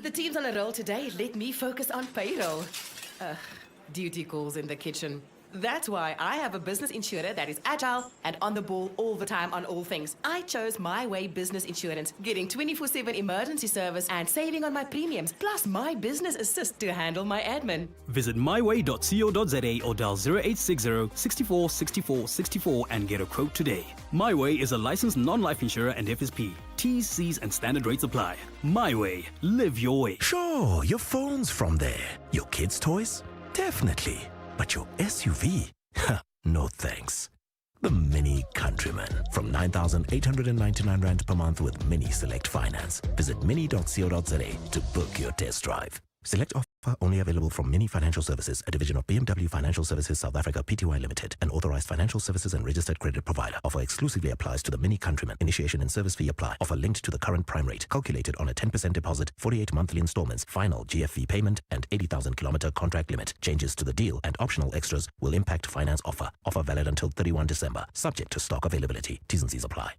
Speaker 8: The team's on a roll today. Let me focus on payroll. Duty calls in the kitchen. That's why I have a business insurer that is agile and on the ball all the time on all things. I chose My Way Business Insurance, getting 24/7 emergency service and saving on my premiums, plus my business assist to handle my admin.
Speaker 10: Visit myway.co.za or dial 0860 64 64 64 and get a quote today. My Way is a licensed non-life insurer and FSP. T's, C's and standard rates apply. My Way. Live your way.
Speaker 15: Sure, your phone's from there. Your kids' toys? Definitely. But your SUV? No thanks. The Mini Countryman from 9,899 Rand per month with Mini Select Finance. Visit mini.co.za to book your test drive. Select offer only available from Mini Financial Services, a division of BMW Financial Services South Africa Pty Limited, an authorized financial services and registered credit provider. Offer exclusively applies to the Mini Countryman. Initiation and service fee apply. Offer linked to the current prime rate, calculated on a 10% deposit, 48 monthly installments, final GFV payment, and 80,000 kilometer contract limit. Changes to the deal and optional extras will impact finance offer. Offer valid until 31 December, subject to stock availability. T's and C's apply.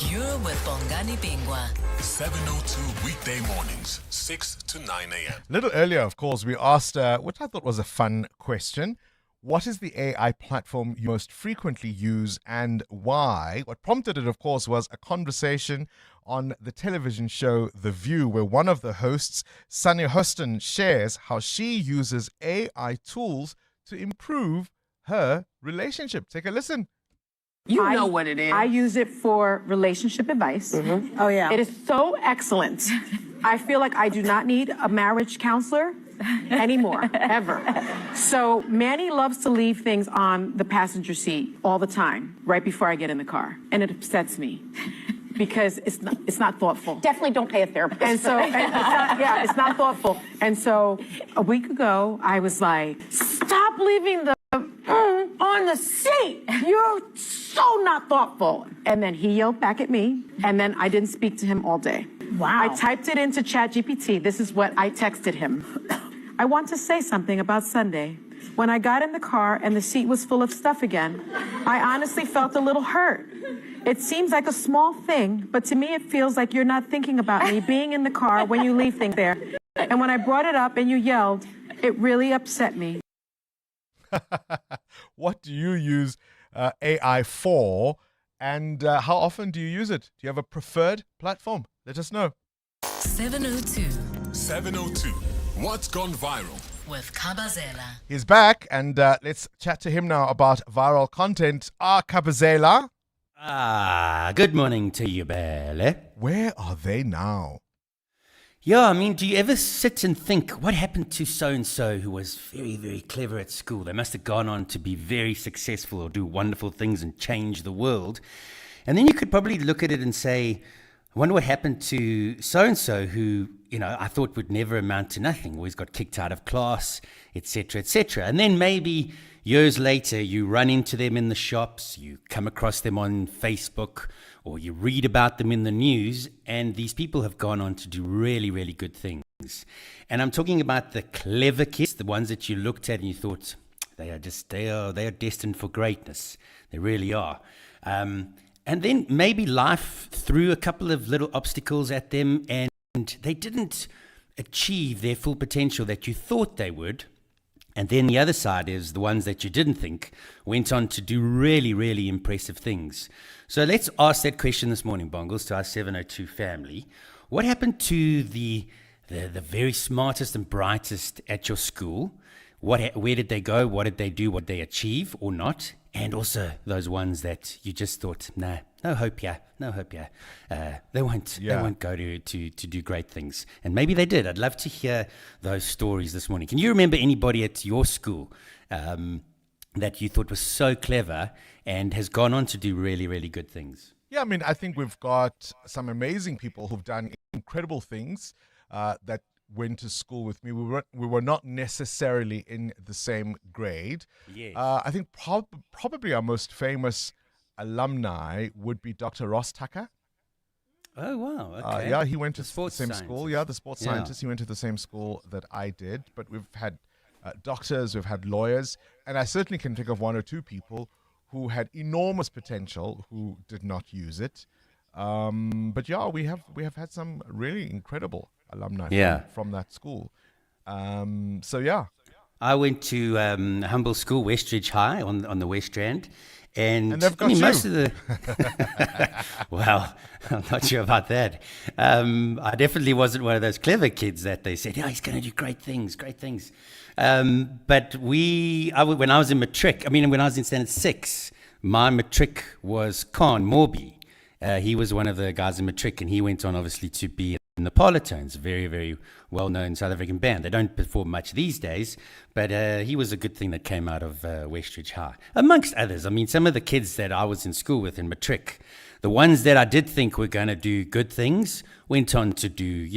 Speaker 17: You're with Bongani Bingwa.
Speaker 11: 7:02 weekday mornings, 6 to 9 a.m.
Speaker 13: A little earlier, of course, we asked, which I thought was a fun question, what is the AI platform you most frequently use and why? What prompted it, of course, was a conversation on the television show The View, where one of the hosts, Sunny Huston, shares how she uses AI tools to improve her relationship. Take a listen.
Speaker 16: You know what it is. I use it for relationship advice. Oh, yeah. It is so excellent. I feel like I do not need a marriage counselor anymore, ever. So Manny loves to leave things on the passenger seat all the time, right before I get in the car. And it upsets me because it's not thoughtful.
Speaker 19: Definitely don't pay a therapist.
Speaker 16: And so, it's not thoughtful. And so a week ago, I was like, stop leaving the on the seat. You're so not thoughtful. And then he yelled back at me, and then I didn't speak to him all day. Wow. I typed it into ChatGPT. This is what I texted him. I want to say something about Sunday. When I got in the car and the seat was full of stuff again, I honestly felt a little hurt. It seems like a small thing, but to me it feels like you're not thinking about me being in the car when you leave things there. And when I brought it up and you yelled, it really upset me.
Speaker 13: What do you use AI for, and how often do you use it? Do you have a preferred platform? Let us know.
Speaker 17: 702
Speaker 11: 702. What's gone viral?
Speaker 17: with Kabazela.
Speaker 13: He's back, and let's chat to him now about viral content. Kabazela.
Speaker 27: Good morning to you, Bele.
Speaker 13: Where are they now?
Speaker 27: Yeah, I mean, do you ever sit and think, what happened to so-and-so who was very, very clever at school? They must have gone on to be very successful or do wonderful things and change the world. And then you could probably look at it and say, I wonder what happened to so-and-so who I thought would never amount to nothing. Always got kicked out of class, etc., etc. And then maybe years later, you run into them in the shops, you come across them on Facebook, or you read about them in the news, and these people have gone on to do really, really good things. And I'm talking about the clever kids, the ones that you looked at and you thought, they are destined for greatness. They really are. And then maybe life threw a couple of little obstacles at them, and they didn't achieve their full potential that you thought they would. And then the other side is the ones that you didn't think went on to do really, really impressive things. So let's ask that question this morning, Bongles, to our 702 family. What happened to the very smartest and brightest at your school? Where did they go? What did they do? What did they achieve or not? And also those ones that you just thought, no hope here. They won't go to do great things. And maybe they did. I'd love to hear those stories this morning. Can you remember anybody at your school that you thought was so clever and has gone on to do really, really good things?
Speaker 13: Yeah, I mean, I think we've got some amazing people who've done incredible things that went to school with me. We were not necessarily in the same grade.
Speaker 27: Yes.
Speaker 13: I think probably our most famous alumni would be Dr. Ross Tucker.
Speaker 27: Oh, wow. Okay.
Speaker 13: Yeah, he went to
Speaker 27: The
Speaker 13: the same
Speaker 27: scientist.
Speaker 13: school. Yeah, the sports
Speaker 27: Yeah.
Speaker 13: scientist. He went to the same school that I did. But we've had doctors, we've had lawyers, and I certainly can think of one or two people who had enormous potential who did not use it. But yeah, we have had some really incredible alumni from that school. So yeah.
Speaker 27: I went to humble school, Westridge High on the West Rand. And
Speaker 13: they've got
Speaker 27: most
Speaker 13: you.
Speaker 27: of the well, I'm not sure about that. I definitely wasn't one of those clever kids that they said, he's going to do great things. But when I was in Matric, when I was in standard 6, my Matric was Khan Morby. He was one of the guys in Matric, and he went on obviously to be in the Polytones, a very, very well-known South African band. They don't perform much these days, but he was a good thing that came out of Westridge High, amongst others. Some of the kids that I was in school with in Matric, the ones that I did think were going to do good things, went on to do,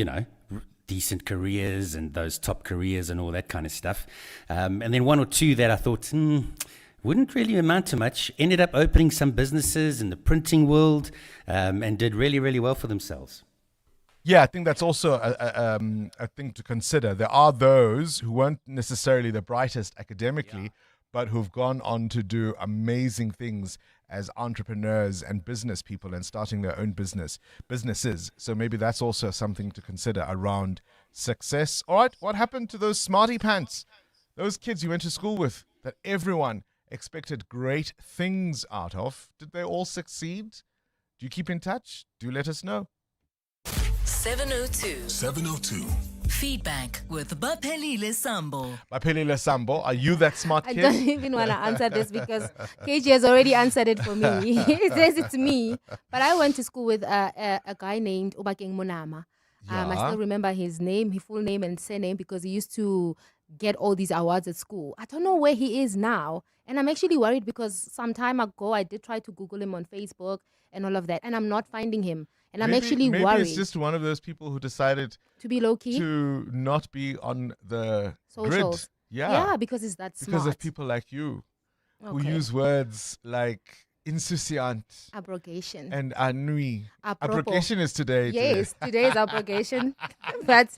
Speaker 27: decent careers and those top careers and all that kind of stuff. And then one or two that I thought, wouldn't really amount to much, ended up opening some businesses in the printing world and did really, really well for themselves.
Speaker 13: Yeah, I think that's also a thing to consider. There are those who weren't necessarily the brightest academically, but who've gone on to do amazing things as entrepreneurs and business people and starting their own businesses. So maybe that's also something to consider around success. All right, what happened to those smarty pants? Those kids you went to school with that everyone expected great things out of. Did they all succeed? Do you keep in touch? Do let us know.
Speaker 17: 702. Feedback with Baphelile Sambo.
Speaker 13: Baphelile Sambo, are you that smart
Speaker 9: I
Speaker 13: kid?
Speaker 9: don't even want to answer this because KG has already answered it for me. He says it's me. But I went to school with a guy named Obakeng Monama. I still remember his name, his full name and surname, because he used to get all these awards at school. I don't know where he is now. And I'm actually worried because some time ago I did try to Google him on Facebook and all of that, and I'm not finding him. And I'm actually worried.
Speaker 13: Maybe it's just one of those people who decided
Speaker 9: to be low-key,
Speaker 13: to not be on the
Speaker 9: socials.
Speaker 13: Grid. Yeah,
Speaker 9: because it's that smart.
Speaker 13: Because of people like you who use words like insouciant,
Speaker 9: abrogation,
Speaker 13: and annui.
Speaker 9: Apropos.
Speaker 13: Abrogation is today.
Speaker 9: Yes, today is abrogation. But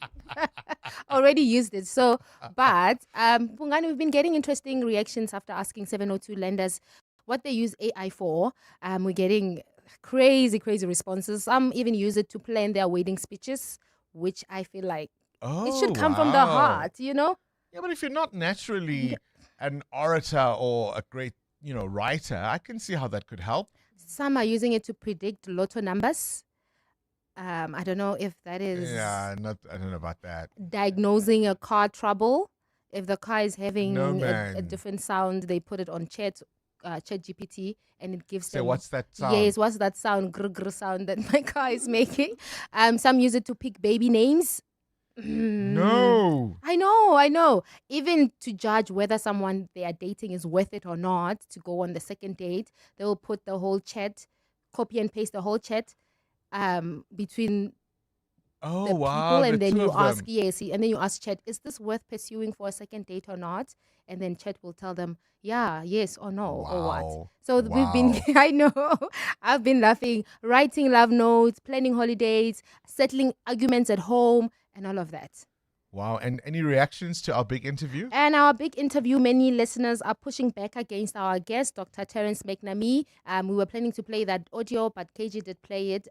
Speaker 9: already used it. So, but Bongani, we've been getting interesting reactions after asking 702 lenders what they use AI for. We're getting crazy responses. Some even use it to plan their wedding speeches, which I feel like it should come from the heart,
Speaker 13: Yeah, but if you're not naturally an orator or a great, writer, I can see how that could help.
Speaker 9: Some are using it to predict lotto numbers. I don't know if that is...
Speaker 13: Yeah, I don't know about that.
Speaker 9: Diagnosing a car trouble. If the car is having
Speaker 13: a
Speaker 9: different sound, they put it on Chat GPT, and it gives them...
Speaker 13: what's that sound?
Speaker 9: Yes, what's that sound, grr sound that my car is making? Some use it to pick baby names.
Speaker 13: No.
Speaker 9: I know. Even to judge whether someone they are dating is worth it or not to go on the second date, they will put the whole chat, copy and paste the whole chat between
Speaker 13: Oh,
Speaker 9: the
Speaker 13: wow,
Speaker 9: people, and
Speaker 13: the
Speaker 9: then
Speaker 13: two
Speaker 9: you
Speaker 13: of
Speaker 9: ask,
Speaker 13: them.
Speaker 9: yes, and then you ask Chat, is this worth pursuing for a second date or not? And then Chat will tell them, yeah, yes or no, or what. So we've been, I know, I've been laughing, writing love notes, planning holidays, settling arguments at home, and all of that.
Speaker 13: Wow. And any reactions to our big interview?
Speaker 9: And our big interview, many listeners are pushing back against our guest, Dr. Terence McNamee. We were planning to play that audio, but KG did play it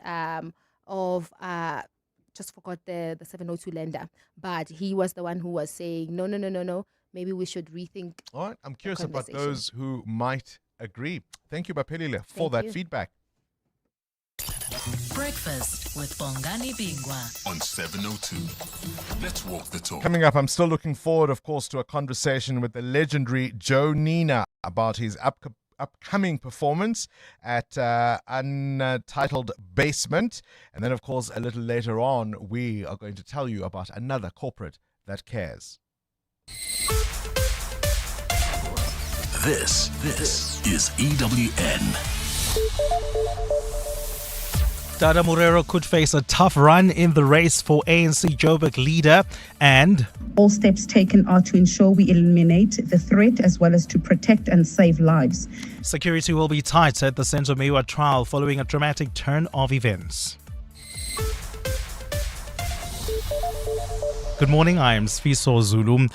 Speaker 9: just forgot the 702 lender. But he was the one who was saying, no. Maybe we should rethink.
Speaker 13: All right. I'm curious about those who might agree. Thank you, Bapelile, for that feedback.
Speaker 17: Breakfast with Bongani Bingwa
Speaker 11: on 702. Let's walk the talk.
Speaker 13: Coming up, I'm still looking forward, of course, to a conversation with the legendary Joe Nina about his upcoming performance at Untitled Basement. And then, of course, a little later on, we are going to tell you about another corporate that cares.
Speaker 11: This is EWN.
Speaker 1: Dada Morero could face a tough run in the race for ANC Joburg leader, and
Speaker 2: all steps taken are to ensure we eliminate the threat as well as to protect and save lives.
Speaker 1: Security will be tight at the Senzo Meyiwa trial following a dramatic turn of events. Good morning, I am Sfiso Zulu.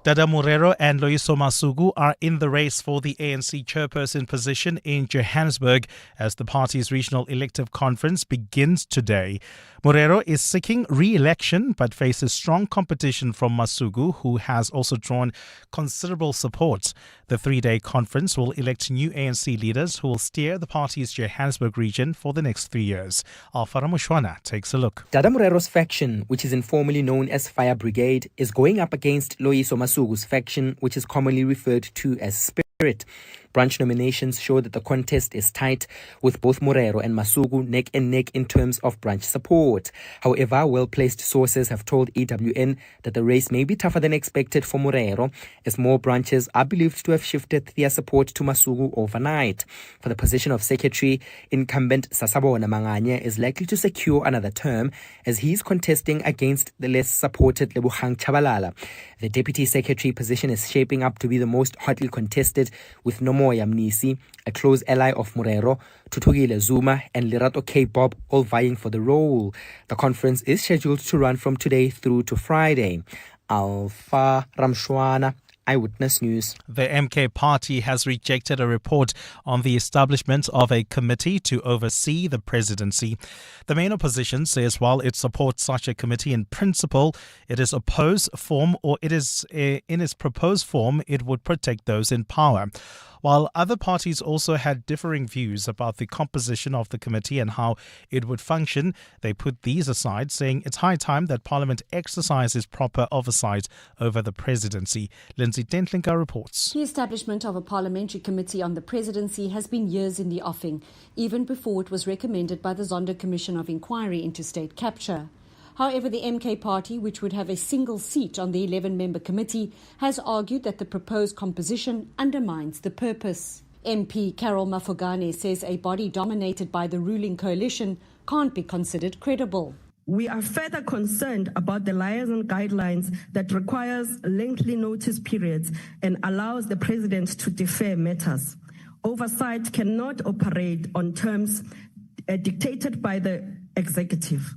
Speaker 1: Dada Morero and Loyiso Masuku are in the race for the ANC chairperson position in Johannesburg as the party's regional elective conference begins today. Morero is seeking re-election but faces strong competition from Masuku, who has also drawn considerable support. The three-day conference will elect new ANC leaders who will steer the party's Johannesburg region for the next 3 years. Alfara Mushwana takes a look.
Speaker 4: Dada Morero's faction, which is informally known as Fire Brigade, is going up against Loyiso Masuku's faction, which is commonly referred to as Spirit. Branch nominations show that the contest is tight, with both Morero and Masuku neck and neck in terms of branch support. However, well-placed sources have told EWN that the race may be tougher than expected for Morero, as more branches are believed to have shifted their support to Masuku overnight. For the position of secretary, incumbent Sasabona Manganye is likely to secure another term, as he is contesting against the less supported Lebogang Chabalala. The deputy secretary position is shaping up to be the most hotly contested, with Nomoya Mnisi, a close ally of Morero, Tuthukile Zuma and Lerato K. Bob all vying for the role. The conference is scheduled to run from today through to Friday. Alpha Ramshwana, Eyewitness News.
Speaker 1: The MK party has rejected a report on the establishment of a committee to oversee the presidency. The main opposition says while it supports such a committee in principle, in its proposed form, it would protect those in power. While other parties also had differing views about the composition of the committee and how it would function, they put these aside, saying it's high time that Parliament exercises proper oversight over the presidency. Lindsay Dentlinker reports.
Speaker 6: The establishment of a parliamentary committee on the presidency has been years in the offing, even before it was recommended by the Zondo Commission of Inquiry into State Capture. However, the MK party, which would have a single seat on the 11-member committee, has argued that the proposed composition undermines the purpose. MP Carol Mafogane says a body dominated by the ruling coalition can't be considered credible.
Speaker 18: We are further concerned about the liaison guidelines that requires lengthy notice periods and allows the president to defer matters. Oversight cannot operate on terms dictated by the executive.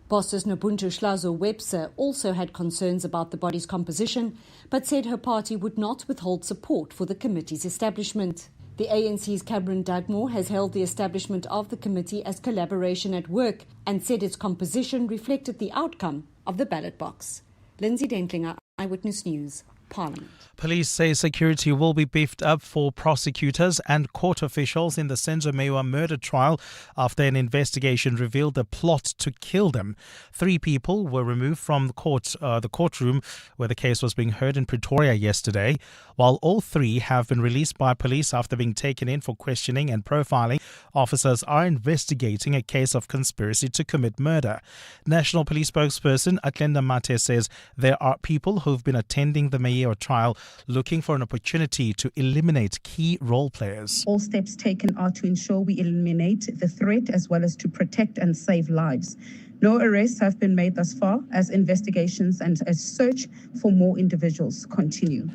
Speaker 6: Bosses Nobuntu Hlazo Webster also had concerns about the body's composition, but said her party would not withhold support for the committee's establishment. The ANC's Cameron Dugmore has hailed the establishment of the committee as collaboration at work and said its composition reflected the outcome of the ballot box. Lindsay Dentlinger, Eyewitness News, Parliament.
Speaker 1: Police say security will be beefed up for prosecutors and court officials in the Senzo Meyiwa murder trial after an investigation revealed a plot to kill them. 3 people were removed from the courtroom where the case was being heard in Pretoria yesterday, while all 3 have been released by police after being taken in for questioning and profiling. Officers are investigating a case of conspiracy to commit murder. National Police spokesperson Atlenda Mate says there are people who've been attending the Meyiwa trial looking for an opportunity to eliminate key role players.
Speaker 2: All steps taken are to ensure we eliminate the threat as well as to protect and save lives. No arrests have been made thus far as investigations and a search for more individuals continue.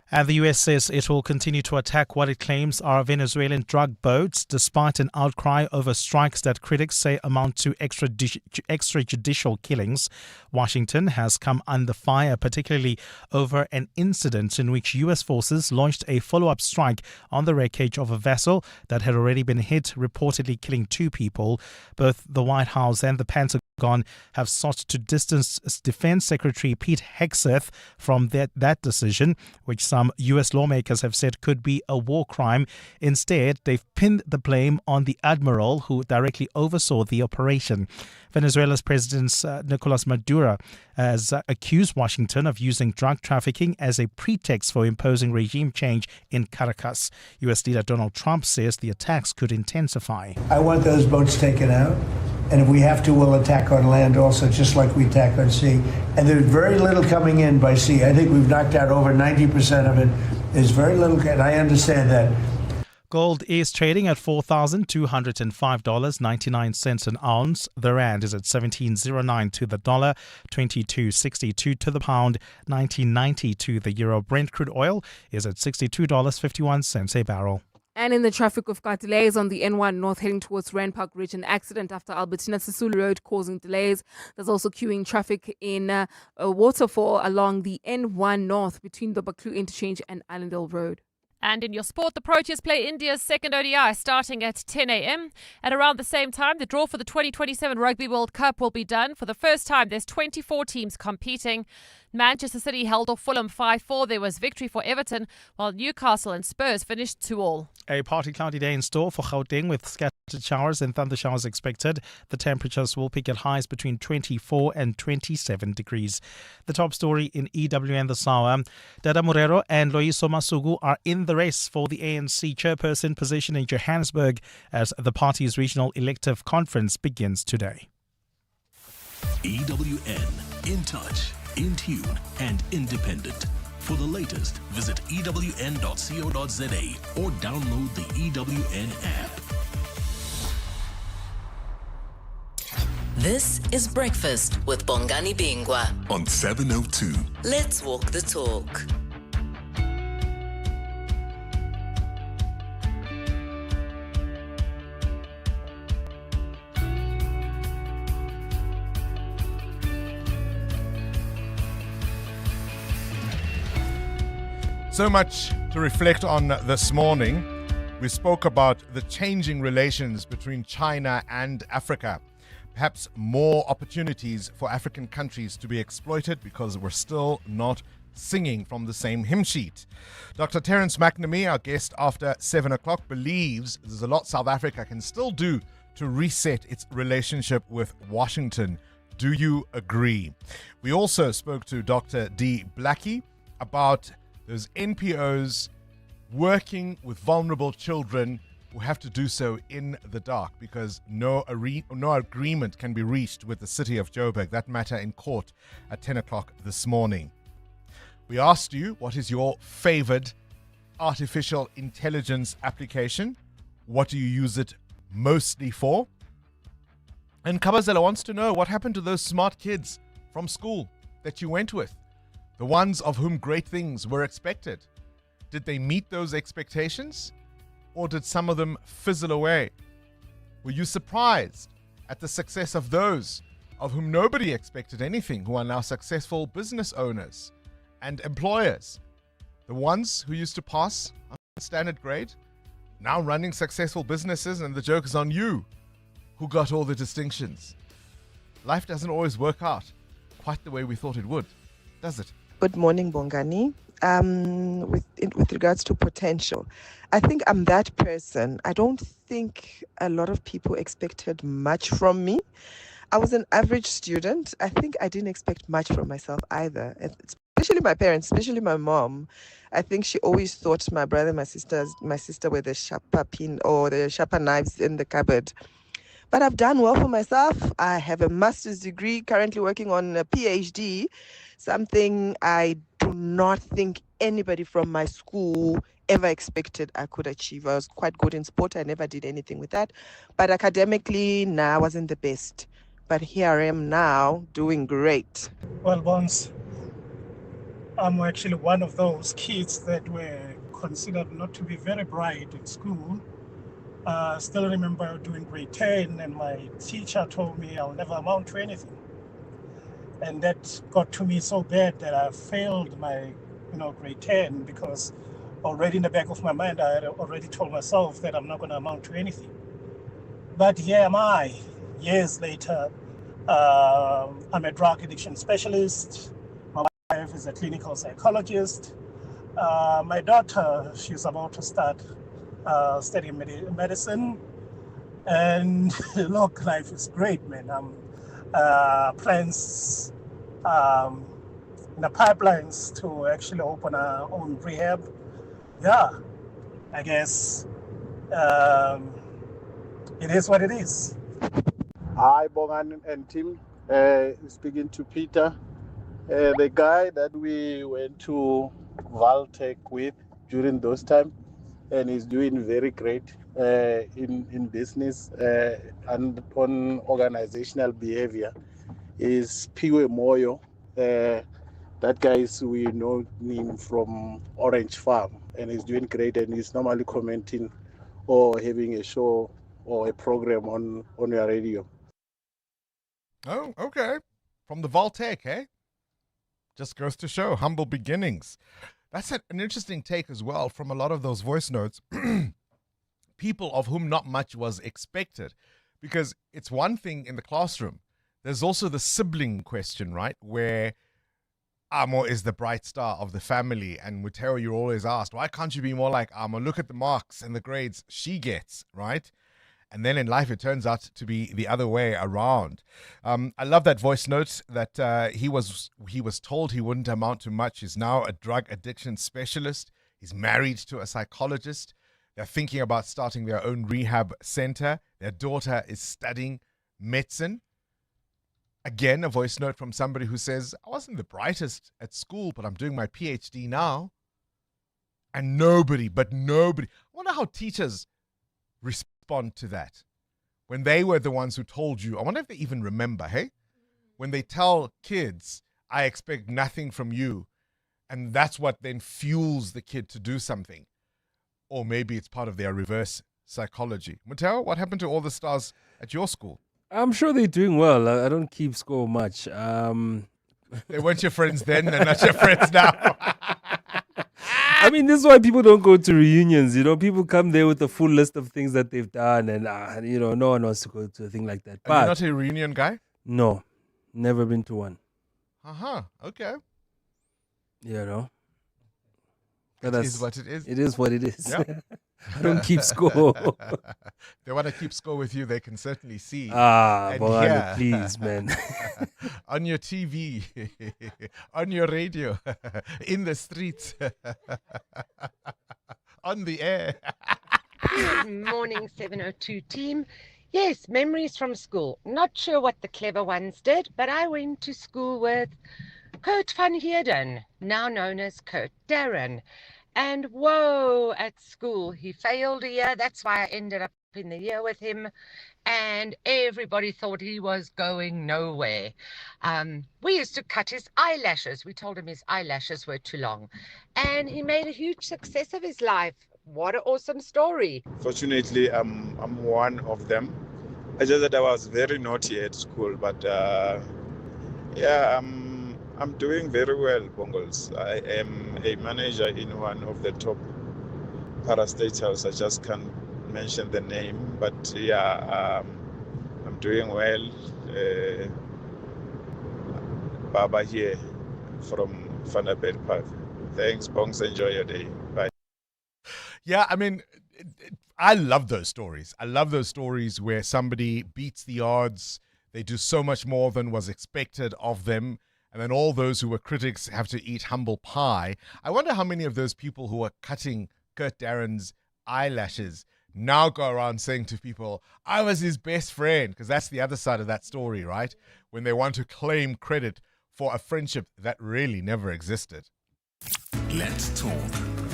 Speaker 1: And the US says it will continue to attack what it claims are Venezuelan drug boats, despite an outcry over strikes that critics say amount to extrajudicial killings. Washington has come under fire, particularly over an incident in which US forces launched a follow-up strike on the wreckage of a vessel that had already been hit, reportedly killing 2 people. Both the White House and the Pentagon have sought to distance Defense Secretary Pete Hegseth from that decision, which some U.S. lawmakers have said could be a war crime. Instead, they've pinned the blame on the admiral who directly oversaw the operation. Venezuela's President Nicolas Maduro has accused Washington of using drug trafficking as a pretext for imposing regime change in Caracas. U.S. leader Donald Trump says the attacks could intensify.
Speaker 3: I want those boats taken out. And if we have to, we'll attack on land also, just like we attack on sea. And there's very little coming in by sea. I think we've knocked out over 90% of it. There's very little, and I understand that.
Speaker 1: Gold is trading at $4,205.99 an ounce. The rand is at 17.09 to the dollar, 22.62 to the pound, 19.90 to the euro. Brent crude oil is at $62.51 a barrel.
Speaker 9: And in the traffic, we've got delays on the N1 North heading towards Rand Park Ridge. An accident after Albertina Sisulu Road causing delays. There's also queuing traffic in a waterfall along the N1 North between the Baklu Interchange and Allendale Road.
Speaker 7: And in your sport, the Proteas play India's second ODI starting at 10 a.m. At around the same time, the draw for the 2027 Rugby World Cup will be done. For the first time, there's 24 teams competing. Manchester City held off Fulham 5-4. There was victory for Everton, while Newcastle and Spurs finished 2-2.
Speaker 1: A partly cloudy day in store for Gauteng with scattered showers and thunder showers expected. The temperatures will peak at highs between 24 and 27 degrees. The top story in EWN this hour. Dada Morero and Loyiso Masuku are in the race for the ANC chairperson position in Johannesburg as the party's regional elective conference begins today.
Speaker 11: EWN, in touch, in tune, and independent. For the latest, visit ewn.co.za or download the EWN app.
Speaker 17: This is Breakfast with Bongani Bingwa
Speaker 11: on 702.
Speaker 17: Let's walk the talk.
Speaker 13: So much to reflect on this morning. We spoke about the changing relations between China and Africa. Perhaps more opportunities for African countries to be exploited because we're still not singing from the same hymn sheet. Dr. Terence McNamee, our guest after 7 o'clock, believes there's a lot South Africa can still do to reset its relationship with Washington. Do you agree? We also spoke to Dr. D. Blackie about those NPOs working with vulnerable children who have to do so in the dark because no agreement can be reached with the city of Joburg. That matter in court at 10 o'clock this morning. We asked you, what is your favored artificial intelligence application? What do you use it mostly for? And Kabazela wants to know what happened to those smart kids from school that you went with. The ones of whom great things were expected. Did they meet those expectations? Or did some of them fizzle away? Were you surprised at the success of those of whom nobody expected anything, who are now successful business owners and employers? The ones who used to pass on standard grade, now running successful businesses, and the joke is on you, who got all the distinctions. Life doesn't always work out quite the way we thought it would, does it?
Speaker 12: Good morning, Bongani. With regards to potential, I think I'm that person. I don't think a lot of people expected much from me. I was an average student. I think I didn't expect much from myself either, especially my parents, especially my mom. I think she always thought my brother and my sister were the sharper pin or the sharper knives in the cupboard. But I've done well for myself. I have a master's degree, currently working on a PhD, something I do not think anybody from my school ever expected I could achieve. I was quite good in sport. I never did anything with that. But academically, I wasn't the best. but here I am now doing great.
Speaker 14: Well, Bones, I'm actually one of those kids that were considered not to be very bright in school. Still remember doing grade 10, and my teacher told me I'll never amount to anything. And that got to me so bad that I failed my, grade 10, because already in the back of my mind, I had already told myself that I'm not going to amount to anything. But here am I, years later. I'm a drug addiction specialist. My wife is a clinical psychologist. My daughter, she's about to start studying medicine. And look, life is great, man. Plans in the pipelines to actually open our own rehab. Yeah, I guess it is what it is.
Speaker 25: Hi, Bongani and Tim. Speaking to Peter, the guy that we went to Valtech with during those times, and he's doing very great in business and on organizational behavior, is Piwe Moyo. That guy we know him from Orange Farm, and he's doing great, and he's normally commenting or having a show or a program on your radio.
Speaker 13: Oh, okay. From the Valtech, eh? Just goes to show, humble beginnings. That's an interesting take as well from a lot of those voice notes. People of whom not much was expected. Because it's one thing in the classroom. There's also the sibling question, right? Where Amo is the bright star of the family. And Mutero, you're always asked, why can't you be more like Amo? Look at the marks and the grades she gets, right? And then in life, it turns out to be the other way around. I love that voice note that he was told he wouldn't amount to much. He's now a drug addiction specialist. He's married to a psychologist. They're thinking about starting their own rehab center. Their daughter is studying medicine. Again, a voice note from somebody who says, I wasn't the brightest at school, but I'm doing my PhD now. And nobody, I wonder how teachers respond to that. When they were the ones who told you, I wonder if they even remember, hey? When they tell kids, I expect nothing from you, and that's what then fuels the kid to do something. Or maybe it's part of their reverse psychology. Muteo, what happened to all the stars at your school?
Speaker 19: I'm sure they're doing well. I don't keep score much.
Speaker 13: They weren't your friends then, they're not your friends now.
Speaker 19: I mean, this is why people don't go to reunions. People come there with a full list of things that they've done, and no one wants to go to a thing like that.
Speaker 13: But you're not a reunion guy?
Speaker 19: No, never been to one.
Speaker 13: Okay.
Speaker 19: But
Speaker 13: it is what it is.
Speaker 19: It is what it is.
Speaker 13: Yeah.
Speaker 19: I don't keep score.
Speaker 13: They want to keep score with you. They can certainly see.
Speaker 19: Bongani, please, man.
Speaker 13: On your TV, on your radio, in the streets, on the air.
Speaker 20: Good morning, 702 team. Yes, memories from school. Not sure what the clever ones did, but I went to school with Kurt van Heerden, now known as Kurt Darren. And whoa, at school, he failed a year. That's why I ended up in the year with him. And everybody thought he was going nowhere. We used to cut his eyelashes. We told him his eyelashes were too long. And he made a huge success of his life. What an awesome story.
Speaker 25: Fortunately, I'm one of them. I just that I was very naughty at school, but I'm doing very well, Bongles. I am a manager in one of the top parastatals. I just can't mention the name, but I'm doing well. Baba here from Vanderbilt Park. Thanks, Bongs. Enjoy your day. Bye.
Speaker 13: Yeah, I mean, I love those stories. I love those stories where somebody beats the odds. They do so much more than was expected of them. And then all those who were critics have to eat humble pie. I wonder how many of those people who are cutting Kurt Darren's eyelashes now go around saying to people, I was his best friend. Because that's the other side of that story, right? When they want to claim credit for a friendship that really never existed.
Speaker 11: Let's talk.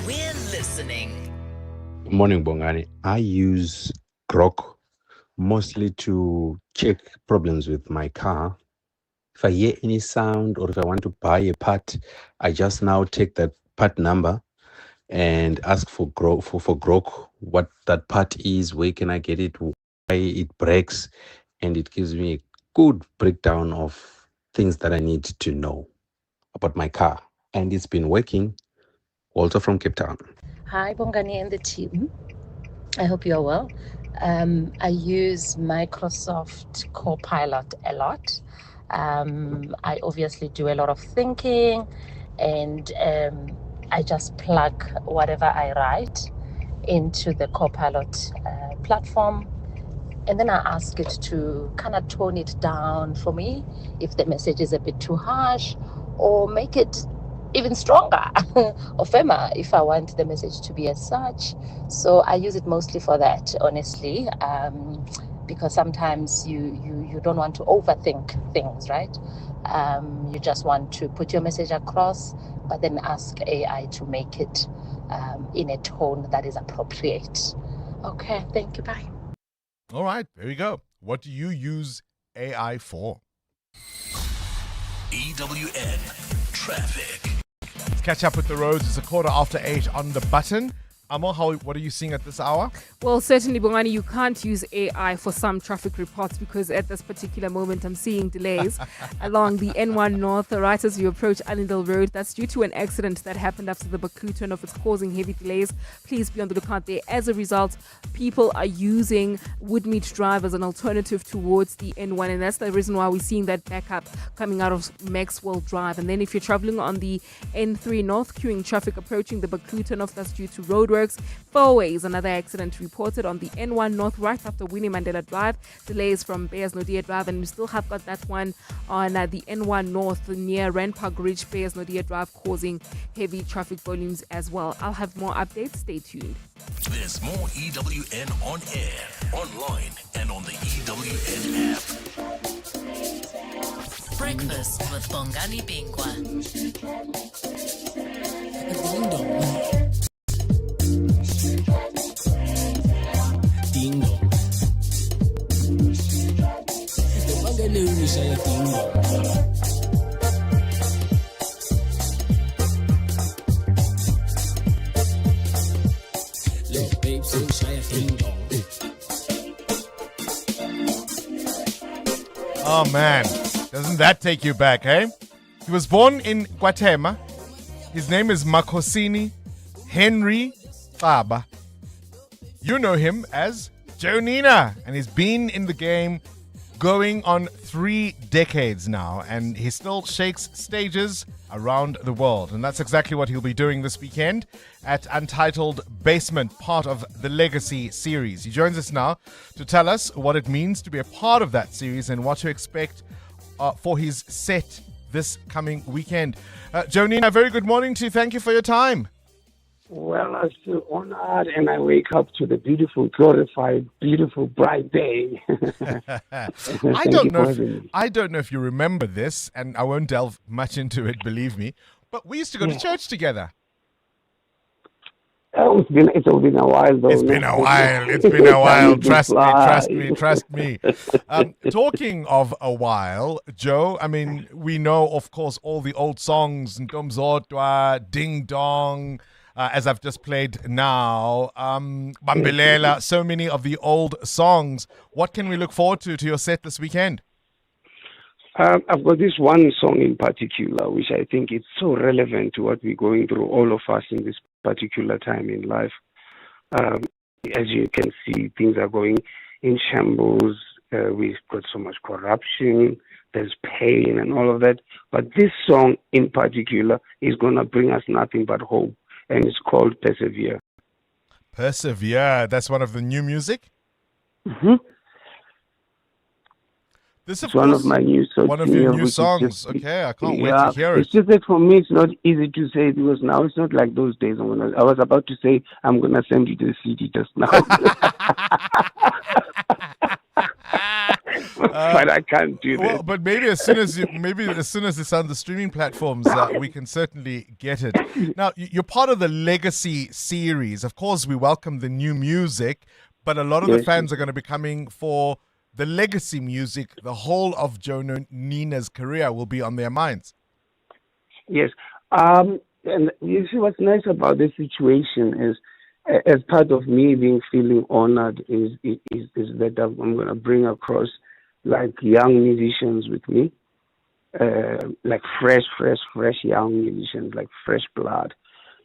Speaker 17: We're listening.
Speaker 21: Good morning, Bongani. I use Grok
Speaker 5: mostly to check problems with my car. If I hear any sound or if I want to buy a part, I just now take that part number and ask for Grok what that part is, where can I get it, why it breaks, and it gives me a good breakdown of things that I need to know about my car. And it's been working. Also from Cape Town.
Speaker 8: Hi, Bongani and the team. I hope you're well. I use Microsoft Copilot a lot. I obviously do a lot of thinking, and I just plug whatever I write into the Copilot platform, and then I ask it to kind of tone it down for me if the message is a bit too harsh, or make it even stronger or firmer if I want the message to be as such. So I use it mostly for that, honestly, because sometimes you don't want to overthink things, right? You just want to put your message across, but then ask AI to make it in a tone that is appropriate. Okay, thank you, bye.
Speaker 13: All right, there you go. What do you use AI for?
Speaker 11: EWN Traffic.
Speaker 13: Let's catch up with the roads. It's 8:15 on the button. Amo, what are you seeing at this hour?
Speaker 9: Well, certainly, Bongani, you can't use AI for some traffic reports because at this particular moment, I'm seeing delays along the N1 North right as you approach Annandale Road. That's due to an accident that happened after the Baku turnoff. It's causing heavy delays. Please be on the lookout there. As a result, people are using Woodmead Drive as an alternative towards the N1, and that's the reason why we're seeing that backup coming out of Maxwell Drive. And then if you're traveling on the N3 North, queuing traffic approaching the Baku turnoff, that's due to roadworks. Four ways, another accident reported on the N1 North right after Winnie Mandela Drive. Delays from Bears Nodia Drive, and we still have got that one on the N1 North near Randpark Ridge, Bears Nodia Drive, causing heavy traffic volumes as well. I'll have more updates. Stay tuned.
Speaker 11: There's more EWN on air, online, and on the EWN app.
Speaker 17: Breakfast with Bongani Bingwa.
Speaker 21: Ding dong. The Bongani Shaya ding dong. Little babe so Shaya ding dong.
Speaker 13: Oh man, doesn't that take you back, eh? He was born in Guatemala. His name is Makosini Henry Faba. You know him as Joe Nina, and he's been in the game going on 3 decades now, and he still shakes stages around the world. And that's exactly what he'll be doing this weekend at Untitled Basement, part of the Legacy series. He joins us now to tell us what it means to be a part of that series and what to expect for his set this coming weekend. Joe Nina, a very good morning to you. Thank you for your time.
Speaker 22: Well, I feel honored, and I wake up to the beautiful, glorified, beautiful, bright day.
Speaker 13: I don't know if you remember this, and I won't delve much into it, believe me, but we used to go to church together.
Speaker 22: Oh, it's been a while, though.
Speaker 13: It's been a while. Trust me. Talking of a while, Joe, I mean, we know, of course, all the old songs, Ntomzodwa, Ding Dong, as I've just played now, Bambelela, so many of the old songs. What can we look forward to your set this weekend?
Speaker 22: I've got this one song in particular, which I think is so relevant to what we're going through, all of us in this particular time in life. As you can see, things are going in shambles. We've got so much corruption. There's pain and all of that. But this song in particular is going to bring us nothing but hope. And it's called Persevere.
Speaker 13: Persevere. That's one of the new music?
Speaker 22: Mm-hmm.
Speaker 13: This
Speaker 22: is one of my new songs.
Speaker 13: One of your new songs. Okay, I can't wait to hear it.
Speaker 22: It's just that for me, it's not easy to say because now it's not like those days. I was about to say, I'm going to send you the CD just now. But I can't do that.
Speaker 13: But maybe as soon as it's on the streaming platforms, we can certainly get it. Now, you're part of the Legacy series. Of course, we welcome the new music, But a lot of the
Speaker 22: Yes.
Speaker 13: fans are going to be coming for the legacy music. The whole of Joe Nina's career will be on their minds.
Speaker 22: Yes. And you see what's nice about this situation is, as part of me feeling honored, is that I'm going to bring across like young musicians with me, like fresh young musicians, like fresh blood.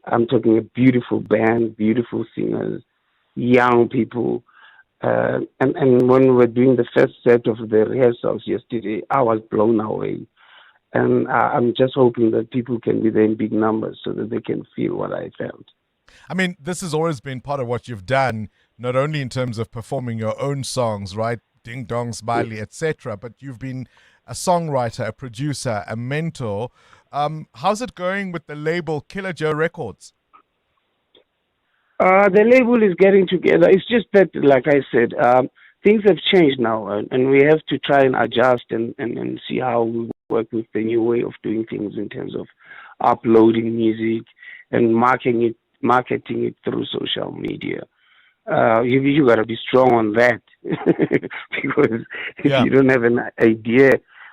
Speaker 22: I'm talking a beautiful band, beautiful singers, young people. And when we were doing the first set of the rehearsals yesterday, I was blown away. And I'm just hoping that people can be there in big numbers so that they can feel what I felt.
Speaker 13: I mean, this has always been part of what you've done, not only in terms of performing your own songs, right? Ding Dong, Smiley, etc., but you've been a songwriter, a producer, a mentor. How's it going with the label Killer Joe Records?
Speaker 22: The label is getting together. It's just that, like I said, things have changed now, and we have to try and adjust and see how we work with the new way of doing things in terms of uploading music and marketing it through social media. You got to be strong on that because if you don't have an idea,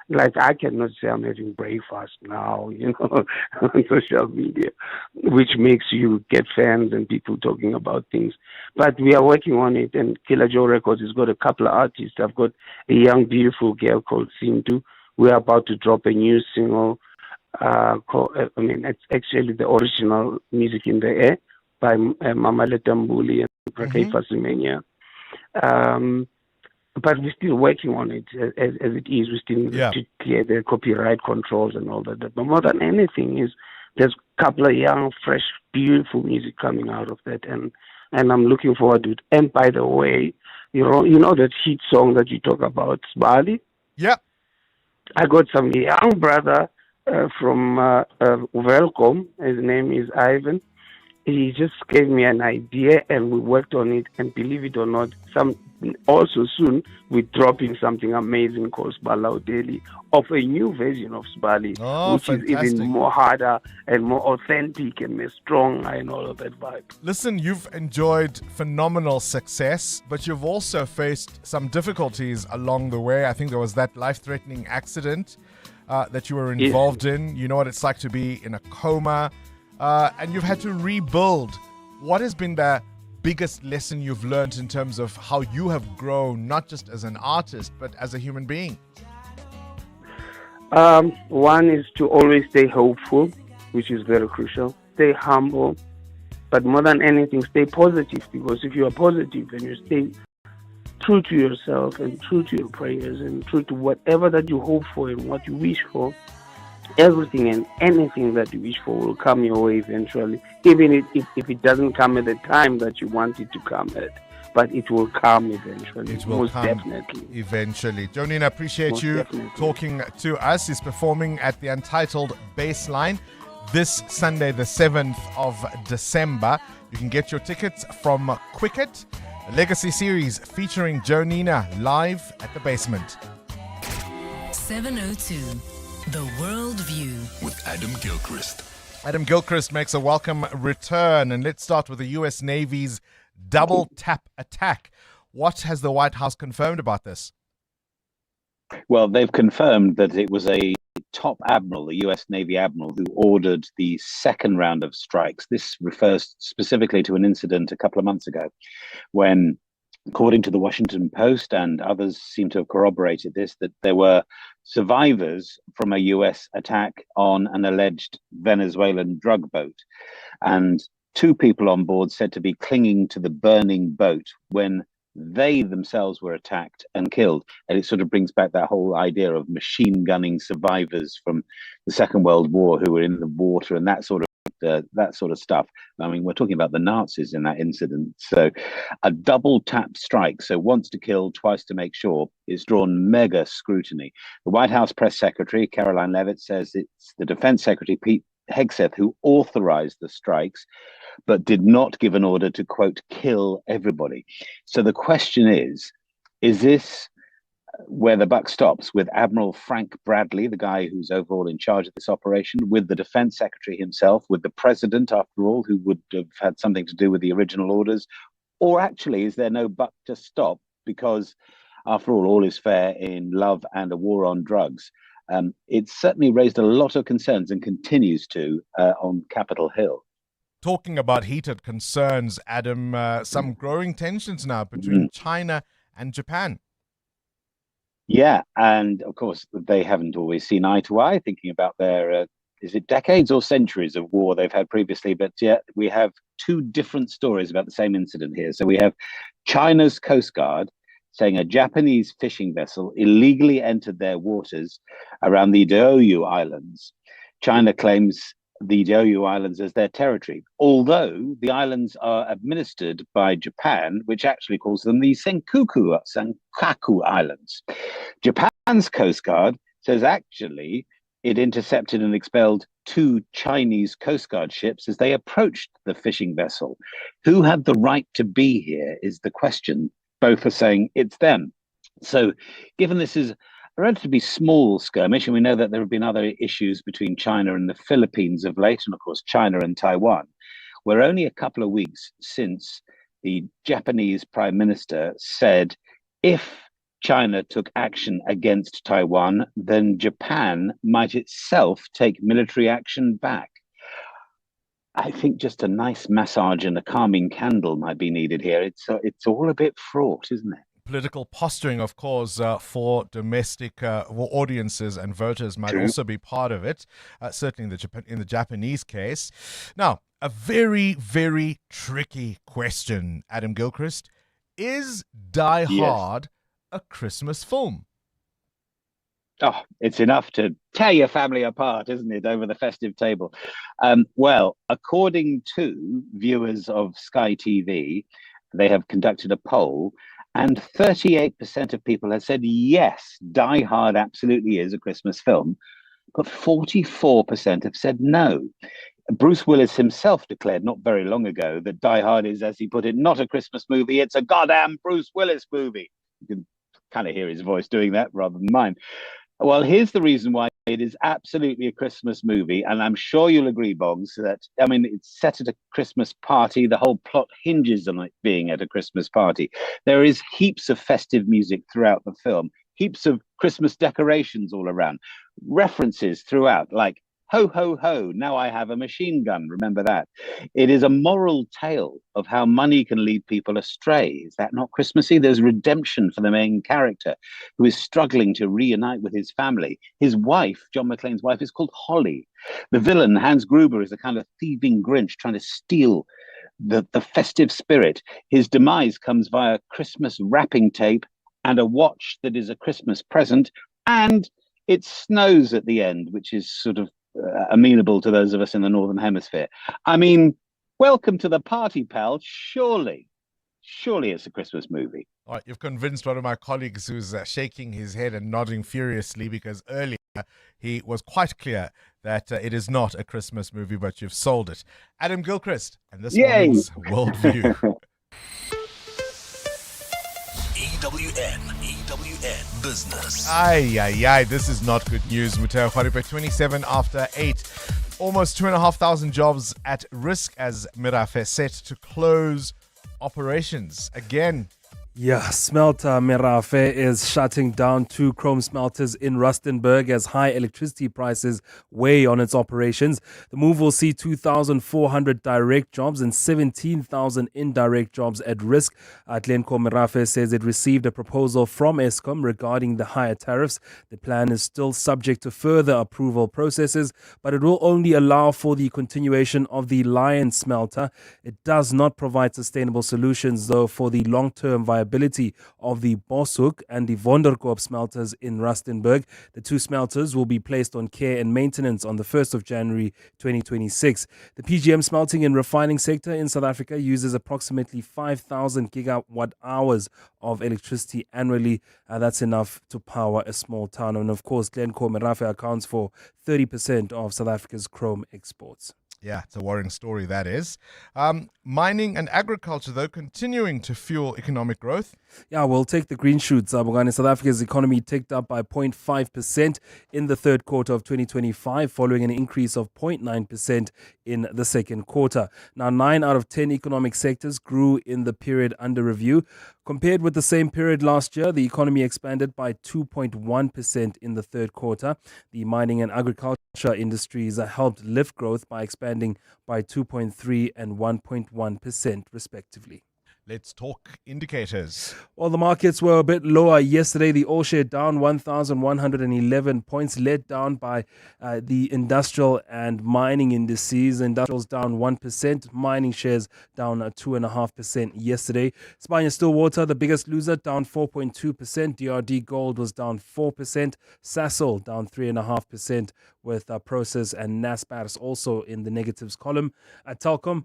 Speaker 22: like I cannot say I'm having breakfast now, on social media, which makes you get fans and people talking about things. But we are working on it, and Killer Joe Records has got a couple of artists. I've got a young, beautiful girl called Sintu. We're about to drop a new single. It's actually the original Music in the Air by Mama Letambuli and Prakei Fasimenya. But we're still working on it as it is. We still need to clear the copyright controls and all that. But more than anything there's a couple of young, fresh, beautiful music coming out of that, and I'm looking forward to it. And by the way, you know that hit song that you talk about, Sbali?
Speaker 13: Yeah.
Speaker 22: I got some young brother from Welcome. His name is Ivan. He just gave me an idea, and we worked on it. And believe it or not, also soon we're dropping something amazing called Sbala Daily, of a new version of Sbali, which
Speaker 13: fantastic.
Speaker 22: is even more harder and more authentic and more strong and all of that vibe.
Speaker 13: Listen, you've enjoyed phenomenal success, but you've also faced some difficulties along the way. I think there was that life-threatening accident that you were involved in. You know what it's like to be in a coma, and you've had to rebuild. What has been the biggest lesson you've learned in terms of how you have grown, not just as an artist, but as a human being?
Speaker 22: One is to always stay hopeful, which is very crucial. Stay humble, but more than anything, stay positive, because if you are positive and you stay true to yourself and true to your prayers and true to whatever that you hope for and what you wish for, everything and anything that you wish for will come your way eventually, even if it doesn't come at the time that you want it to come at. But it will come eventually.
Speaker 13: It will
Speaker 22: most
Speaker 13: come
Speaker 22: definitely.
Speaker 13: Eventually. Jonina, appreciate
Speaker 22: Most
Speaker 13: you
Speaker 22: definitely.
Speaker 13: talking to us. He's performing at the Untitled Baseline this Sunday, the 7th of December. You can get your tickets from Quicket, a legacy series featuring Jonina live at the Basement.
Speaker 17: 702, The World View.
Speaker 11: With Adam Gilchrist.
Speaker 13: Adam Gilchrist makes a welcome return, and let's start with the U.S. Navy's double tap attack. What has the White House confirmed about this?
Speaker 10: Well, they've confirmed that it was a top admiral, a U.S. Navy admiral, who ordered the second round of strikes. This refers specifically to an incident a couple of months ago when, according to the Washington Post, and others seem to have corroborated this, that there were survivors from a U.S. attack on an alleged Venezuelan drug boat. And two people on board said to be clinging to the burning boat when they themselves were attacked and killed. And it sort of brings back that whole idea of machine gunning survivors from the Second World War who were in the water and that sort of stuff. I mean, we're talking about the Nazis in that incident. So a double tap strike, so once to kill, twice to make sure, is drawn mega scrutiny. The White House press secretary, Caroline Leavitt, says it's the Defense Secretary, Pete Hegseth, who authorized the strikes, but did not give an order to, quote, kill everybody. So the question is this where the buck stops, with Admiral Frank Bradley, the guy who's overall in charge of this operation, with the Defense Secretary himself, with the President, after all, who would have had something to do with the original orders, Or actually, is there no buck to stop? Because after all is fair in love and a war on drugs. It's certainly raised a lot of concerns and continues to on Capitol Hill.
Speaker 13: Talking about heated concerns, Adam, some growing tensions now between China and Japan.
Speaker 10: Yeah, and of course, they haven't always seen eye to eye, thinking about their, is it decades or centuries of war they've had previously? But yet we have two different stories about the same incident here. So we have China's Coast Guard saying a Japanese fishing vessel illegally entered their waters around the Diaoyu Islands. China claims the Diaoyu Islands as their territory, although the islands are administered by Japan, which actually calls them the Senkaku Islands. Japan's Coast Guard says actually it intercepted and expelled 2 Chinese Coast Guard ships as they approached the fishing vessel. Who had the right to be here is the question. Both are saying it's them. So given this is a relatively small skirmish, and we know that there have been other issues between China and the Philippines of late, and of course China and Taiwan, we're only a couple of weeks since the Japanese Prime Minister said if China took action against Taiwan, then Japan might itself take military action back. I think just a nice massage and a calming candle might be needed here. It's all a bit fraught, isn't it?
Speaker 13: Political posturing, of course, for domestic audiences and voters might also be part of it, certainly in the Japanese case. Now, a very, very tricky question, Adam Gilchrist. Is Die Hard a Christmas film?
Speaker 10: Oh, it's enough to tear your family apart, isn't it, over the festive table? Well, according to viewers of Sky TV, they have conducted a poll, and 38% of people have said, yes, Die Hard absolutely is a Christmas film, but 44% have said no. Bruce Willis himself declared not very long ago that Die Hard is, as he put it, not a Christmas movie, it's a goddamn Bruce Willis movie. You can kind of hear his voice doing that rather than mine. Well, here's the reason why it is absolutely a Christmas movie, and I'm sure you'll agree, Boggs, that, I mean, it's set at a Christmas party. The whole plot hinges on it being at a Christmas party. There is heaps of festive music throughout the film, heaps of Christmas decorations all around, references throughout, like, ho, ho, ho, now I have a machine gun. Remember that. It is a moral tale of how money can lead people astray. Is that not Christmassy? There's redemption for the main character who is struggling to reunite with his family. His wife, John McClane's wife, is called Holly. The villain, Hans Gruber, is a kind of thieving Grinch trying to steal the festive spirit. His demise comes via Christmas wrapping tape and a watch that is a Christmas present. And it snows at the end, which is sort of amenable to those of us in the Northern Hemisphere. I mean, welcome to the party, pal. Surely it's a Christmas movie.
Speaker 13: All right, you've convinced one of my colleagues who's shaking his head and nodding furiously, because earlier he was quite clear that it is not a Christmas movie, but you've sold it. Adam Gilchrist, and this morning's Worldview.
Speaker 11: EWN Business.
Speaker 13: Aye, this is not good news. Muteo Khwaripe, 27 after 8. Almost 2,500 jobs at risk as Merafe set to close operations again.
Speaker 19: Yeah, smelter Merafe is shutting down 2 chrome smelters in Rustenburg as high electricity prices weigh on its operations. The move will see 2,400 direct jobs and 17,000 indirect jobs at risk. Glencore Merafe says it received a proposal from Eskom regarding the higher tariffs. The plan is still subject to further approval processes, but it will only allow for the continuation of the Lion smelter. It does not provide sustainable solutions, though, for the long-term viability of the Boshoek and the Wonderkoop smelters in Rustenburg. The 2 smelters will be placed on care and maintenance on the 1st of January 2026. The PGM smelting and refining sector in South Africa uses approximately 5,000 gigawatt hours of electricity annually. That's enough to power a small town. And of course, Glencore Merafe accounts for 30% of South Africa's chrome exports.
Speaker 13: Yeah, it's a worrying story, that is. Mining and agriculture, though, continuing to fuel economic growth.
Speaker 19: Yeah, we'll take the green shoots. Bongani, South Africa's economy ticked up by 0.5% in the third quarter of 2025, following an increase of 0.9% in the second quarter. Now, 9 out of 10 economic sectors grew in the period under review. Compared with the same period last year, the economy expanded by 2.1% in the third quarter. The mining and agriculture industries helped lift growth by expanding by 2.3 and 1.1% respectively.
Speaker 13: Let's talk indicators.
Speaker 19: Well, the markets were a bit lower yesterday. The all share down 1,111 points, led down by the industrial and mining indices. Industrials down 1%, mining shares down 2.5% yesterday. Sibanye-Stillwater, the biggest loser, down 4.2%. DRD Gold was down 4%. Sasol down 3.5%, with Prosus and Naspers also in the negatives column. Telkom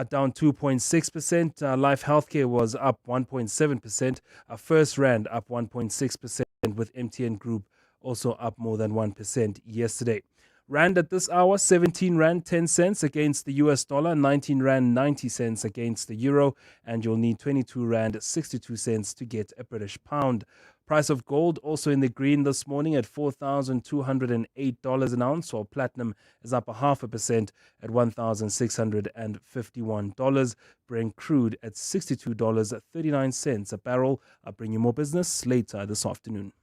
Speaker 19: down 2.6%. Life Healthcare was up 1.7%. First Rand up 1.6%, with MTN Group also up more than 1% yesterday. Rand at this hour, 17 Rand 10 cents against the US dollar, 19 Rand 90 cents against the euro, and you'll need 22 Rand 62 cents to get a British pound. Price of gold also in the green this morning at $4,208 an ounce, while platinum is up 0.5% at $1,651. Brent crude at $62.39 a barrel. I'll bring you more business later this afternoon.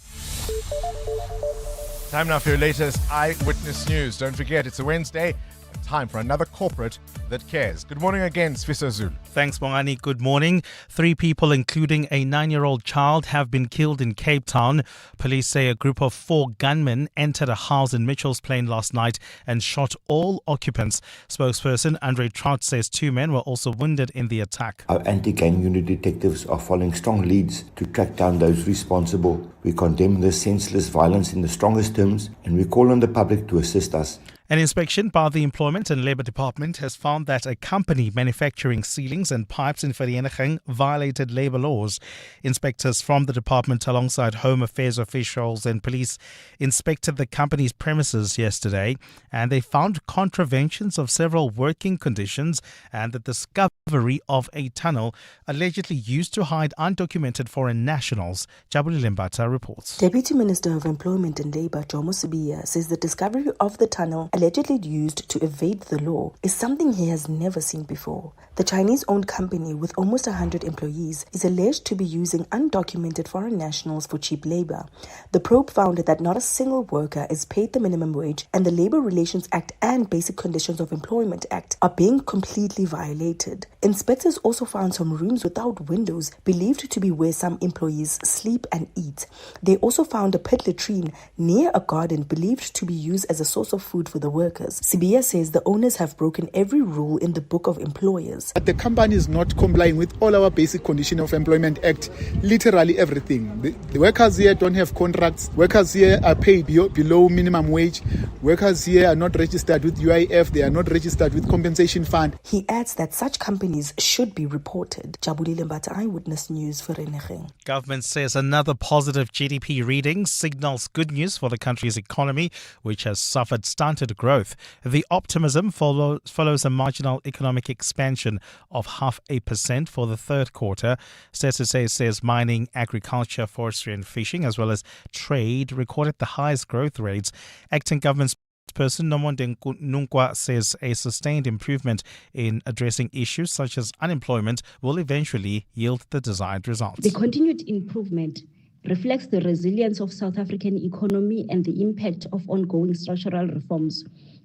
Speaker 13: Time now for your latest Eyewitness News. Don't forget, it's a Wednesday. Time for another corporate that cares. Good morning again, Sfiso Zulu.
Speaker 1: Thanks, Bongani. Good morning. 3 people, including a 9-year-old child, have been killed in Cape Town. Police say a group of 4 gunmen entered a house in Mitchell's Plain last night and shot all occupants. Spokesperson Andre Trout says 2 men were also wounded in the attack.
Speaker 4: Our anti-gang unit detectives are following strong leads to track down those responsible. We condemn this senseless violence in the strongest terms, and we call on the public to assist us.
Speaker 1: An inspection by the Employment and Labour Department has found that a company manufacturing ceilings and pipes in Vereeniging violated labour laws. Inspectors from the department, alongside Home Affairs officials and police, inspected the company's premises yesterday, and they found contraventions of several working conditions and the discovery of a tunnel allegedly used to hide undocumented foreign nationals. Jabulile Mbata reports.
Speaker 15: Deputy Minister of Employment and Labour, Jomo Sibiya, says the discovery of the tunnel allegedly used to evade the law is something he has never seen before. The Chinese-owned company, with almost 100 employees, is alleged to be using undocumented foreign nationals for cheap labor. The probe found that not a single worker is paid the minimum wage, and the Labour Relations Act and Basic Conditions of Employment Act are being completely violated. Inspectors also found some rooms without windows, believed to be where some employees sleep and eat. They also found a pit latrine near a garden believed to be used as a source of food for the workers. Sibiya says the owners have broken every rule in the Book of Employers.
Speaker 16: But the company is not complying with all our Basic Condition of Employment Act, literally everything. The workers here don't have contracts. Workers here are paid below minimum wage. Workers here are not registered with UIF. They are not registered with Compensation Fund.
Speaker 15: He adds that such companies should be reported. Jabulile Mbata, Eyewitness News, Vereeniging.
Speaker 1: Government says another positive GDP reading signals good news for the country's economy, which has suffered stunted growth. The optimism follows a marginal economic expansion of 0.5% for the third quarter. SSA says mining, agriculture, forestry and fishing, as well as trade, recorded the highest growth rates. Acting government Person Nomonde Nunkwa says a sustained improvement in addressing issues such as unemployment will eventually yield the desired results.
Speaker 23: The continued improvement reflects the resilience of South African economy and the impact of ongoing structural reforms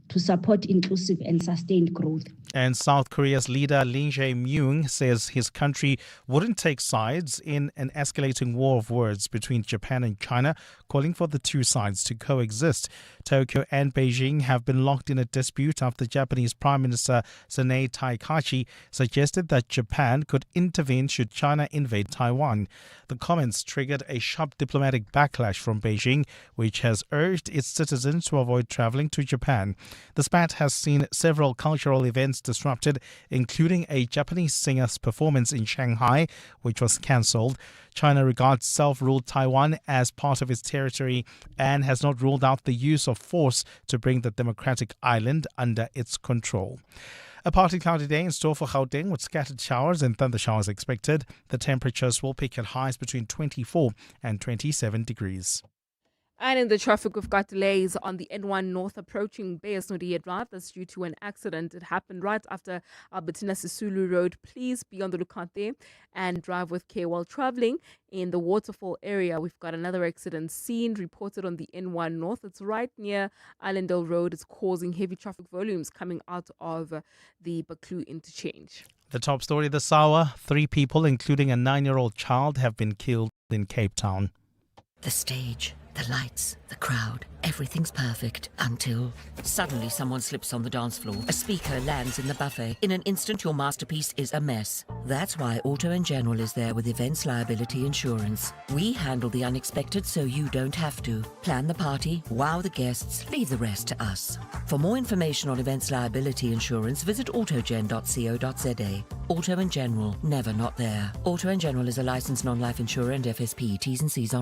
Speaker 23: to support inclusive and sustained growth.
Speaker 1: And South Korea's leader Lee Jae-myung says his country wouldn't take sides in an escalating war of words between Japan and China, calling for the two sides to coexist. Tokyo and Beijing have been locked in a dispute after Japanese Prime Minister Sanae Taikachi suggested that Japan could intervene should China invade Taiwan. The comments triggered a sharp diplomatic backlash from Beijing, which has urged its citizens to avoid traveling to Japan. The spat has seen several cultural events disrupted, including a Japanese singer's performance in Shanghai, which was cancelled. China regards self-ruled Taiwan as part of its territory and has not ruled out the use of force to bring the democratic island under its control. A partly cloudy day in store for Gauteng with scattered showers and thunder showers expected. The temperatures will peak at highs between 24 and 27 degrees.
Speaker 9: And in the traffic, we've got delays on the N1 North approaching Bayesnodia Drive. That's due to an accident. It happened right after Albertina Sisulu Road. Please be on the lookout there and drive with care while traveling. In the Waterfall area, we've got another accident scene reported on the N1 North. It's right near Allendale Road. It's causing heavy traffic volumes coming out of the Baklu interchange.
Speaker 1: The top story this hour, 3 people, including a 9-year-old child, have been killed in Cape Town.
Speaker 2: The stage, the lights, the crowd, everything's perfect until suddenly someone slips on the dance floor. A speaker lands in the buffet. In an instant, your masterpiece is a mess. That's why Auto & General is there with Events Liability Insurance. We handle the unexpected so you don't have to. Plan the party, wow the guests, leave the rest to us. For more information on Events Liability Insurance, visit autogen.co.za. Auto & General, never not there. Auto & General is a licensed non-life insurer and FSP. T's and C's on.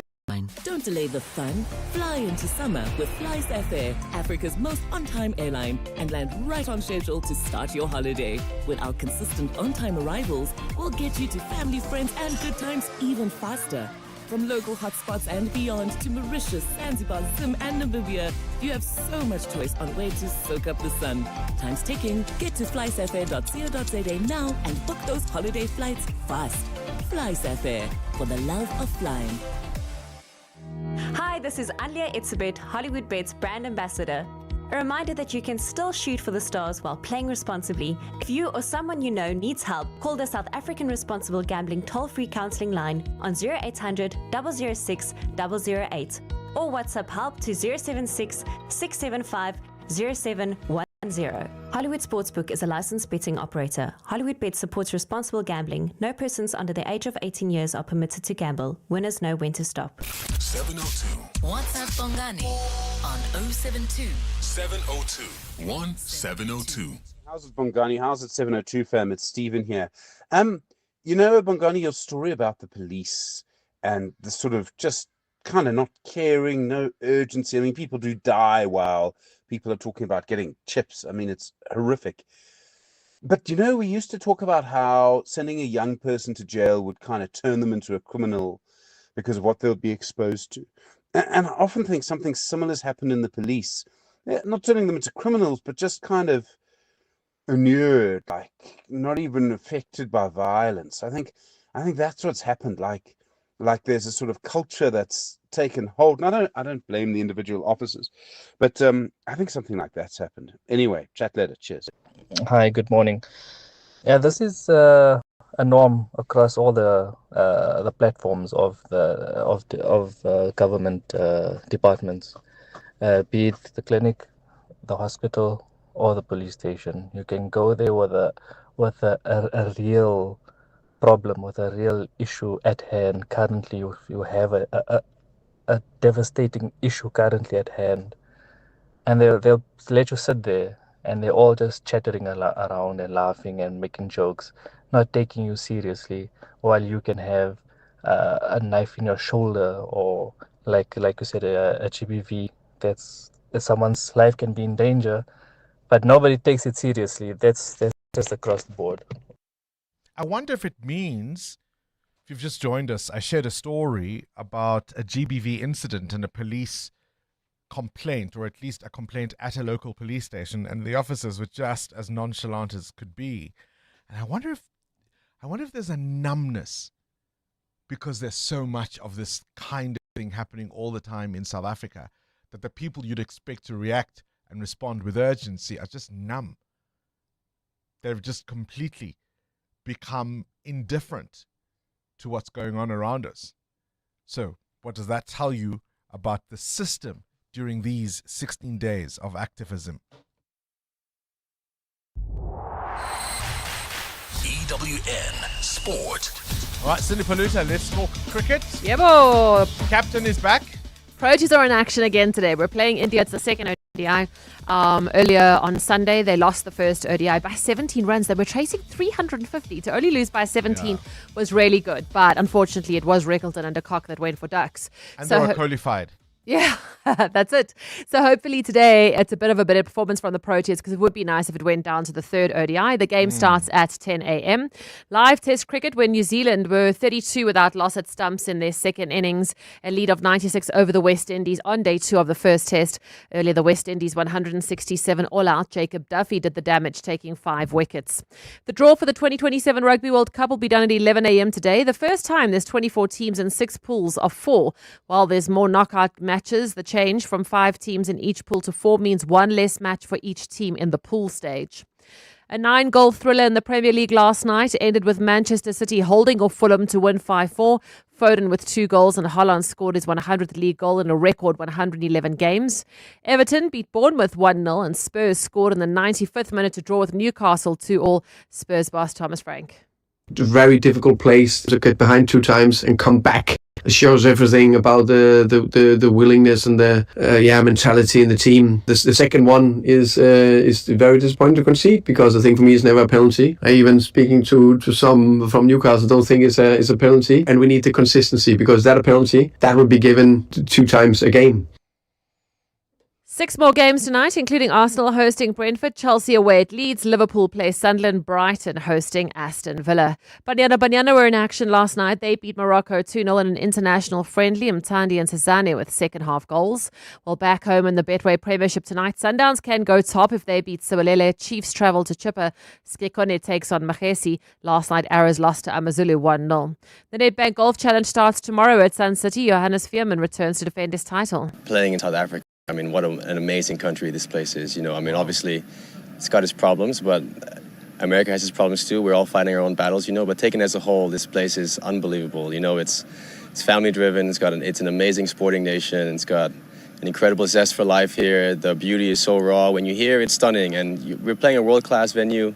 Speaker 3: Don't delay the fun. Fly into summer with FlySafair, Africa's most on-time airline, and land right on schedule to start your holiday. With our consistent on-time arrivals, we'll get you to family, friends, and good times even faster. From local hotspots and beyond to Mauritius, Zanzibar, Zim, and Namibia, you have so much choice on where to soak up the sun. Time's ticking. Get to flysafair.co.za now and book those holiday flights fast. FlySafair, for the love of flying.
Speaker 6: Hi, this is Alia Itzebet, Hollywood Bet's brand ambassador. A reminder that you can still shoot for the stars while playing responsibly. If you or someone you know needs help, call the South African Responsible Gambling toll-free counselling line on 0800 006 008 or WhatsApp help to 076 675 0710. Hollywood Sportsbook is a licensed betting operator. Hollywood Bet supports responsible gambling. No persons under the age of 18 years are permitted to gamble. Winners know when to stop.
Speaker 11: 702.
Speaker 17: WhatsApp Bongani on 072
Speaker 11: 702 1702.
Speaker 5: How's it, Bongani? How's it, 702 fam? It's Stephen here. Bongani, your story about the police and the sort of just kind of not caring, no urgency. I mean, people do die while people are talking about getting chips. I mean, it's horrific. But, we used to talk about how sending a young person to jail would kind of turn them into a criminal because of what they'll be exposed to. And I often think something similar has happened in the police. Not turning them into criminals, but just kind of inured, like not even affected by violence. I think that's what's happened. Like there's a sort of culture that's taken hold. And I don't blame the individual officers, but I think something like that's happened. Anyway, chat later. Cheers.
Speaker 18: Hi, good morning. Yeah, this is a norm across all the platforms of government departments, be it the clinic, the hospital, or the police station. You can go there with a real problem, with a real issue at hand. Currently, you have a devastating issue currently at hand, and they'll let you sit there, and they're all just chattering around and laughing and making jokes, not taking you seriously, while you can have a knife in your shoulder, or like you said, a GBV. That's someone's life can be in danger, but nobody takes it seriously. That's just across the board.
Speaker 13: I wonder if it means, if you've just joined us, I shared a story about a GBV incident and a police complaint, or at least a complaint at a local police station, and the officers were just as nonchalant as could be. And I wonder if there's a numbness because there's so much of this kind of thing happening all the time in South Africa that the people you'd expect to react and respond with urgency are just numb. They've just completely become indifferent to what's going on around us. So what does that tell you about the system during these 16 days of activism?
Speaker 11: EWN Sport.
Speaker 13: All right, Cindy Paluta, let's talk cricket.
Speaker 7: Yebo.
Speaker 13: Captain is back.
Speaker 7: Proteas are in action again today. We're playing India. It's the second ODI. Earlier on Sunday, they lost the first ODI by 17 runs. They were chasing 350. To only lose by 17 was really good. But unfortunately, it was Reckleton and de Kock that went for ducks.
Speaker 13: And they were qualified.
Speaker 7: Yeah, that's it. So hopefully today it's a bit of a better performance from the Proteas, because it would be nice if it went down to the third ODI. The game starts at 10 a.m. Live Test cricket, where New Zealand were 32 without loss at stumps in their second innings, a lead of 96 over the West Indies on day 2 of the first Test. Earlier, the West Indies 167 all out. Jacob Duffy did the damage, taking 5 wickets. The draw for the 2027 Rugby World Cup will be done at 11 a.m. today. The first time there's 24 teams and 6 pools of 4. While there's more knockout matches, the change from 5 teams in each pool to 4 means 1 less match for each team in the pool stage. A 9-goal thriller in the Premier League last night ended with Manchester City holding off Fulham to win 5-4. Foden with 2 goals and Haaland scored his 100th league goal in a record 111 games. Everton beat Bournemouth 1-0 and Spurs scored in the 95th minute to draw with Newcastle 2-2. Spurs boss Thomas Frank.
Speaker 12: It's a very difficult place to get behind 2 times and come back. It shows everything about the willingness and the mentality in the team. The second one is very disappointing to concede, because I think for me it's never a penalty. I even speaking to some from Newcastle don't think it's a penalty, and we need the consistency, because that a penalty that would be given 2 times a game.
Speaker 7: 6 more games tonight, including Arsenal hosting Brentford, Chelsea away at Leeds, Liverpool play Sunderland, Brighton hosting Aston Villa. Banyana were in action last night. They beat Morocco 2-0 in an international friendly. Mtandi and Cezanne with second half goals. While back home in the Betway Premiership tonight, Sundowns can go top if they beat Sewelele. Chiefs travel to Chippa. Skekone takes on Magesi. Last night, Arrows lost to Amazulu 1-0. The Nedbank Golf Challenge starts tomorrow at Sun City. Johannes Veerman returns to defend his title.
Speaker 14: Playing in South Africa, I mean, what an amazing country this place is. Obviously it's got its problems, but America has its problems too. We're all fighting our own battles, but taken as a whole, this place is unbelievable. It's family driven. It's an amazing sporting nation. It's got an incredible zest for life here. The beauty is so raw. When you hear it's stunning, and we're playing a world-class venue.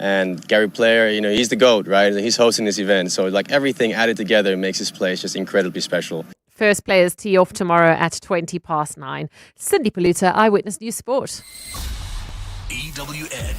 Speaker 14: And Gary Player, he's the GOAT, right? He's hosting this event. So everything added together makes this place just incredibly special.
Speaker 7: First players tee off tomorrow at 9:20. Cindy Paluta, Eyewitness News Sport.
Speaker 11: EWN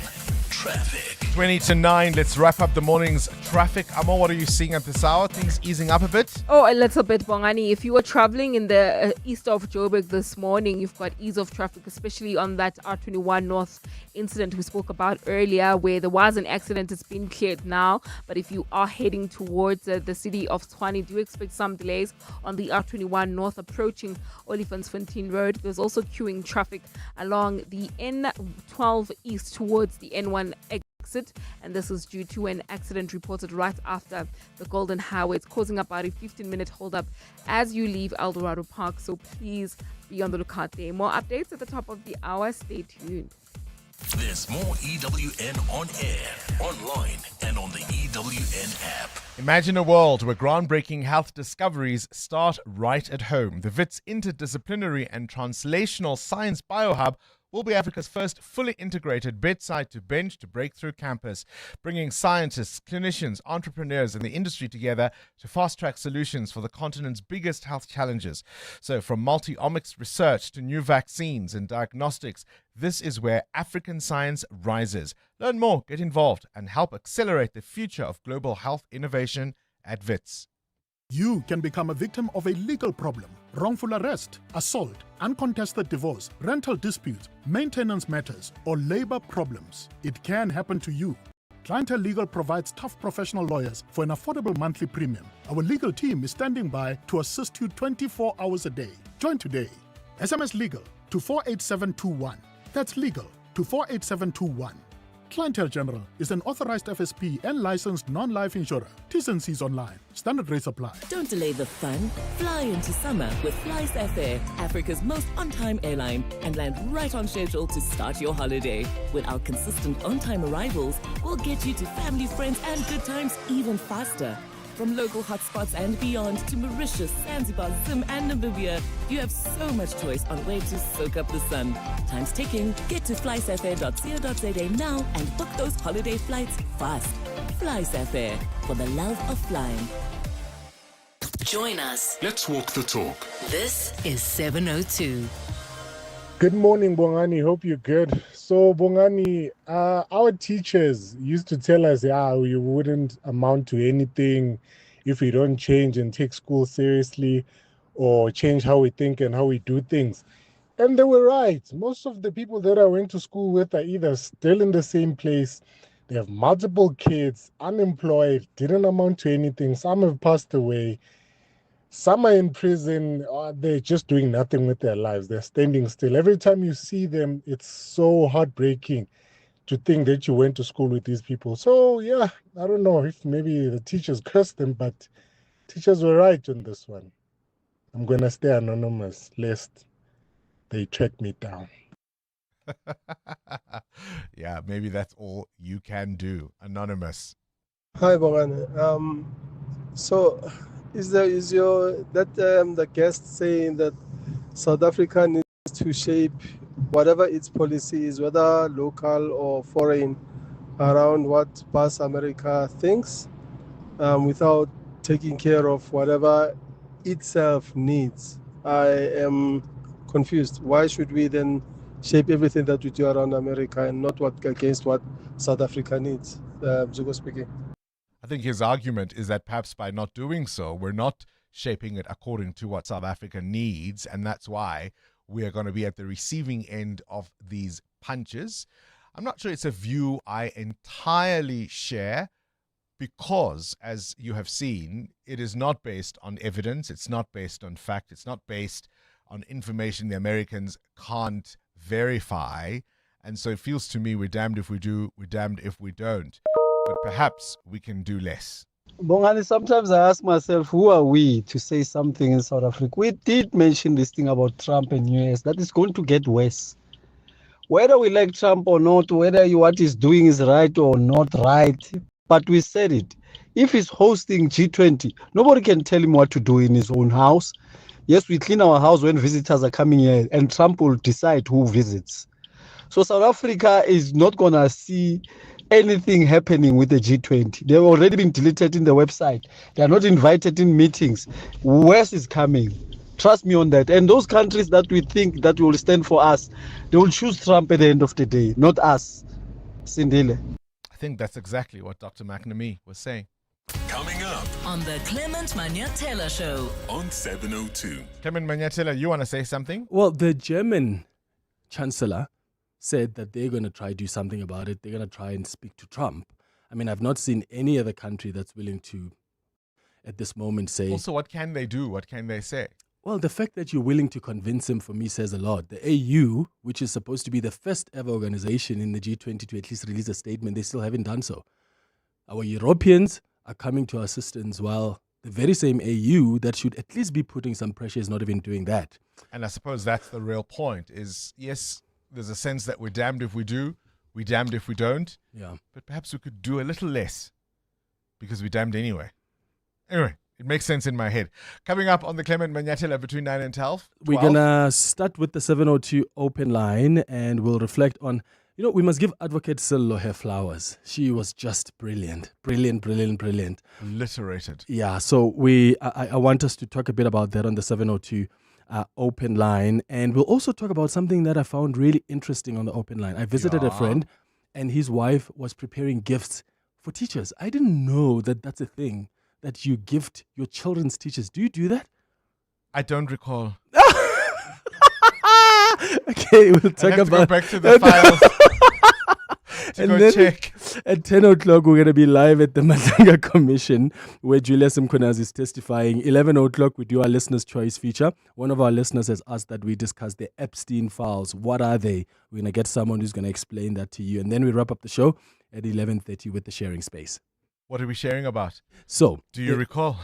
Speaker 11: Traffic.
Speaker 13: 20 to 9. Let's wrap up the morning's traffic. Amo, what are you seeing at this hour? Things easing up a bit?
Speaker 9: Oh, a little bit, Bongani. If you were traveling in the east of Joburg this morning, you've got ease of traffic, especially on that R21 North incident we spoke about earlier, where there was an accident. It's been cleared now. But if you are heading towards the city of Tshwane, do expect some delays on the R21 North approaching Olifantsfontein Road. There's also queuing traffic along the N12 East towards the N1 exit, and this is due to an accident reported right after the Golden Highway. It's causing about a 15-minute holdup as you leave Eldorado Park, so please be on the lookout there. More updates at the top of the hour. Stay tuned.
Speaker 11: There's more EWN on air, online, and on the EWN app.
Speaker 13: Imagine a world where groundbreaking health discoveries start right at home. The WITS Interdisciplinary and Translational Science Biohub will be Africa's first fully integrated bedside-to-bench to breakthrough campus, bringing scientists, clinicians, entrepreneurs, and the industry together to fast-track solutions for the continent's biggest health challenges. So from multi-omics research to new vaccines and diagnostics, this is where African science rises. Learn more, get involved, and help accelerate the future of global health innovation at WITS.
Speaker 20: You can become a victim of a legal problem: wrongful arrest, assault, uncontested divorce, rental disputes, maintenance matters, or labor problems. It can happen to you. Clientele Legal provides tough professional lawyers for an affordable monthly premium. Our legal team is standing by to assist you 24 hours a day. Join today. SMS Legal to 48721. That's legal to 48721. Clientele General is an authorized FSP and licensed non-life insurer. T's and C's online. Standard rates apply.
Speaker 3: Don't delay the fun. Fly into summer with FlySafair, Africa's most on-time airline, and land right on schedule to start your holiday. With our consistent on-time arrivals, we'll get you to family, friends, and good times even faster. From local hotspots and beyond to Mauritius, Zanzibar, Zim, and Namibia, you have so much choice on where to soak up the sun. Time's ticking. Get to flysafair.co.za now and book those holiday flights fast. FlySafair, for the love of flying.
Speaker 17: Join us.
Speaker 11: Let's walk the talk.
Speaker 17: This is 702.
Speaker 8: Good morning, Bongani. Hope you're good. So, Bongani, our teachers used to tell us, you wouldn't amount to anything if we don't change and take school seriously or change how we think and how we do things. And they were right. Most of the people that I went to school with are either still in the same place, they have multiple kids, unemployed, didn't amount to anything. Some have passed away. Some are in prison, or they're just doing nothing with their lives. They're standing still. Every time you see them, it's so heartbreaking to think that you went to school with these people. So, yeah, I don't know if maybe the teachers cursed them, but teachers were right on this one. I'm going to stay anonymous lest they track me down.
Speaker 13: Yeah, maybe that's all you can do. Anonymous.
Speaker 21: Hi, Bongani. So, is the guest saying that South Africa needs to shape whatever its policy is, whether local or foreign, around what Pass America thinks, without taking care of whatever itself needs? I am confused. Why should we then shape everything that we do around America and not against what South Africa needs? Zuko speaking.
Speaker 13: I think his argument is that perhaps by not doing so, we're not shaping it according to what South Africa needs, and that's why we are going to be at the receiving end of these punches. I'm not sure it's a view I entirely share because, as you have seen, it is not based on evidence, it's not based on fact, it's not based on information the Americans can't verify, and so it feels to me we're damned if we do, we're damned if we don't. But perhaps we can do less.
Speaker 22: Bongani, sometimes I ask myself, who are we to say something in South Africa? We did mention this thing about Trump and US, that is going to get worse. Whether we like Trump or not, whether what he's doing is right or not right, but we said it. If he's hosting G20, nobody can tell him what to do in his own house. Yes, we clean our house when visitors are coming here, and Trump will decide who visits. So South Africa is not going to see anything happening with the G20. They've already been deleted in the website. They are not invited in meetings. Worse is coming. Trust me on that. And those countries that we think that will stand for us, they will choose Trump at the end of the day, not us. Sindile.
Speaker 13: I think that's exactly what Dr. McNamee was saying.
Speaker 11: Coming up
Speaker 17: on the Clement Manyatela Show
Speaker 11: on 702.
Speaker 13: Clement Manyatela, you want to say something?
Speaker 19: Well, the German Chancellor said that they're going to try to do something about it. They're going to try and speak to Trump. I mean, I've not seen any other country that's willing to, at this moment, say...
Speaker 13: Also, what can they do? What can they say?
Speaker 19: Well, the fact that you're willing to convince him, for me, says a lot. The AU, which is supposed to be the first ever organization in the G20 to at least release a statement, they still haven't done so. Our Europeans are coming to our assistance, while the very same AU that should at least be putting some pressure is not even doing that.
Speaker 13: And I suppose that's the real point, is, yes, there's a sense that we're damned if we do, we're damned if we don't.
Speaker 19: Yeah.
Speaker 13: But perhaps we could do a little less because we're damned anyway. Anyway, it makes sense in my head. Coming up on the Clement Manyatela between 9 and 12.
Speaker 19: We're going to start with the 702 open line and we'll reflect on, we must give Advocate Sello her flowers. She was just brilliant. Brilliant.
Speaker 13: Alliterated.
Speaker 19: Yeah, so I want us to talk a bit about that on the 702 open line, and we'll also talk about something that I found really interesting on the open line. I visited a friend and his wife was preparing gifts for teachers. I didn't know that that's a thing, that you gift your children's teachers. Do you do that?
Speaker 13: I don't recall.
Speaker 19: Okay, we'll talk about...
Speaker 13: go back to the files.
Speaker 19: And then check. At 10 o'clock, we're going to be live at the Madlanga Commission, where Julius Mkonas is testifying. 11 o'clock, we do our Listener's Choice feature. One of our listeners has asked that we discuss the Epstein files. What are they? We're going to get someone who's going to explain that to you. And then we wrap up the show at 11:30 with the sharing space.
Speaker 13: What are we sharing about?
Speaker 19: So,
Speaker 13: do you recall?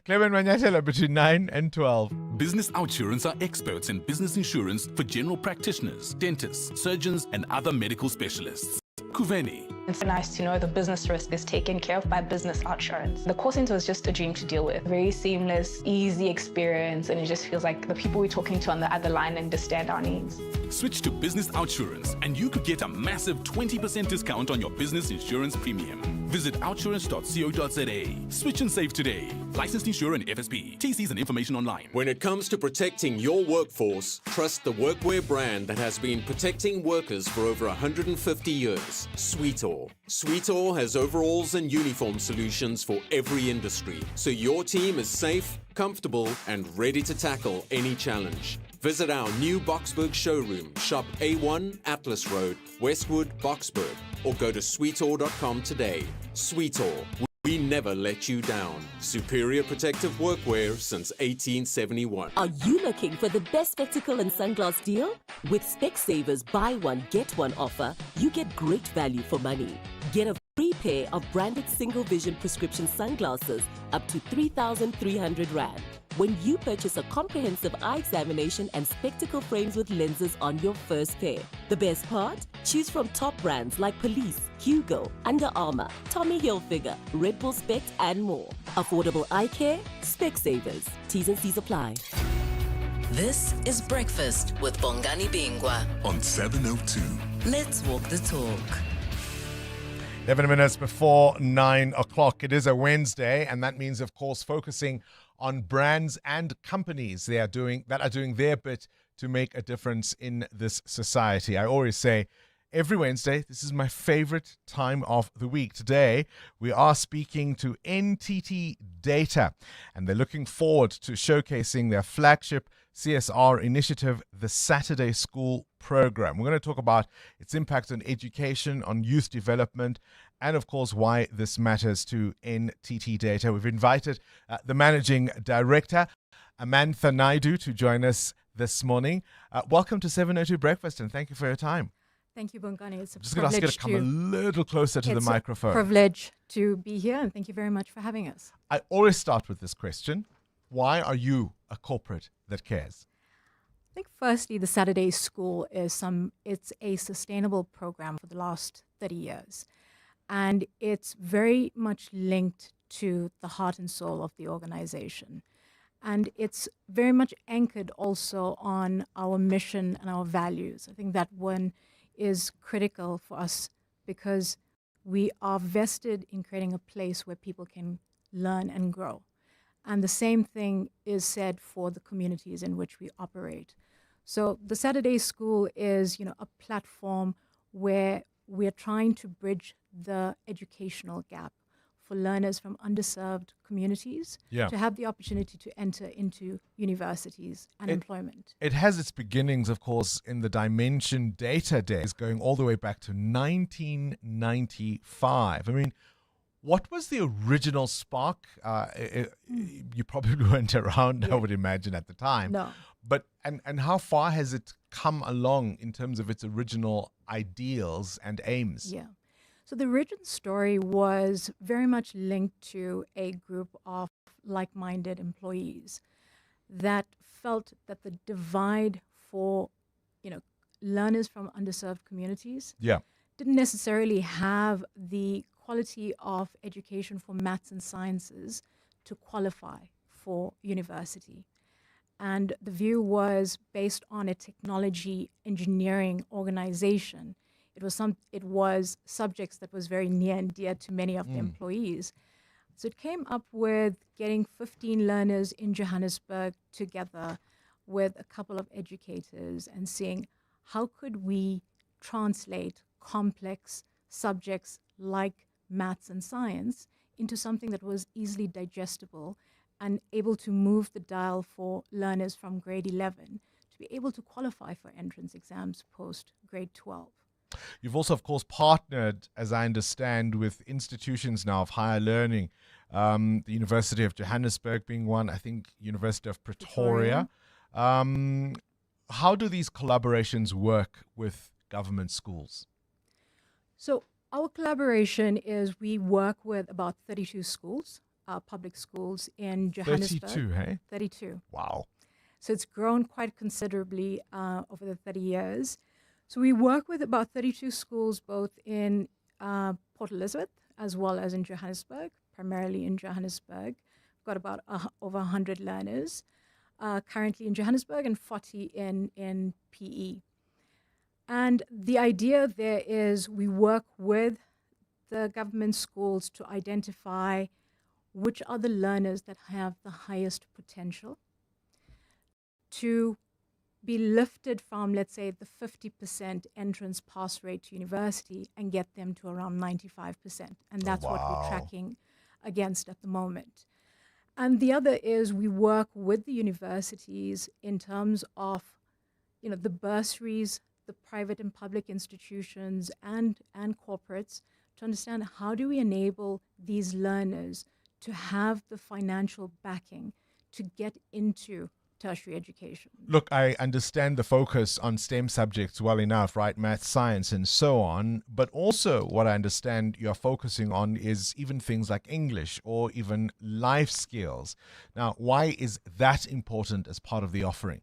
Speaker 13: Clement Manyatela between 9 and 12.
Speaker 11: Business Outsurance are experts in business insurance for general practitioners, dentists, surgeons, and other medical specialists. Kuveni.
Speaker 24: It's nice to know the business risk is taken care of by Business Outsurance. The call center was just a dream to deal with. Very seamless, easy experience, and it just feels like the people we're talking to on the other line understand our needs.
Speaker 11: Switch to Business Outsurance and you could get a massive 20% discount on your business insurance premium.
Speaker 4: Visit outsurance.co.za. Switch and save today. Licensed insurer and FSP. TCs and information online.
Speaker 10: When it comes to protecting your workforce, trust the workwear brand that has been protecting workers for over 150 years. Sweetall. Sweetall has overalls and uniform solutions for every industry, so your team is safe, comfortable, and ready to tackle any challenge. Visit our new Boksburg showroom, shop A1 Atlas Road, Westwood, Boksburg, or go to sweetall.com today. Sweetall, we never let you down. Superior protective workwear since 1871.
Speaker 3: Are you looking for the best spectacle and sunglass deal? With Specsavers buy one, get one offer, you get great value for money. Get a free pair of branded single vision prescription sunglasses up to 3,300 Rand. When you purchase a comprehensive eye examination and spectacle frames with lenses on your first pair. The best part? Choose from top brands like Police, Hugo, Under Armour, Tommy Hilfiger, Red Bull Spect, and more. Affordable eye care? Specsavers. T's and C's apply.
Speaker 17: This is Breakfast with Bongani Bingwa
Speaker 11: on 702.
Speaker 17: Let's walk the talk.
Speaker 13: 11 minutes before 9 o'clock. It is a Wednesday, and that means, of course, focusing on brands and companies that are doing their bit to make a difference in this society. I always say every Wednesday, this is my favorite time of the week. Today, we are speaking to NTT Data, and they're looking forward to showcasing their flagship CSR initiative, the Saturday School Program. We're going to talk about its impact on education, on youth development, and of course, why this matters to NTT Data. We've invited the Managing Director, Amantha Naidu, to join us this morning. Welcome to 702 Breakfast, and thank you for your time.
Speaker 15: Thank you, Bongani. It's a
Speaker 13: just going to ask you to come a little closer to the microphone.
Speaker 15: It's a privilege to be here, and thank you very much for having us.
Speaker 13: I always start with this question. Why are you a corporate that cares?
Speaker 15: I think firstly, the Saturday School it's a sustainable program for the last 30 years. And it's very much linked to the heart and soul of the organization. And it's very much anchored also on our mission and our values. I think that one is critical for us because we are vested in creating a place where people can learn and grow. And the same thing is said for the communities in which we operate. So the Saturday School is, a platform where we're trying to bridge the educational gap for learners from underserved communities to have the opportunity to enter into universities and employment.
Speaker 13: It has its beginnings, of course, in the Dimension Data days, going all the way back to 1995. I mean, what was the original spark? You probably weren't around, I would imagine, at the time.
Speaker 15: No.
Speaker 13: But and how far has it come along in terms of its original ideals and aims?
Speaker 15: Yeah. So the origin story was very much linked to a group of like-minded employees that felt that the divide for, learners from underserved communities didn't necessarily have the quality of education for maths and sciences to qualify for university. And the view was based on a technology engineering organization. It was subjects that was very near and dear to many of the employees. So it came up with getting 15 learners in Johannesburg together with a couple of educators and seeing how could we translate complex subjects like maths and science into something that was easily digestible and able to move the dial for learners from grade 11 to be able to qualify for entrance exams post grade 12.
Speaker 13: You've also, of course, partnered, as I understand, with institutions now of higher learning, the University of Johannesburg being one, I think University of Pretoria. How do these collaborations work with government schools?
Speaker 15: So our collaboration is we work with about 32 schools, public schools in Johannesburg.
Speaker 13: 32, hey?
Speaker 15: 32.
Speaker 13: Wow.
Speaker 15: So it's grown quite considerably over the 30 years. So we work with about 32 schools, both in Port Elizabeth as well as in Johannesburg, primarily in Johannesburg. We've got about over 100 learners currently in Johannesburg and 40 in PE. And the idea there is we work with the government schools to identify which are the learners that have the highest potential, to be lifted from, let's say, the 50% entrance pass rate to university and get them to around 95%. And that's what we're tracking against at the moment. And the other is we work with the universities in terms of, the bursaries, the private and public institutions and corporates to understand how do we enable these learners to have the financial backing to get into tertiary education.
Speaker 13: Look, I understand the focus on STEM subjects well enough, right? Math, science, and so on. But also what I understand you're focusing on is even things like English or even life skills. Now, why is that important as part of the offering?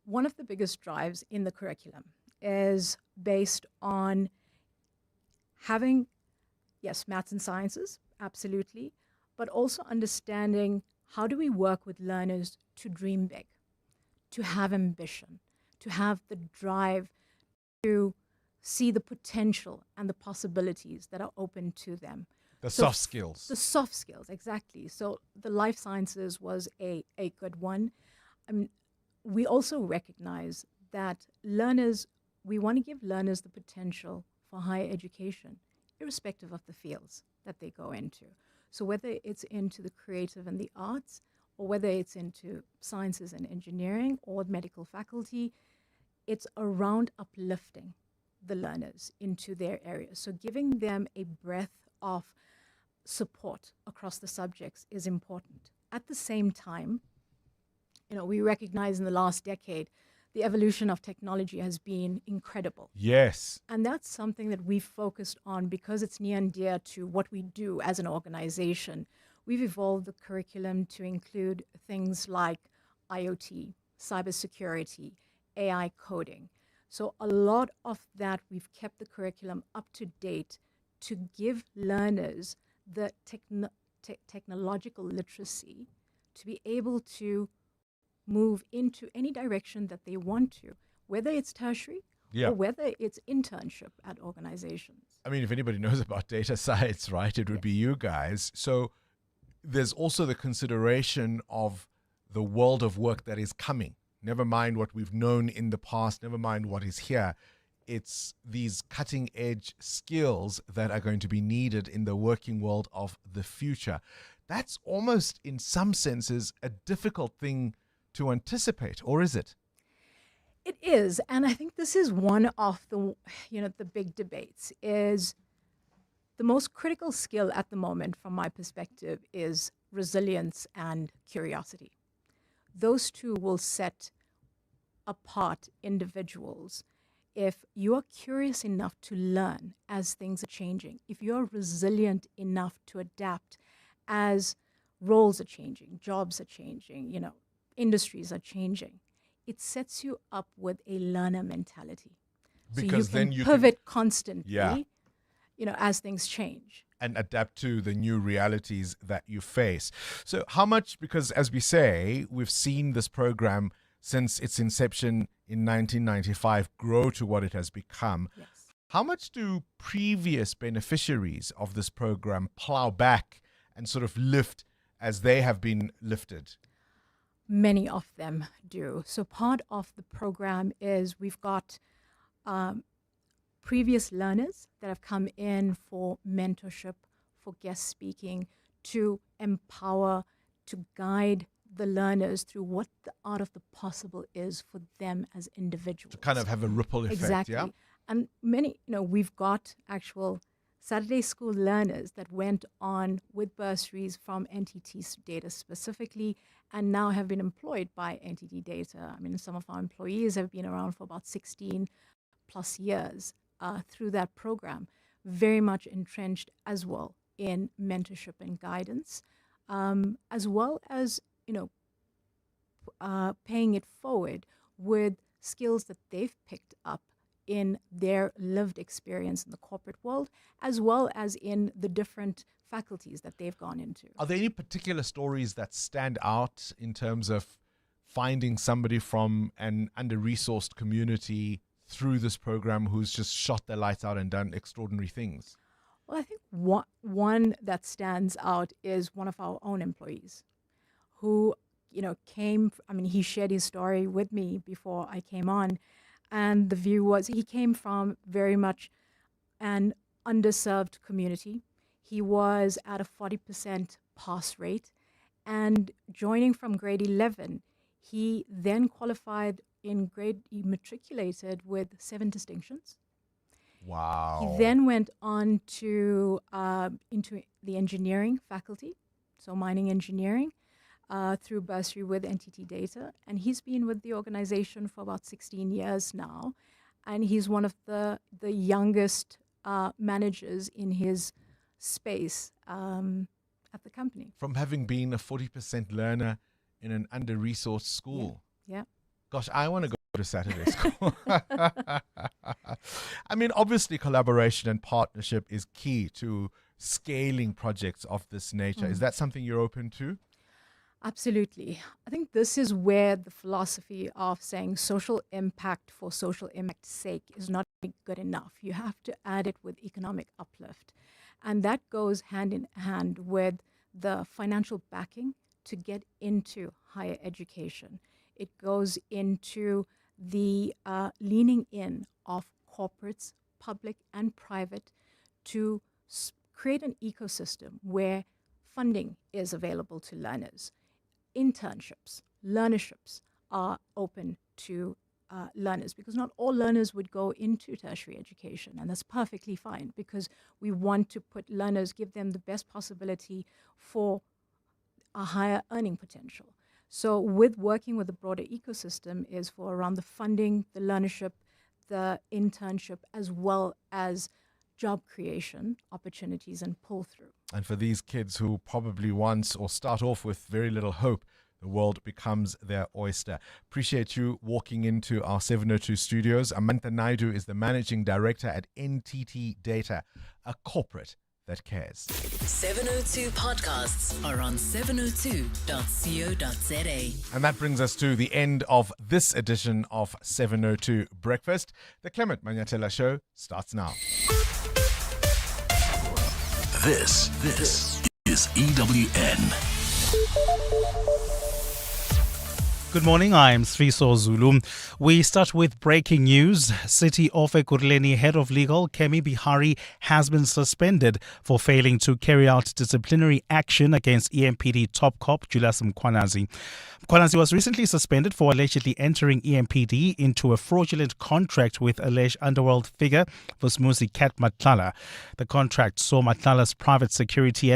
Speaker 15: One of the biggest drives in the curriculum is based on having, yes, maths and sciences, absolutely, but also understanding how do we work with learners to dream big, to have ambition, to have the drive to see the potential and the possibilities that are open to them.
Speaker 13: The soft skills.
Speaker 15: The soft skills, exactly. So the life sciences was a good one. We also recognize that we want to give learners the potential for higher education, irrespective of the fields that they go into. So whether it's into the creative and the arts, or whether it's into sciences and engineering or medical faculty, it's around uplifting the learners into their areas. So giving them a breadth of support across the subjects is important. At the same time, we recognize in the last decade, the evolution of technology has been incredible.
Speaker 13: Yes.
Speaker 15: And that's something that we've focused on because it's near and dear to what we do as an organization. We've evolved the curriculum to include things like IoT, cybersecurity, AI coding. So a lot of that, we've kept the curriculum up to date to give learners the technological literacy to be able to move into any direction that they want to, whether it's tertiary or whether it's internship at organizations.
Speaker 13: I mean, if anybody knows about data science, right, it would be you guys. So there's also the consideration of the world of work that is coming. Never mind what we've known in the past, never mind what is here. It's these cutting edge skills that are going to be needed in the working world of the future. That's almost, in some senses, a difficult thing to anticipate, or is it?
Speaker 15: It is, and I think this is one of the big debates. Is the most critical skill at the moment, from my perspective, is resilience and curiosity. Those two will set apart individuals. If you are curious enough to learn as things are changing, if you are resilient enough to adapt as roles are changing, jobs are changing, industries are changing, it sets you up with a learner mentality.
Speaker 13: Because
Speaker 15: so
Speaker 13: then
Speaker 15: you
Speaker 13: you
Speaker 15: can pivot constantly, as things change.
Speaker 13: And adapt to the new realities that you face. So how much, because as we say, we've seen this program since its inception in 1995 grow to what it has become.
Speaker 15: Yes.
Speaker 13: How much do previous beneficiaries of this program plow back and sort of lift as they have been lifted?
Speaker 15: Many of them do. So part of the program is we've got previous learners that have come in for mentorship, for guest speaking, to empower, to guide the learners through what the art of the possible is for them as individuals.
Speaker 13: To kind of have a ripple effect,
Speaker 15: exactly.
Speaker 13: yeah?
Speaker 15: And many, we've got actual Saturday school learners that went on with bursaries from NTT Data specifically, and now have been employed by NTT Data. I mean, some of our employees have been around for about 16 plus years through that program, very much entrenched as well in mentorship and guidance, as well as, paying it forward with skills that they've picked up in their lived experience in the corporate world, as well as in the different faculties that they've gone into.
Speaker 13: Are there any particular stories that stand out in terms of finding somebody from an under-resourced community through this program who's just shot their lights out and done extraordinary things?
Speaker 15: Well, I think one that stands out is one of our own employees who, he shared his story with me before I came on. And the view was he came from very much an underserved community. He was at a 40% pass rate. And joining from grade 11, he then qualified he matriculated with 7 distinctions.
Speaker 13: Wow.
Speaker 15: He then went on to into the engineering faculty, so mining engineering, through bursary with NTT Data. And he's been with the organization for about 16 years now. And he's one of the youngest managers in his space at the company.
Speaker 13: From having been a 40% learner in an under-resourced school.
Speaker 15: Yeah.
Speaker 13: Gosh, I want to go to Saturday school. I mean, obviously collaboration and partnership is key to scaling projects of this nature. Is that something you're open to?
Speaker 15: Absolutely. I think this is where the philosophy of saying social impact for social impact's sake is not good enough. You have to add it with economic uplift. And that goes hand in hand with the financial backing to get into higher education. It goes into the leaning in of corporates, public and private, to create an ecosystem where funding is available to learners. Internships, learnerships are open to learners, because not all learners would go into tertiary education, and that's perfectly fine, because we want to put learners, give them the best possibility for a higher earning potential. So with working with the broader ecosystem is for around the funding, the learnership, the internship, as well as job creation opportunities and pull through.
Speaker 13: And for these kids who probably once or start off with very little hope, the world becomes their oyster. Appreciate you walking into our 702 studios. Amantha Naidu is the managing director at NTT Data, a corporate that cares.
Speaker 17: 702 podcasts are on 702.co.za.
Speaker 13: And that brings us to the end of this edition of 702 Breakfast. The Clement Manyatela Show starts now.
Speaker 11: This is EWN.
Speaker 1: Good morning, I am Sriso Zulu. We start with breaking news. City of Ekurhuleni head of legal, Kemi Bihari, has been suspended for failing to carry out disciplinary action against EMPD top cop Julius Mkhwanazi. Mkhwanazi was recently suspended for allegedly entering EMPD into a fraudulent contract with alleged underworld figure Vusmuzi Cat Matlala. The contract saw Matlala's private security and